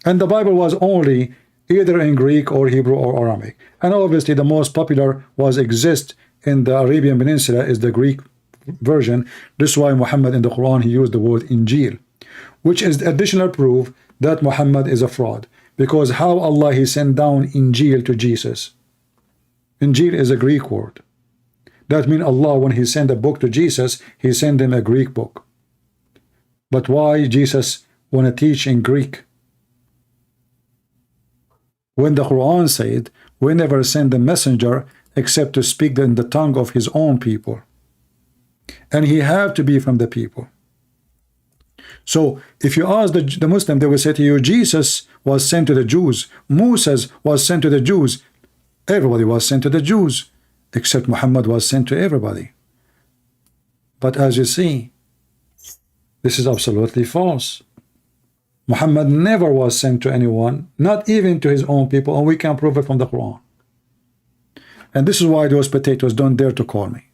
And the Bible was only either in Greek or Hebrew or Aramaic. And obviously the most popular was exist in the Arabian Peninsula is the Greek version. This is why Muhammad in the Quran he used the word Injil, which is additional proof that Muhammad is a fraud. Because how Allah he sent down Injil to Jesus? Injil is a Greek word. That means Allah when he sent a book to Jesus, he sent him a Greek book. But why Jesus want to teach in Greek? When the Quran said, we never send a messenger except to speak in the tongue of his own people. And he have to be from the people. So if you ask the Muslim, they will say to you, Jesus was sent to the Jews. Moses was sent to the Jews. Everybody was sent to the Jews, except Muhammad was sent to everybody. But as you see, this is absolutely false. Muhammad never was sent to anyone, not even to his own people, and we can prove it from the Quran. And this is why those potatoes don't dare to call me.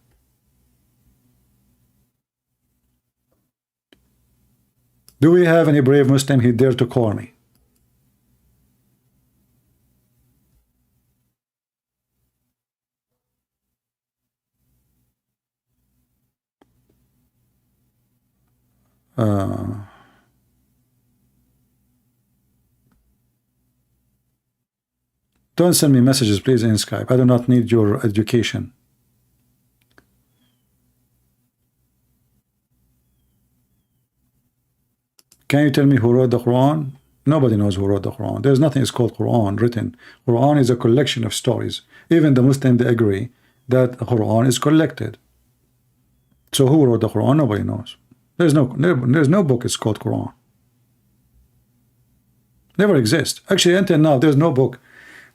Do we have any brave Muslim he dare to call me? Don't send me messages, please, in Skype. I do not need your education. Can you tell me who wrote the Quran? Nobody knows who wrote the Quran. There's nothing is called Quran written. Quran is a collection of stories. Even the Muslims, they agree that the Quran is collected. So who wrote the Quran? Nobody knows. There's no book is called Quran. Never exist. Actually, until now, there's no book.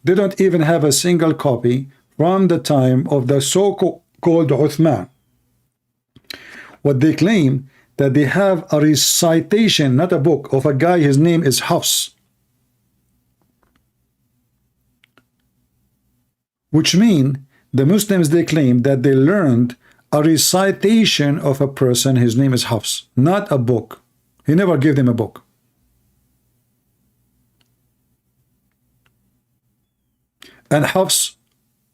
They don't even have a single copy from the time of the so-called Uthman. What they claim that they have a recitation, not a book, of a guy, his name is Hafsa. Which mean the Muslims, they claim that they learned a recitation of a person, his name is Hafsa, not a book. He never gave them a book. And Hafs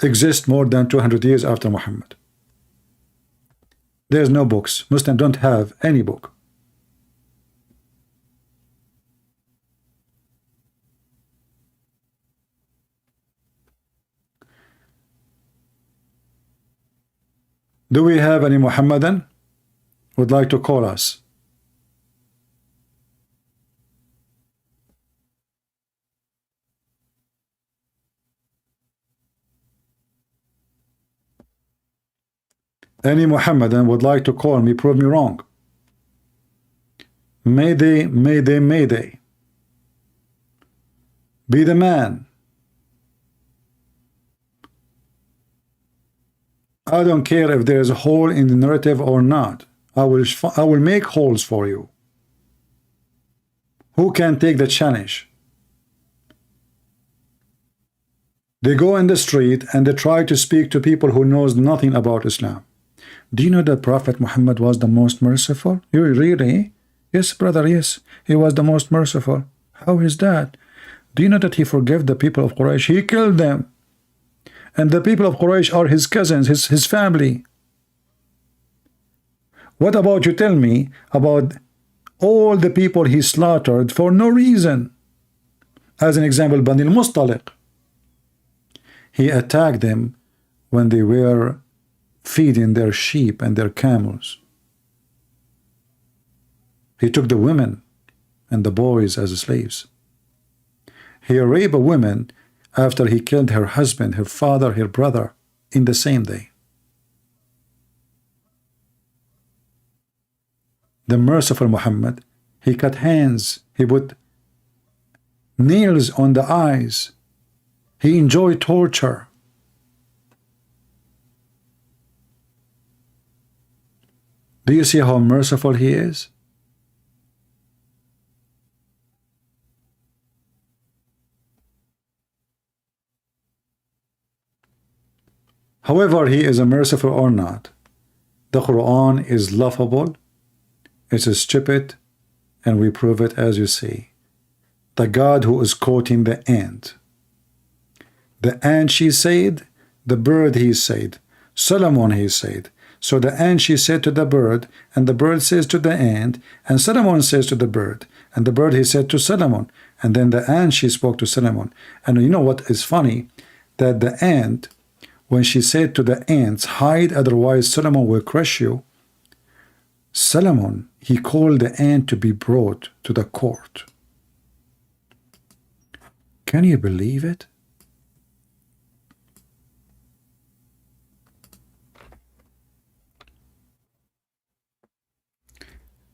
exists more than 200 years after Muhammad. There's no books. Muslims don't have any book. Do we have any Muhammadan who would like to call us? Any Muhammadan would like to call me, prove me wrong. Mayday, mayday, mayday. Be the man. I don't care if there is a hole in the narrative or not. I will make holes for you. Who can take the challenge? They go in the street and they try to speak to people who knows nothing about Islam. Do you know that Prophet Muhammad was the most merciful? You really? Yes, brother, yes. He was the most merciful. How is that? Do you know that he forgave the people of Quraysh? He killed them. And the people of Quraysh are his cousins, his family. What about you tell me about all the people he slaughtered for no reason? As an example, Bani al-Mustaliq. He attacked them when they were feeding their sheep and their camels. He took the women and the boys as slaves. He raped a woman after he killed her husband, her father, her brother in the same day. The merciful Muhammad, he cut hands, he put nails on the eyes, he enjoyed torture. Do you see how merciful he is? However, he is a merciful or not. The Quran is laughable, it is stupid, and we prove it as you see. The God who is quoting the ant. The ant she said, the bird he said, Solomon he said. So the ant she said to the bird, and the bird says to the ant, and Solomon says to the bird, and the bird he said to Solomon, and then the ant she spoke to Solomon. And you know what is funny? That the ant, when she said to the ants, hide, otherwise Solomon will crush you, Solomon, he called the ant to be brought to the court. Can you believe it?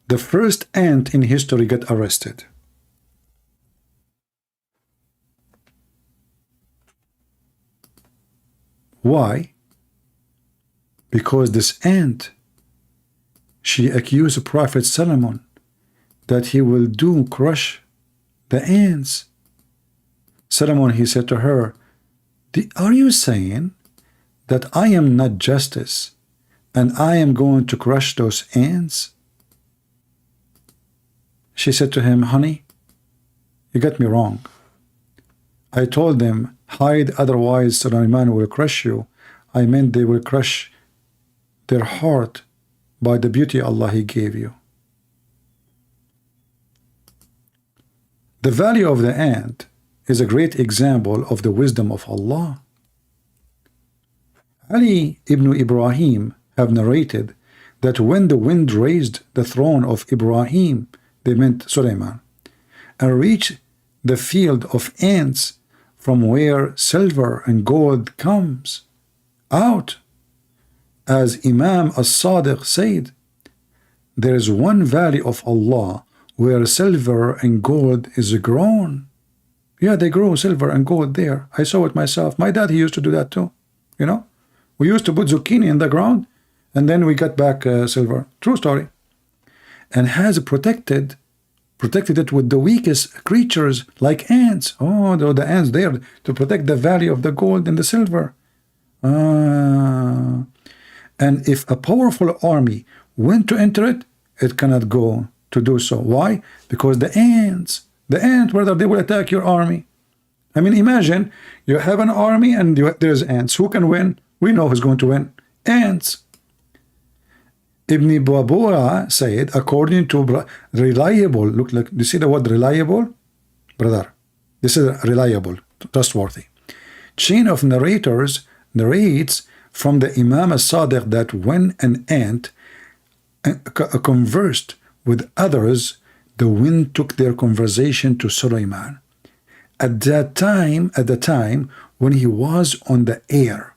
The first ant in history got arrested. Why? Because this ant, she accused Prophet Solomon that he will crush the ants. Solomon, he said to her, are you saying that I am not justice and I am going to crush those ants? She said to him, honey, you got me wrong. I told them, hide, otherwise Sulaiman will crush you. I meant they will crush their heart by the beauty Allah He gave you. The value of the ant is a great example of the wisdom of Allah. Ali ibn Ibrahim have narrated that when the wind raised the throne of Ibrahim, they meant Sulaiman, and reached the field of ants from where silver and gold comes out. As Imam as-Sadiq said, there is one valley of Allah where silver and gold is grown. Yeah, they grow silver and gold there. I saw it myself. My dad, he used to do that too. You know, we used to put zucchini in the ground and then we got back silver. True story. And has protected it with the weakest creatures like ants. Oh, the ants there to protect the value of the gold and the silver. And if a powerful army went to enter it, it cannot go to do so. Why? Because the ant, brother, they will attack your army. I mean, imagine you have an army and there's ants. Who can win? We know who's going to win. Ants. Ibn Babura said, according to reliable, look, you see the word reliable? Brother, this is reliable, trustworthy. Chain of narrators narrates from the Imam as-Sadiq that when an ant conversed with others, the wind took their conversation to Sulaiman. At the time when he was on the air.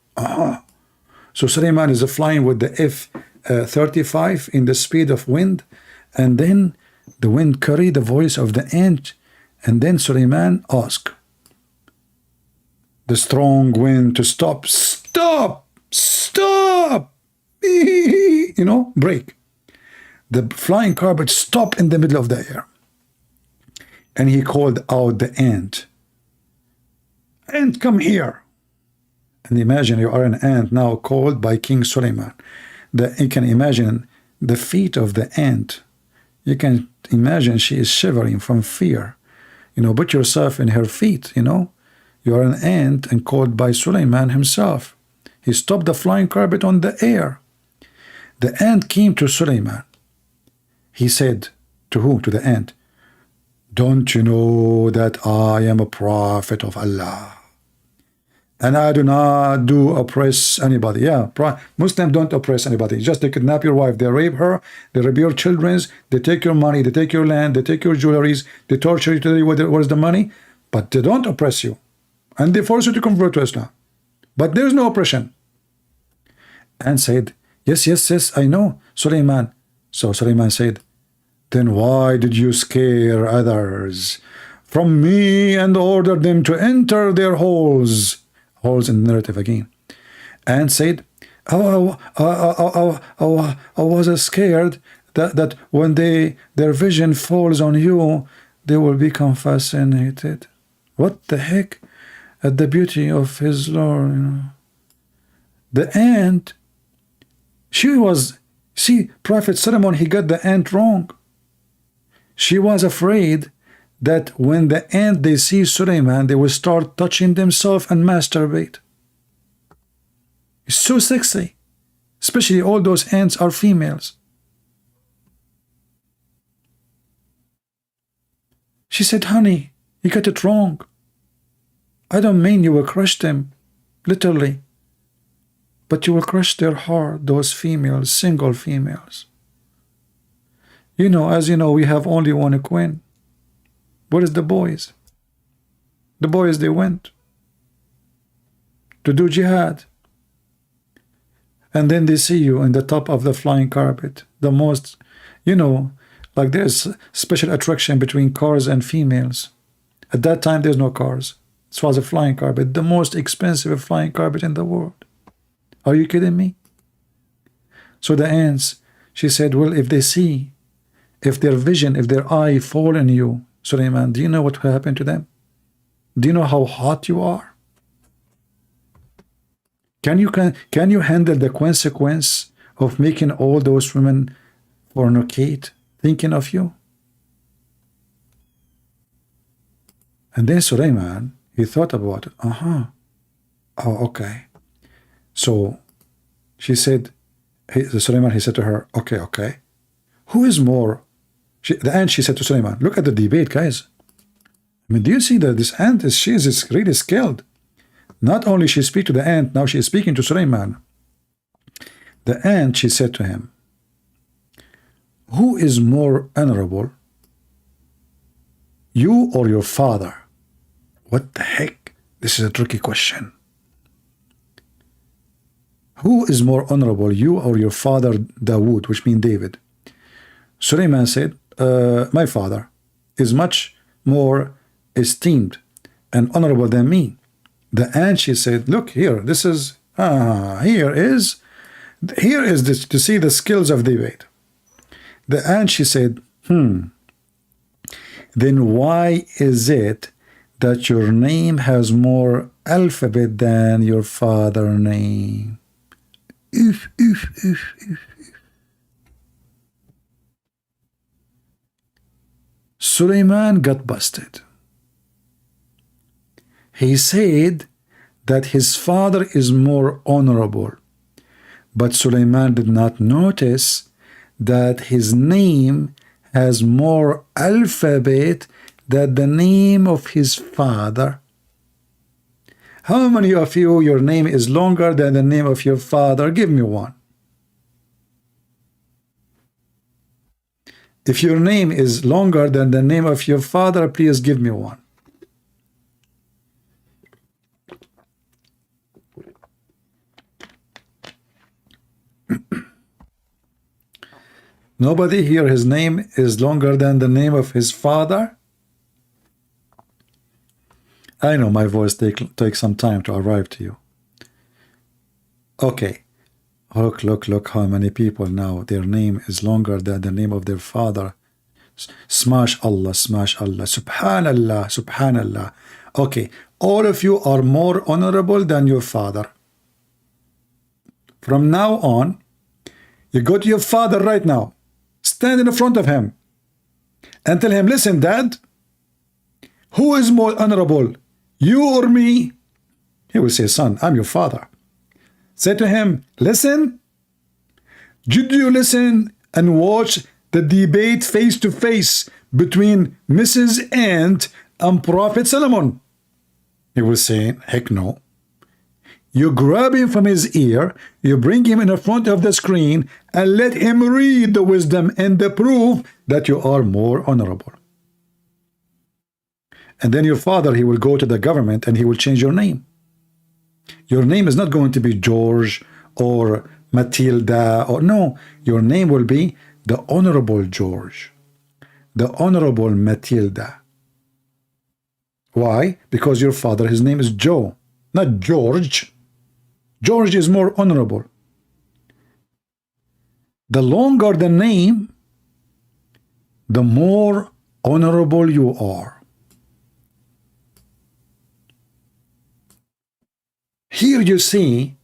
So Sulaiman is flying with the F-35 in the speed of wind, and then the wind carried the voice of the ant, and then Sulaiman asked the strong wind to stop, you know, break. The flying carpet stopped in the middle of the air, and he called out the ant, "Ant, come here." And imagine you are an ant now called by King Sulaiman. You can imagine the feet of the ant. You can imagine she is shivering from fear. You know, put yourself in her feet, you know. You are an ant and called by Sulaiman himself. He stopped the flying carpet on the air. The ant came to Sulaiman. He said to who? To the ant. "Don't you know that I am a prophet of Allah? And I do not oppress anybody." Yeah, Muslims don't oppress anybody. Just they kidnap your wife, they rape her, they rape your children, they take your money, they take your land, they take your jewelries, they torture you to tell you where's the money, but they don't oppress you. And they force you to convert to Islam. But there's no oppression. And said, yes, I know, Sulaiman. So Sulaiman said, "Then why did you scare others from me and order them to enter their holes?" Holes in the narrative again. And said, I was scared that when their vision falls on you, they will become fascinated. What the heck? At the beauty of his Lord, you know. The ant, see, Prophet Solomon, he got the ant wrong. She was afraid that when the ant they see Suleiman, they will start touching themselves and masturbate. It's so sexy. Especially all those ants are females. She said, honey, you got it wrong. I don't mean you will crush them, literally. But you will crush their heart, those females, single females. You know, as you know, we have only one queen. What is the boys? The boys, they went to do jihad. And then they see you in the top of the flying carpet. The most, you know, like there's special attraction between cars and females. At that time, there's no cars. It was a flying carpet, the most expensive flying carpet in the world. Are you kidding me? So the ants, she said, well, if they see, if their vision, if their eye fall on you, Suleiman, do you know what will happen to them? Do you know how hot you are? Can you handle the consequence of making all those women fornicate, thinking of you? And then Suleiman, he thought about it. Oh, okay. So she said, Suleiman, he said to her, okay. Who is more? The ant, she said to Suleiman, look at the debate, guys. I mean, do you see that this ant she is really skilled? Not only she speak to the ant, now she is speaking to Suleiman. The ant, she said to him, who is more honorable, you or your father? What the heck? This is a tricky question. Who is more honorable, you or your father Dawood, which means David? Suleiman said, my father is much more esteemed and honorable than me. The ant, she said, look here, this is, here is this, to see the skills of debate. The ant, she said, then why is it that your name has more alphabet than your father's name? Oof. Suleiman got busted. He said that his father is more honorable, but Suleiman did not notice that his name has more alphabet than the name of his father. How many of you, your name is longer than the name of your father? Give me one. If your name is longer than the name of your father, please give me one. Nobody here, his name is longer than the name of his father? I know my voice takes some time to arrive to you. Okay. Look how many people now, their name is longer than the name of their father. Smash Allah, subhanallah. Okay, all of you are more honorable than your father. From now on, you go to your father right now, stand in front of him and tell him, listen, Dad, who is more honorable, you or me? He will say, son, I'm your father. Say to him, listen, did you listen and watch the debate face to face between Mrs. Ant and Prophet Solomon? He will say, heck no. You grab him from his ear, you bring him in the front of the screen, and let him read the wisdom and the proof that you are more honorable. And then your father, he will go to the government and he will change your name. Your name is not going to be George or Matilda, or no, your name will be the Honorable George, the Honorable Matilda. Why? Because your father, his name is Joe, not George. George is more honorable. The longer the name, the more honorable you are. Here you see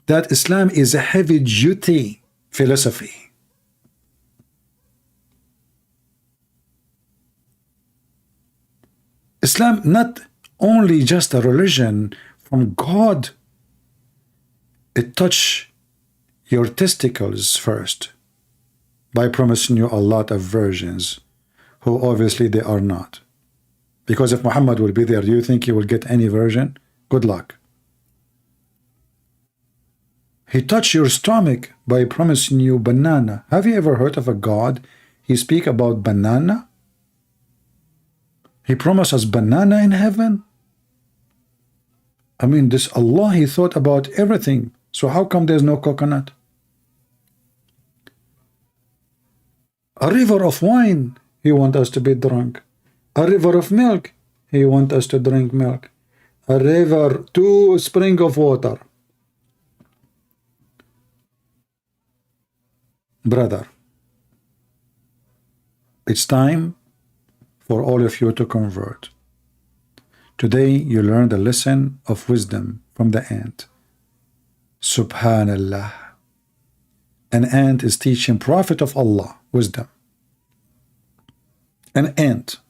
that Islam is a heavy-duty philosophy. Islam not only just a religion from God, it touch your testicles first by promising you a lot of virgins who obviously they are not. Because if Muhammad will be there, do you think he will get any virgin? Good luck. He touched your stomach by promising you banana. Have you ever heard of a God? He speak about banana. He promised us banana in heaven. I mean, this Allah, he thought about everything. So how come there's no coconut? A river of wine, he want us to be drunk. A river of milk, he want us to drink milk. A river, two spring of water. Brother, it's time for all of you to convert. Today you learned a lesson of wisdom from the ant. Subhanallah. An ant is teaching Prophet of Allah wisdom. An ant.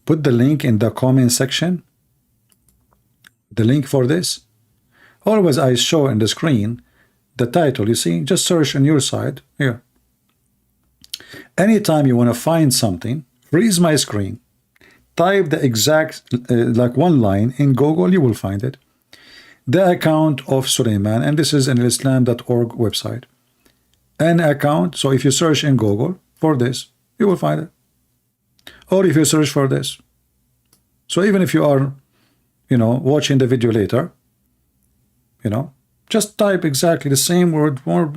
Put the link in the comment section. The link for this. Always I show in the screen the title. You see, just search on your side here. Anytime you want to find something, freeze my screen. Type the exact like one line in Google, you will find it. The account of Sulaiman, and this is an islam.org website. An account, so if you search in Google for this, you will find it. Or if you search for this. So even if you are, watching the video later, just type exactly the same word, or,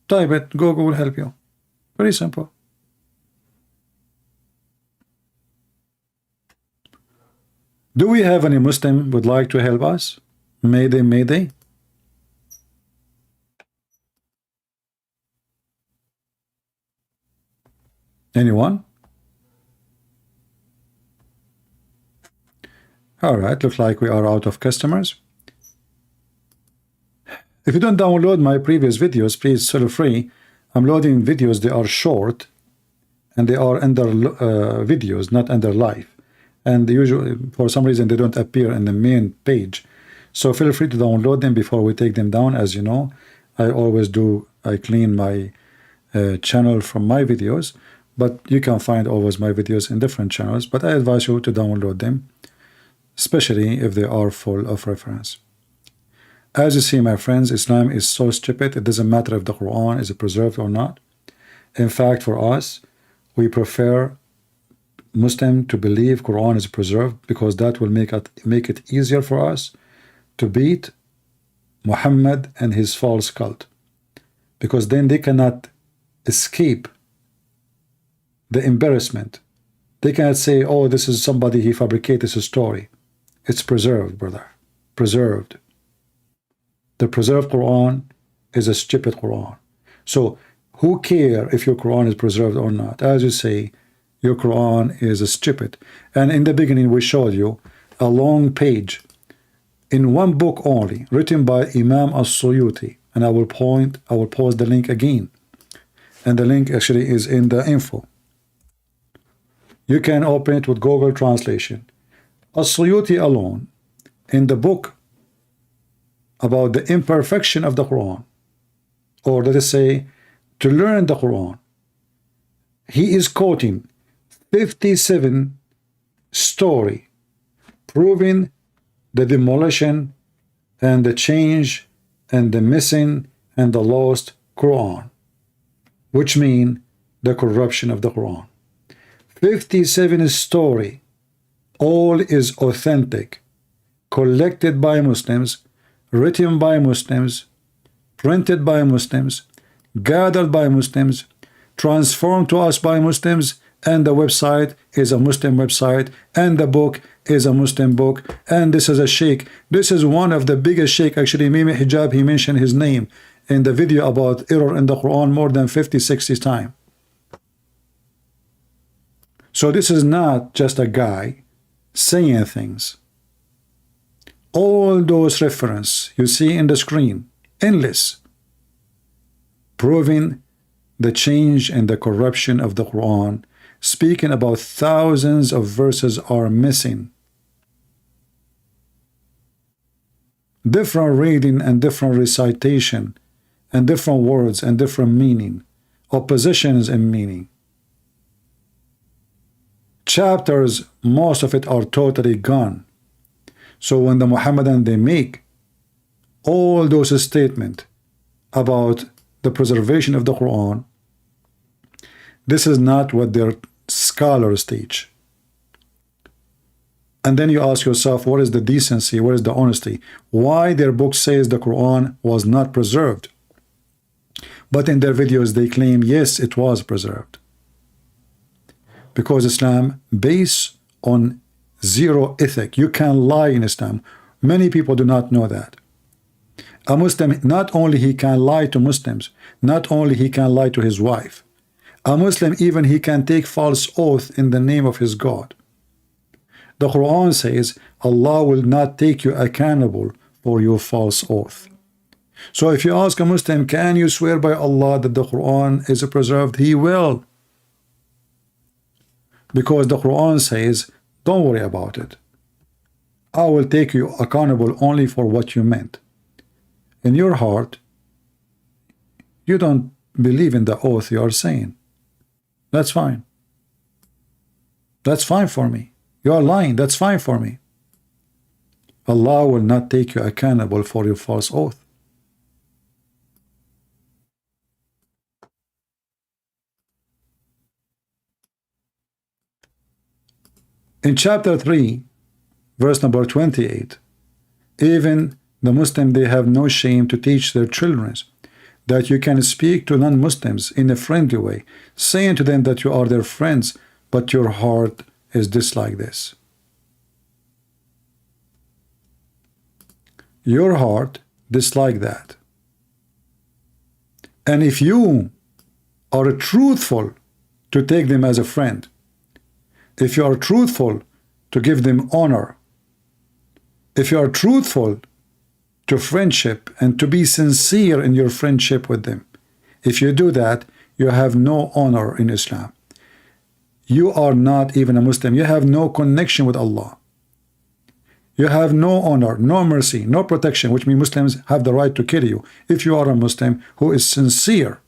type it, Google will help you. Very simple. Do we have any Muslim would like to help us? Mayday, mayday. Anyone? All right, looks like we are out of customers. If you don't download my previous videos, please feel free. I'm loading videos, they are short, and they are under videos, not under live. And usually, for some reason, they don't appear in the main page. So feel free to download them before we take them down. As you know, I always do, I clean my channel from my videos, but you can find always my videos in different channels. But I advise you to download them, especially if they are full of reference. As you see, my friends, Islam is so stupid, it doesn't matter if the Quran is preserved or not. In fact, for us, we prefer Muslim to believe Quran is preserved because that will make it easier for us to beat Muhammad and his false cult. Because then they cannot escape the embarrassment. They cannot say, oh, this is somebody, he fabricated his story. It's preserved, brother. Preserved. The preserved Quran is a stupid Quran. So who care if your Quran is preserved or not? As you say, your Quran is a stupid. And in the beginning we showed you a long page in one book only, written by Imam as-Suyuti. And I will post the link again. And the link actually is in the info. You can open it with Google Translation. As-Suyuti alone, in the book about the imperfection of the Quran, or let us say, to learn the Quran, he is quoting 57 story proving the demolition and the change and the missing and the lost Quran, which mean the corruption of the Quran. 57 story, all is authentic, collected by Muslims, written by Muslims, printed by Muslims, gathered by Muslims, transformed to us by Muslims, and the website is a Muslim website, and the book is a Muslim book, and this is a sheikh. This is one of the biggest sheikh, actually, Mimi Hijab, he mentioned his name in the video about error in the Quran more than 50-60 times. So this is not just a guy saying things. All those references you see in the screen, endless, proving the change and the corruption of the Quran, speaking about thousands of verses are missing. Different reading and different recitation and different words and different meaning, oppositions in meaning. Chapters, most of it are totally gone. So when the Muhammadan, they make all those statements about the preservation of the Quran, this is not what their scholars teach. And then you ask yourself, what is the decency, what is the honesty? Why their book says the Quran was not preserved, but in their videos they claim, yes, it was preserved. Because Islam based on zero ethic. You can lie in Islam. Many people do not know that. A Muslim, not only he can lie to Muslims, not only he can lie to his wife. A Muslim, even he can take false oath in the name of his God. The Quran says Allah will not take you accountable for your false oath. So if you ask a Muslim, can you swear by Allah that the Quran is preserved? He will. Because the Quran says, don't worry about it. I will take you accountable only for what you meant. In your heart, you don't believe in the oath you are saying. That's fine. That's fine for me. You are lying. That's fine for me. Allah will not take you accountable for your false oath. In chapter 3, verse number 28, even the Muslim, they have no shame to teach their children that you can speak to non-Muslims in a friendly way, saying to them that you are their friends, but your heart is dislike this. Your heart dislike that. And if you are truthful to take them as a friend, if you are truthful to give them honor, if you are truthful to friendship and to be sincere in your friendship with them, if you do that, you have no honor in Islam. You are not even a Muslim. You have no connection with Allah. You have no honor, no mercy, no protection, which means Muslims have the right to kill you if you are a Muslim who is sincere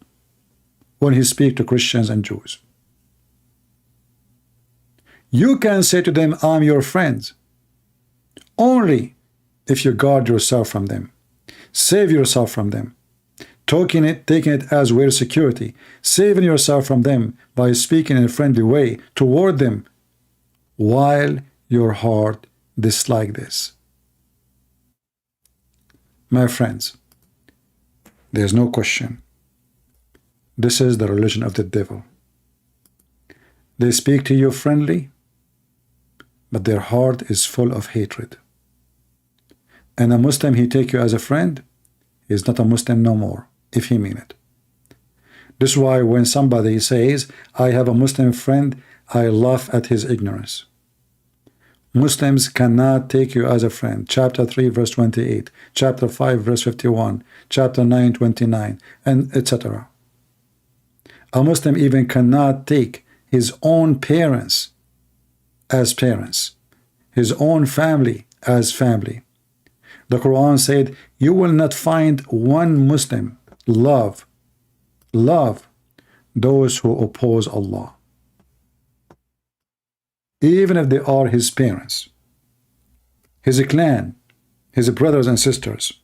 when he speaks to Christians and Jews. You can say to them, I'm your friend, only if you guard yourself from them, save yourself from them, taking it as we're security, saving yourself from them by speaking in a friendly way toward them, while your heart dislike this. My friends, there's no question. This is the religion of the devil. They speak to you friendly, but their heart is full of hatred. And a Muslim, he take you as a friend, he is not a Muslim no more, if he mean it. This is why when somebody says, I have a Muslim friend, I laugh at his ignorance. Muslims cannot take you as a friend. Chapter 3, verse 28, chapter 5, verse 51, chapter 9, 29, and etc. A Muslim even cannot take his own parents as parents, his own family as family. The Quran said, you will not find one Muslim love those who oppose Allah, even if they are his parents, his clan, his brothers and sisters.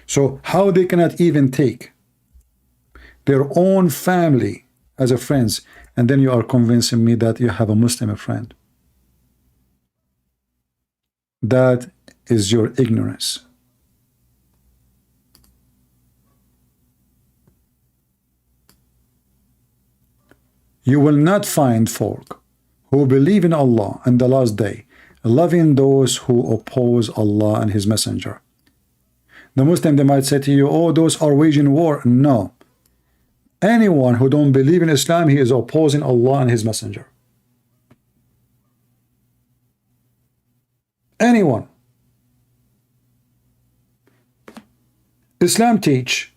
So how they cannot even take their own family as a friends, and then you are convincing me that you have a Muslim friend? That is your ignorance. You will not find folk who believe in Allah and the last day loving those who oppose Allah and His Messenger. The Muslim, they might say to you, oh, those are waging war. No. Anyone who don't believe in Islam, he is opposing Allah and His Messenger. Anyone. Islam teach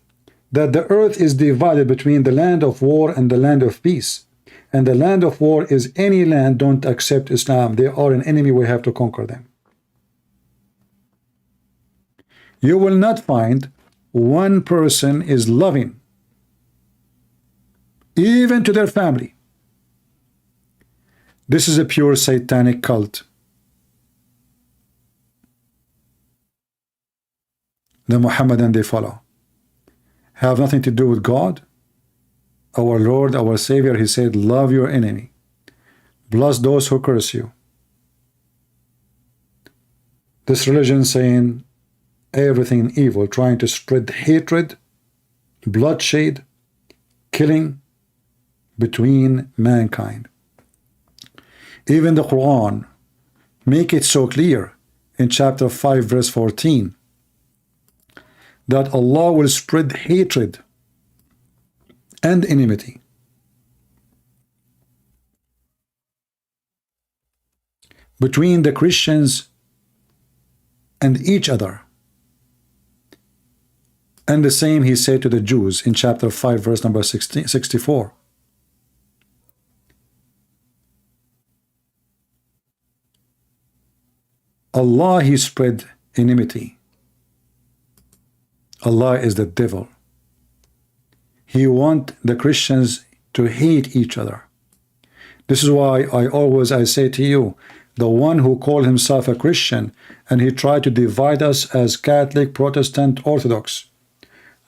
that the earth is divided between the land of war and the land of peace. And the land of war is any land don't accept Islam. They are an enemy, we have to conquer them. You will not find one person is loving, even to their family. This is a pure satanic cult. The Muhammadan they follow have nothing to do with God. Our Lord, our Savior, he said, love your enemy, bless those who curse you. This religion saying everything evil, trying to spread hatred, bloodshed, killing between mankind. Even the Qur'an make it so clear in chapter 5 verse 14 that Allah will spread hatred and enmity between the Christians and each other. And the same he said to the Jews in chapter 5 verse number 64. Allah, he spread enmity. Allah is the devil. He wants the Christians to hate each other. This is why I say to you, the one who called himself a Christian and he tried to divide us as Catholic, Protestant, Orthodox,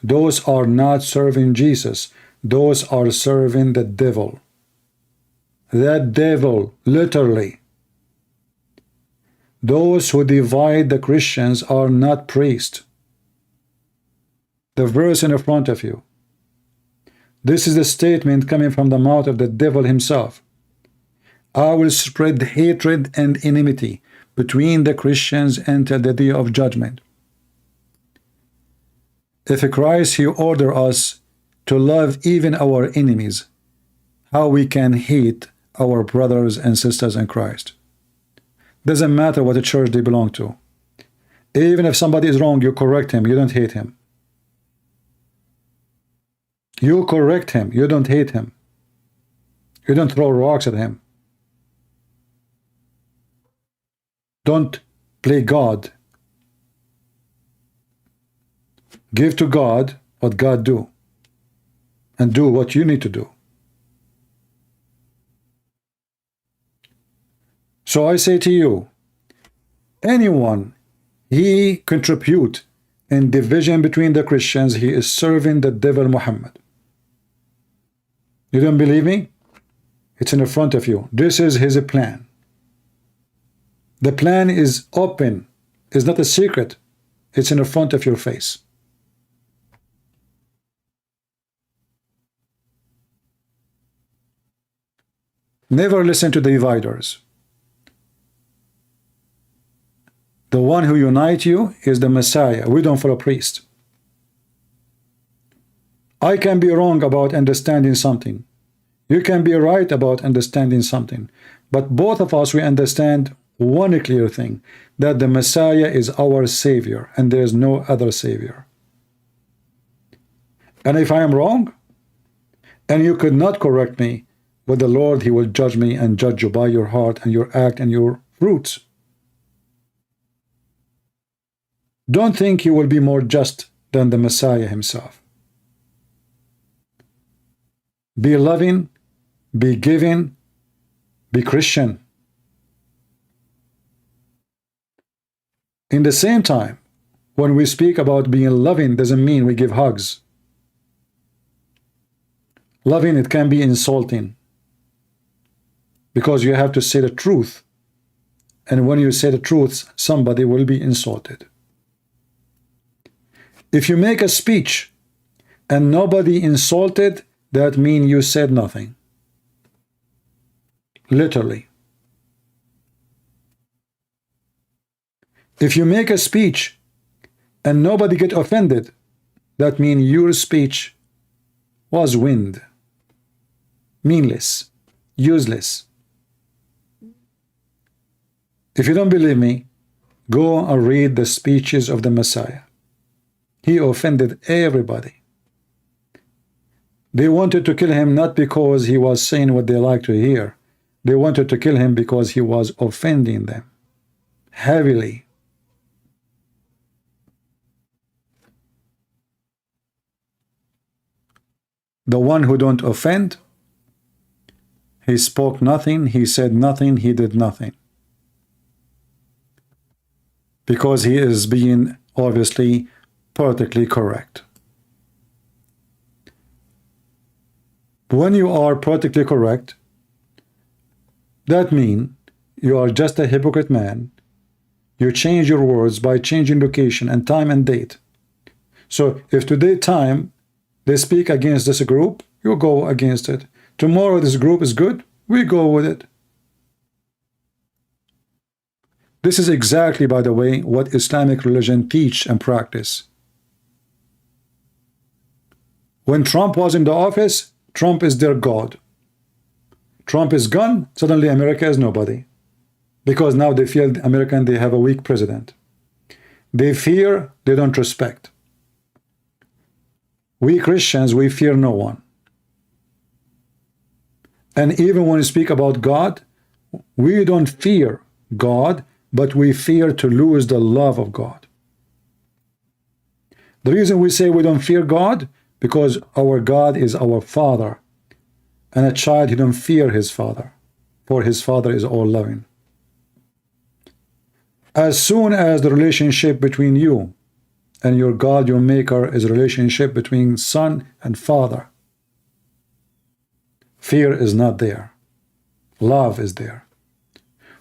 those are not serving Jesus. Those are serving the devil. That devil, literally. Those who divide the Christians are not priests. The verse in front of you. This is a statement coming from the mouth of the devil himself. I will spread hatred and enmity between the Christians until the day of judgment. If Christ, he order us to love even our enemies, how we can hate our brothers and sisters in Christ? Doesn't matter what church they belong to. Even if somebody is wrong, you correct him, you don't hate him. You correct him, you don't hate him. You don't throw rocks at him. Don't play God. Give to God what God do, and do what you need to do. So I say to you, anyone he contribute in division between the Christians, he is serving the devil Muhammad. You don't believe me? It's in front of you. This is his plan. The plan is open. It's not a secret. It's in front of your face. Never listen to the dividers. The one who unites you is the Messiah. We don't follow priests. I can be wrong about understanding something. You can be right about understanding something. But both of us, we understand one clear thing, that the Messiah is our Savior and there is no other Savior. And if I am wrong, and you could not correct me, with the Lord, he will judge me and judge you by your heart and your act and your fruits. Don't think you will be more just than the Messiah himself. Be loving, be giving, be Christian. In the same time, when we speak about being loving, doesn't mean we give hugs. Loving, it can be insulting, because you have to say the truth, and when you say the truth, somebody will be insulted. If you make a speech and nobody insulted, that means you said nothing. Literally. If you make a speech and nobody get offended, that means your speech was wind, meaningless, useless. If you don't believe me, go and read the speeches of the Messiah. He offended everybody. They wanted to kill him not because he was saying what they like to hear. They wanted to kill him because he was offending them heavily. The one who don't offend, he spoke nothing, he said nothing, he did nothing. Because he is being obviously perfectly correct. When you are perfectly correct, that means you are just a hypocrite man. You change your words by changing location and time and date. So if today time they speak against this group, you go against it. Tomorrow this group is good, we go with it. This is exactly, by the way, what Islamic religion teach and practice. When Trump was in the office, Trump is their God. Trump is gone, suddenly America is nobody. Because now they feel American, they have a weak president. They fear, they don't respect. We Christians, we fear no one. And even when we speak about God, we don't fear God, but we fear to lose the love of God. The reason we say we don't fear God, because our God is our Father. And a child, he don't fear his father, for his father is all loving. As soon as the relationship between you and your God, your Maker, is a relationship between son and father, fear is not there. Love is there.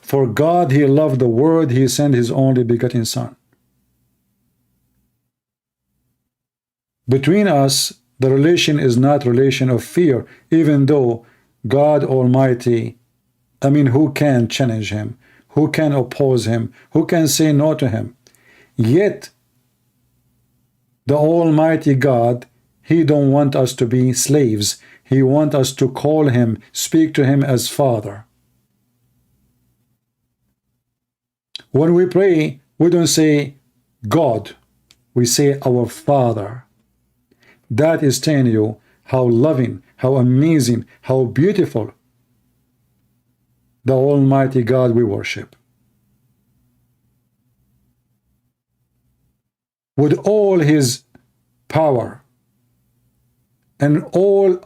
For God, he loved the world, he sent his only begotten Son. Between us, the relation is not relation of fear, even though God Almighty, who can challenge him? Who can oppose him? Who can say no to him? Yet, the Almighty God, he don't want us to be slaves. He wants us to call him, speak to him as Father. When we pray, we don't say God, we say our Father. That is telling you how loving, how amazing, how beautiful the Almighty God we worship. With all his power, and all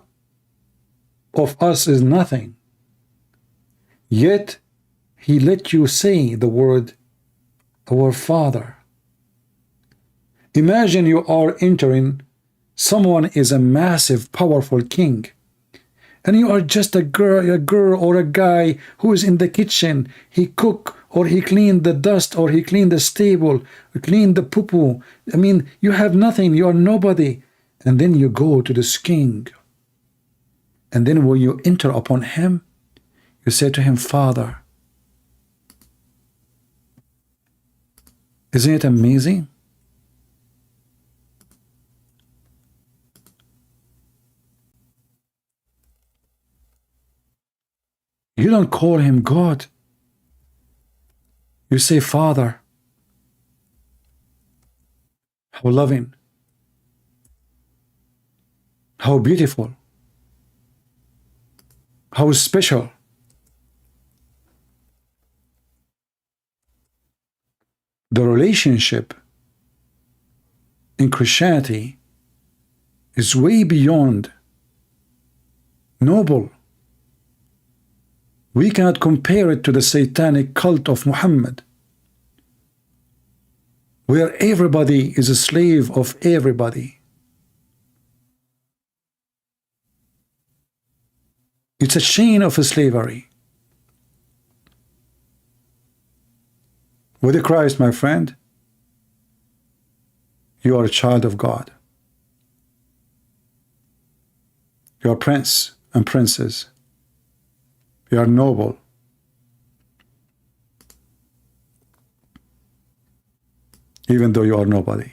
of us is nothing, yet he let you say the word our Father. Imagine you are entering, someone is a massive, powerful king, and you are just a girl or a guy who is in the kitchen. He cook, or he clean the dust, or he clean the stable, or clean the poo-poo. You have nothing, you are nobody. And then you go to this king. And then when you enter upon him, you say to him, Father. Isn't it amazing? You don't call him God. You say, Father. How loving. How beautiful. How special. The relationship in Christianity is way beyond noble. We cannot compare it to the satanic cult of Muhammad, where everybody is a slave of everybody. It's a chain of slavery. With Christ, my friend, you are a child of God. You are prince and princess. You are noble. Even though you are nobody.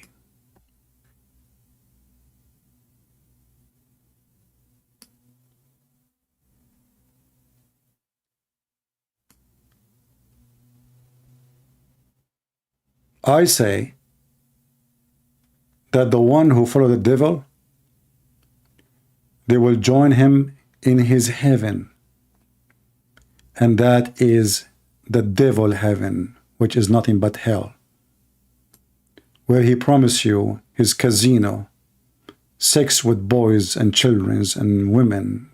I say that the one who follow the devil, they will join him in his heaven, and that is the devil heaven, which is nothing but hell, where he promised you his casino, sex with boys and children and women,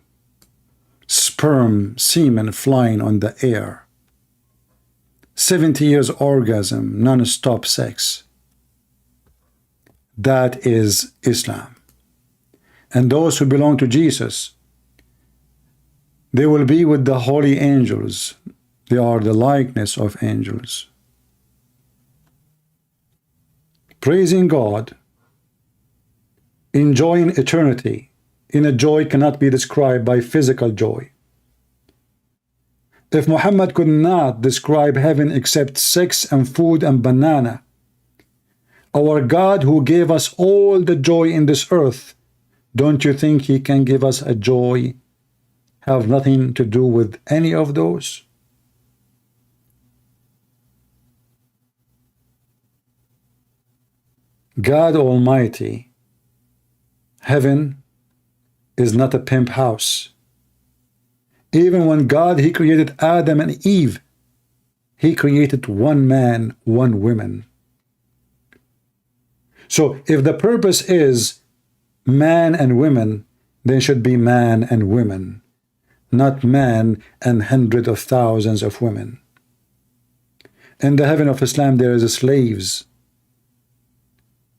sperm, semen flying on the air, 70 years orgasm, non-stop sex. That is Islam. And those who belong to Jesus, they will be with the holy angels. They are the likeness of angels, praising God, enjoying eternity in a joy cannot be described by physical joy. If Muhammad could not describe heaven except sex and food and banana, our God who gave us all the joy in this earth, don't you think he can give us a joy have nothing to do with any of those? God Almighty, heaven is not a pimp house. Even when God, he created Adam and Eve, he created one man, one woman. So if the purpose is man and women, then should be man and women, not man and hundreds of thousands of women. In the heaven of Islam there is slaves.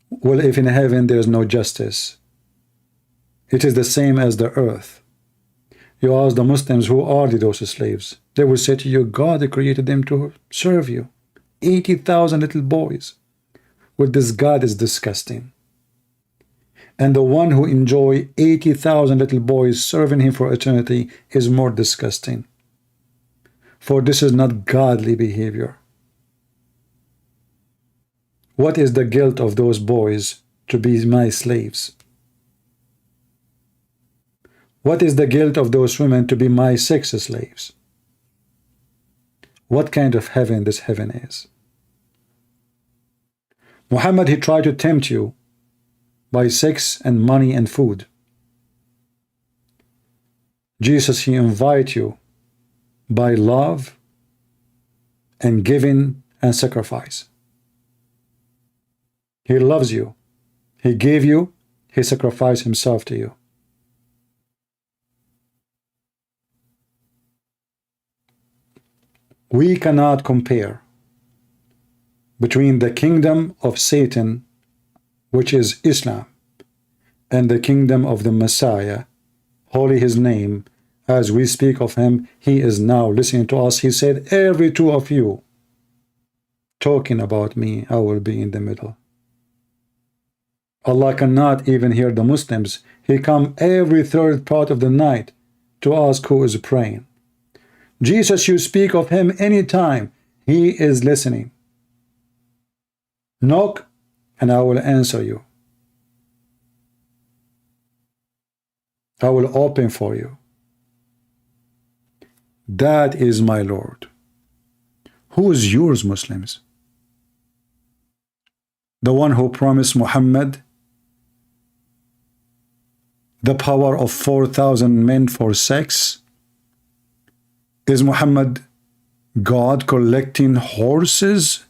Well, if in heaven there is no justice, it is the same as the earth. You ask the Muslims, who are those slaves? They will say to you, God created them to serve you. 80,000 little boys. Well, this God is disgusting. And the one who enjoy 80,000 little boys serving him for eternity is more disgusting. For this is not godly behavior. What is the guilt of those boys to be my slaves? What is the guilt of those women to be my sex slaves? What kind of heaven this heaven is? Muhammad, he tried to tempt you by sex and money and food. Jesus, he invites you by love and giving and sacrifice. He loves you. He gave you. He sacrificed himself to you. We cannot compare between the kingdom of Satan, which is Islam, and the kingdom of the Messiah, holy his name. As we speak of him, he is now listening to us. He said, every two of you talking about me, I will be in the middle. Allah cannot even hear the Muslims. He come every third part of the night to ask who is praying. Jesus, you speak of him anytime. He is listening. Knock, and I will answer you. I will open for you. That is my Lord. Who is yours, Muslims? The one who promised Muhammad the power of 4,000 men for sex? Is Muhammad God collecting horses,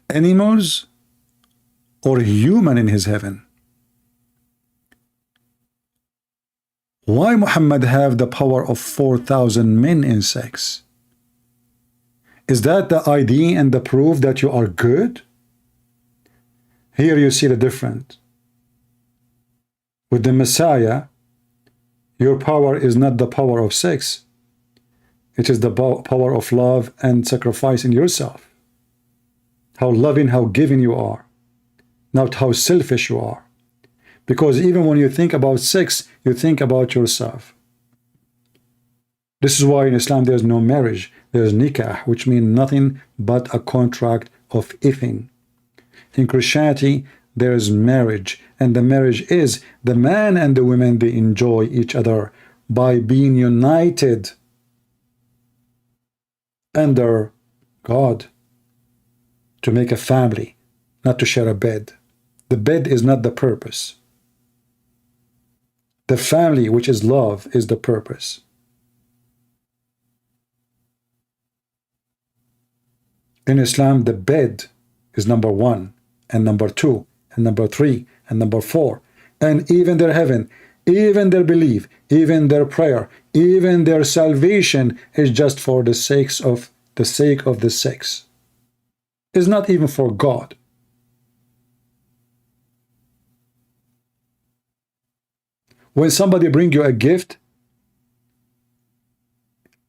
animals, or human in his heaven? Why Muhammad have the power of 4,000 men in sex? Is that the ID and the proof that you are good? Here you see the difference. With the Messiah, your power is not the power of sex. It is the power of love and sacrificing yourself. How loving, how giving you are. Not how selfish you are. Because even when you think about sex, you think about yourself. This is why in Islam there is no marriage. There is nikah, which means nothing but a contract of ifing. In Christianity, there is marriage, and the marriage is the man and the woman, they enjoy each other by being united under God to make a family. not to share a bed. The bed is not the purpose. The family, which is love, is the purpose. In Islam, the bed is number 1, and number 2, and number 3, and number 4. And even their heaven, even their belief, even their prayer, even their salvation is just for the sake of the sex. It's not even for God. When somebody bring you a gift,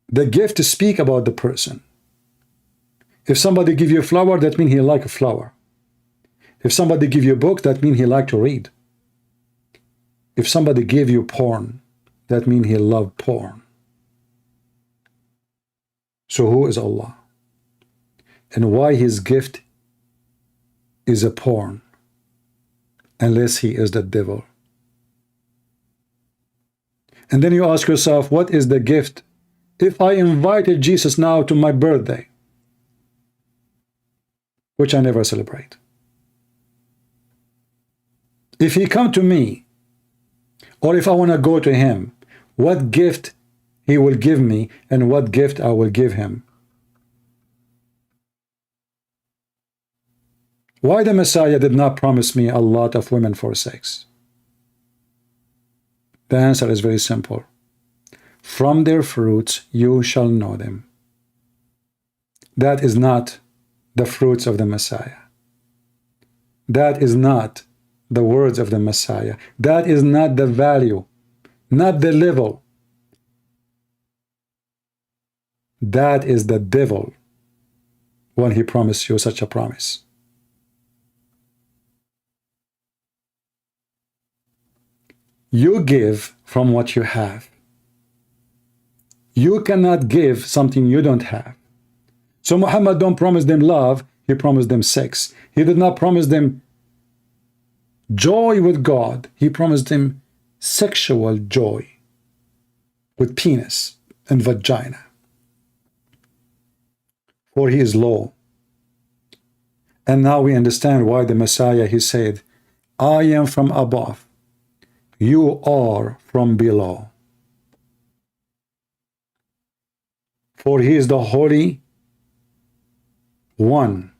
the gift speak about the person. If somebody give you a flower, that means he like a flower. If somebody give you a book, that means he like to read. If somebody gave you porn, that means he love porn. So who is Allah? And why his gift is a porn? Unless he is the devil. And then you ask yourself, what is the gift? If I invited Jesus now to my birthday, which I never celebrate, if he come to me, or if I want to go to him, what gift he will give me and what gift I will give him? Why the Messiah did not promise me a lot of women for sex? The answer is very simple. From their fruits you shall know them. That is not the fruits of the Messiah. That is not the words of the Messiah. That is not the value, not the level. That is the devil when he promised you such a promise. You give from what you have. You cannot give something you don't have. So Muhammad don't promise them love, he promised them sex. He did not promise them joy with God, he promised them sexual joy with penis and vagina. For he is low. And now we understand why the Messiah, he said, I am from above, you are from below. For he is the Holy One,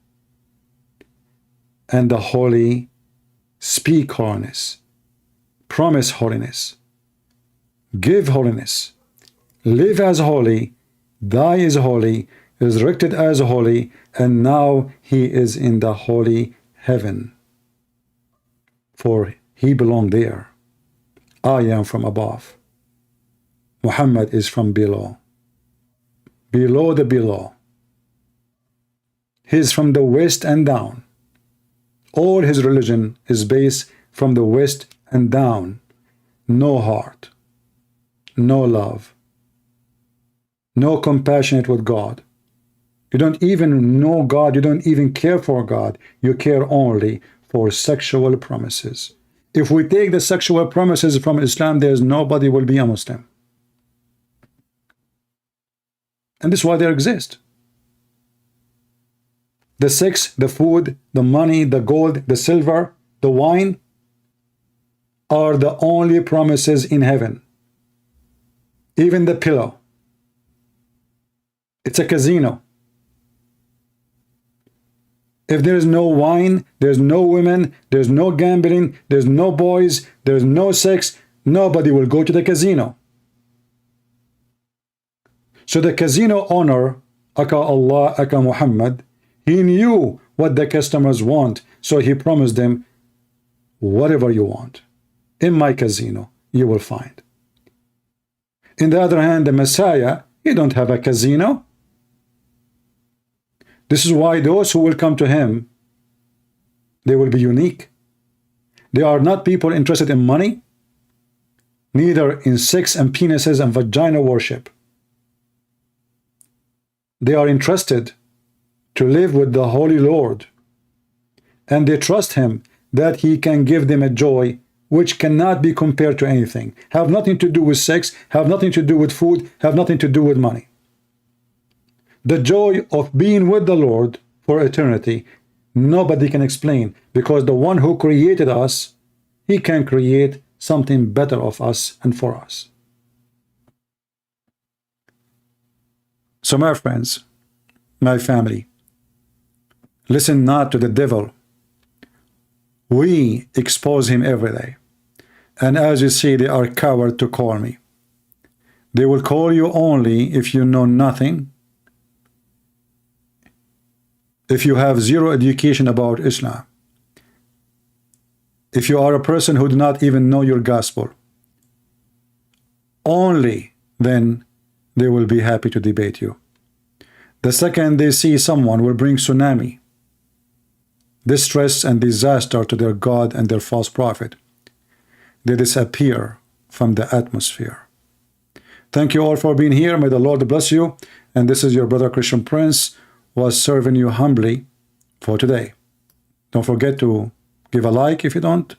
and the Holy speak holiness, promise holiness, give holiness, live as holy, die as holy, resurrected as holy, and now he is in the holy heaven. For he belonged there. I am from above. Muhammad is from below. Below the below. He is from the west and down. All his religion is based from the west and down. No heart, no love, no compassionate with God. You don't even know God, you don't even care for God. You care only for sexual promises. If we take the sexual promises from Islam, there's nobody will be a Muslim. And this is why they exist. The sex, the food, the money, the gold, the silver, the wine are the only promises in heaven. Even the pillow. It's a casino. If there is no wine, there's no women, there's no gambling, there's no boys, there's no sex, nobody will go to the casino. So the casino owner, aka Allah, aka Muhammad, he knew what the customers want, so he promised them, whatever you want, in my casino, you will find. In the other hand, the Messiah, he don't have a casino. This is why those who will come to him, they will be unique. They are not people interested in money, neither in sex and penises and vagina worship. They are interested to live with the Holy Lord, and they trust him that he can give them a joy which cannot be compared to anything, have nothing to do with sex, have nothing to do with food, have nothing to do with money. The joy of being with the Lord for eternity Nobody can explain, because the one who created us, he can create something better of us and for us. So my friends, my family, listen not to the devil. We expose him every day. And as you see, they are cowards to call me. They will call you only if you know nothing, if you have zero education about Islam, if you are a person who do not even know your gospel. Only then they will be happy to debate you. The second they see someone will bring tsunami, distress and disaster to their God and their false prophet, they disappear from the atmosphere. Thank you all for being here. May the Lord bless you. And this is your brother Christian Prince, was serving you humbly for today. Don't forget to give a like if you don't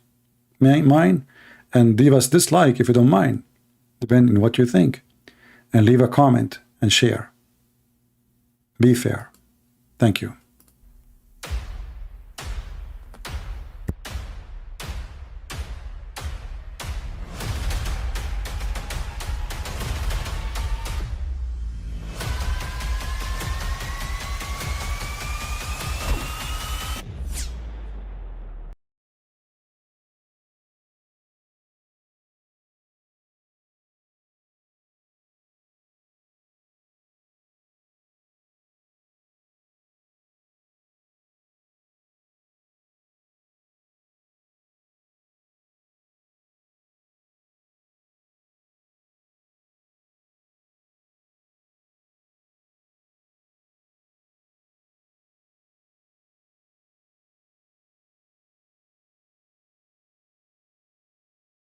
mind, and leave us dislike if you don't mind, depending on what you think, and leave a comment and share. Be fair. Thank you.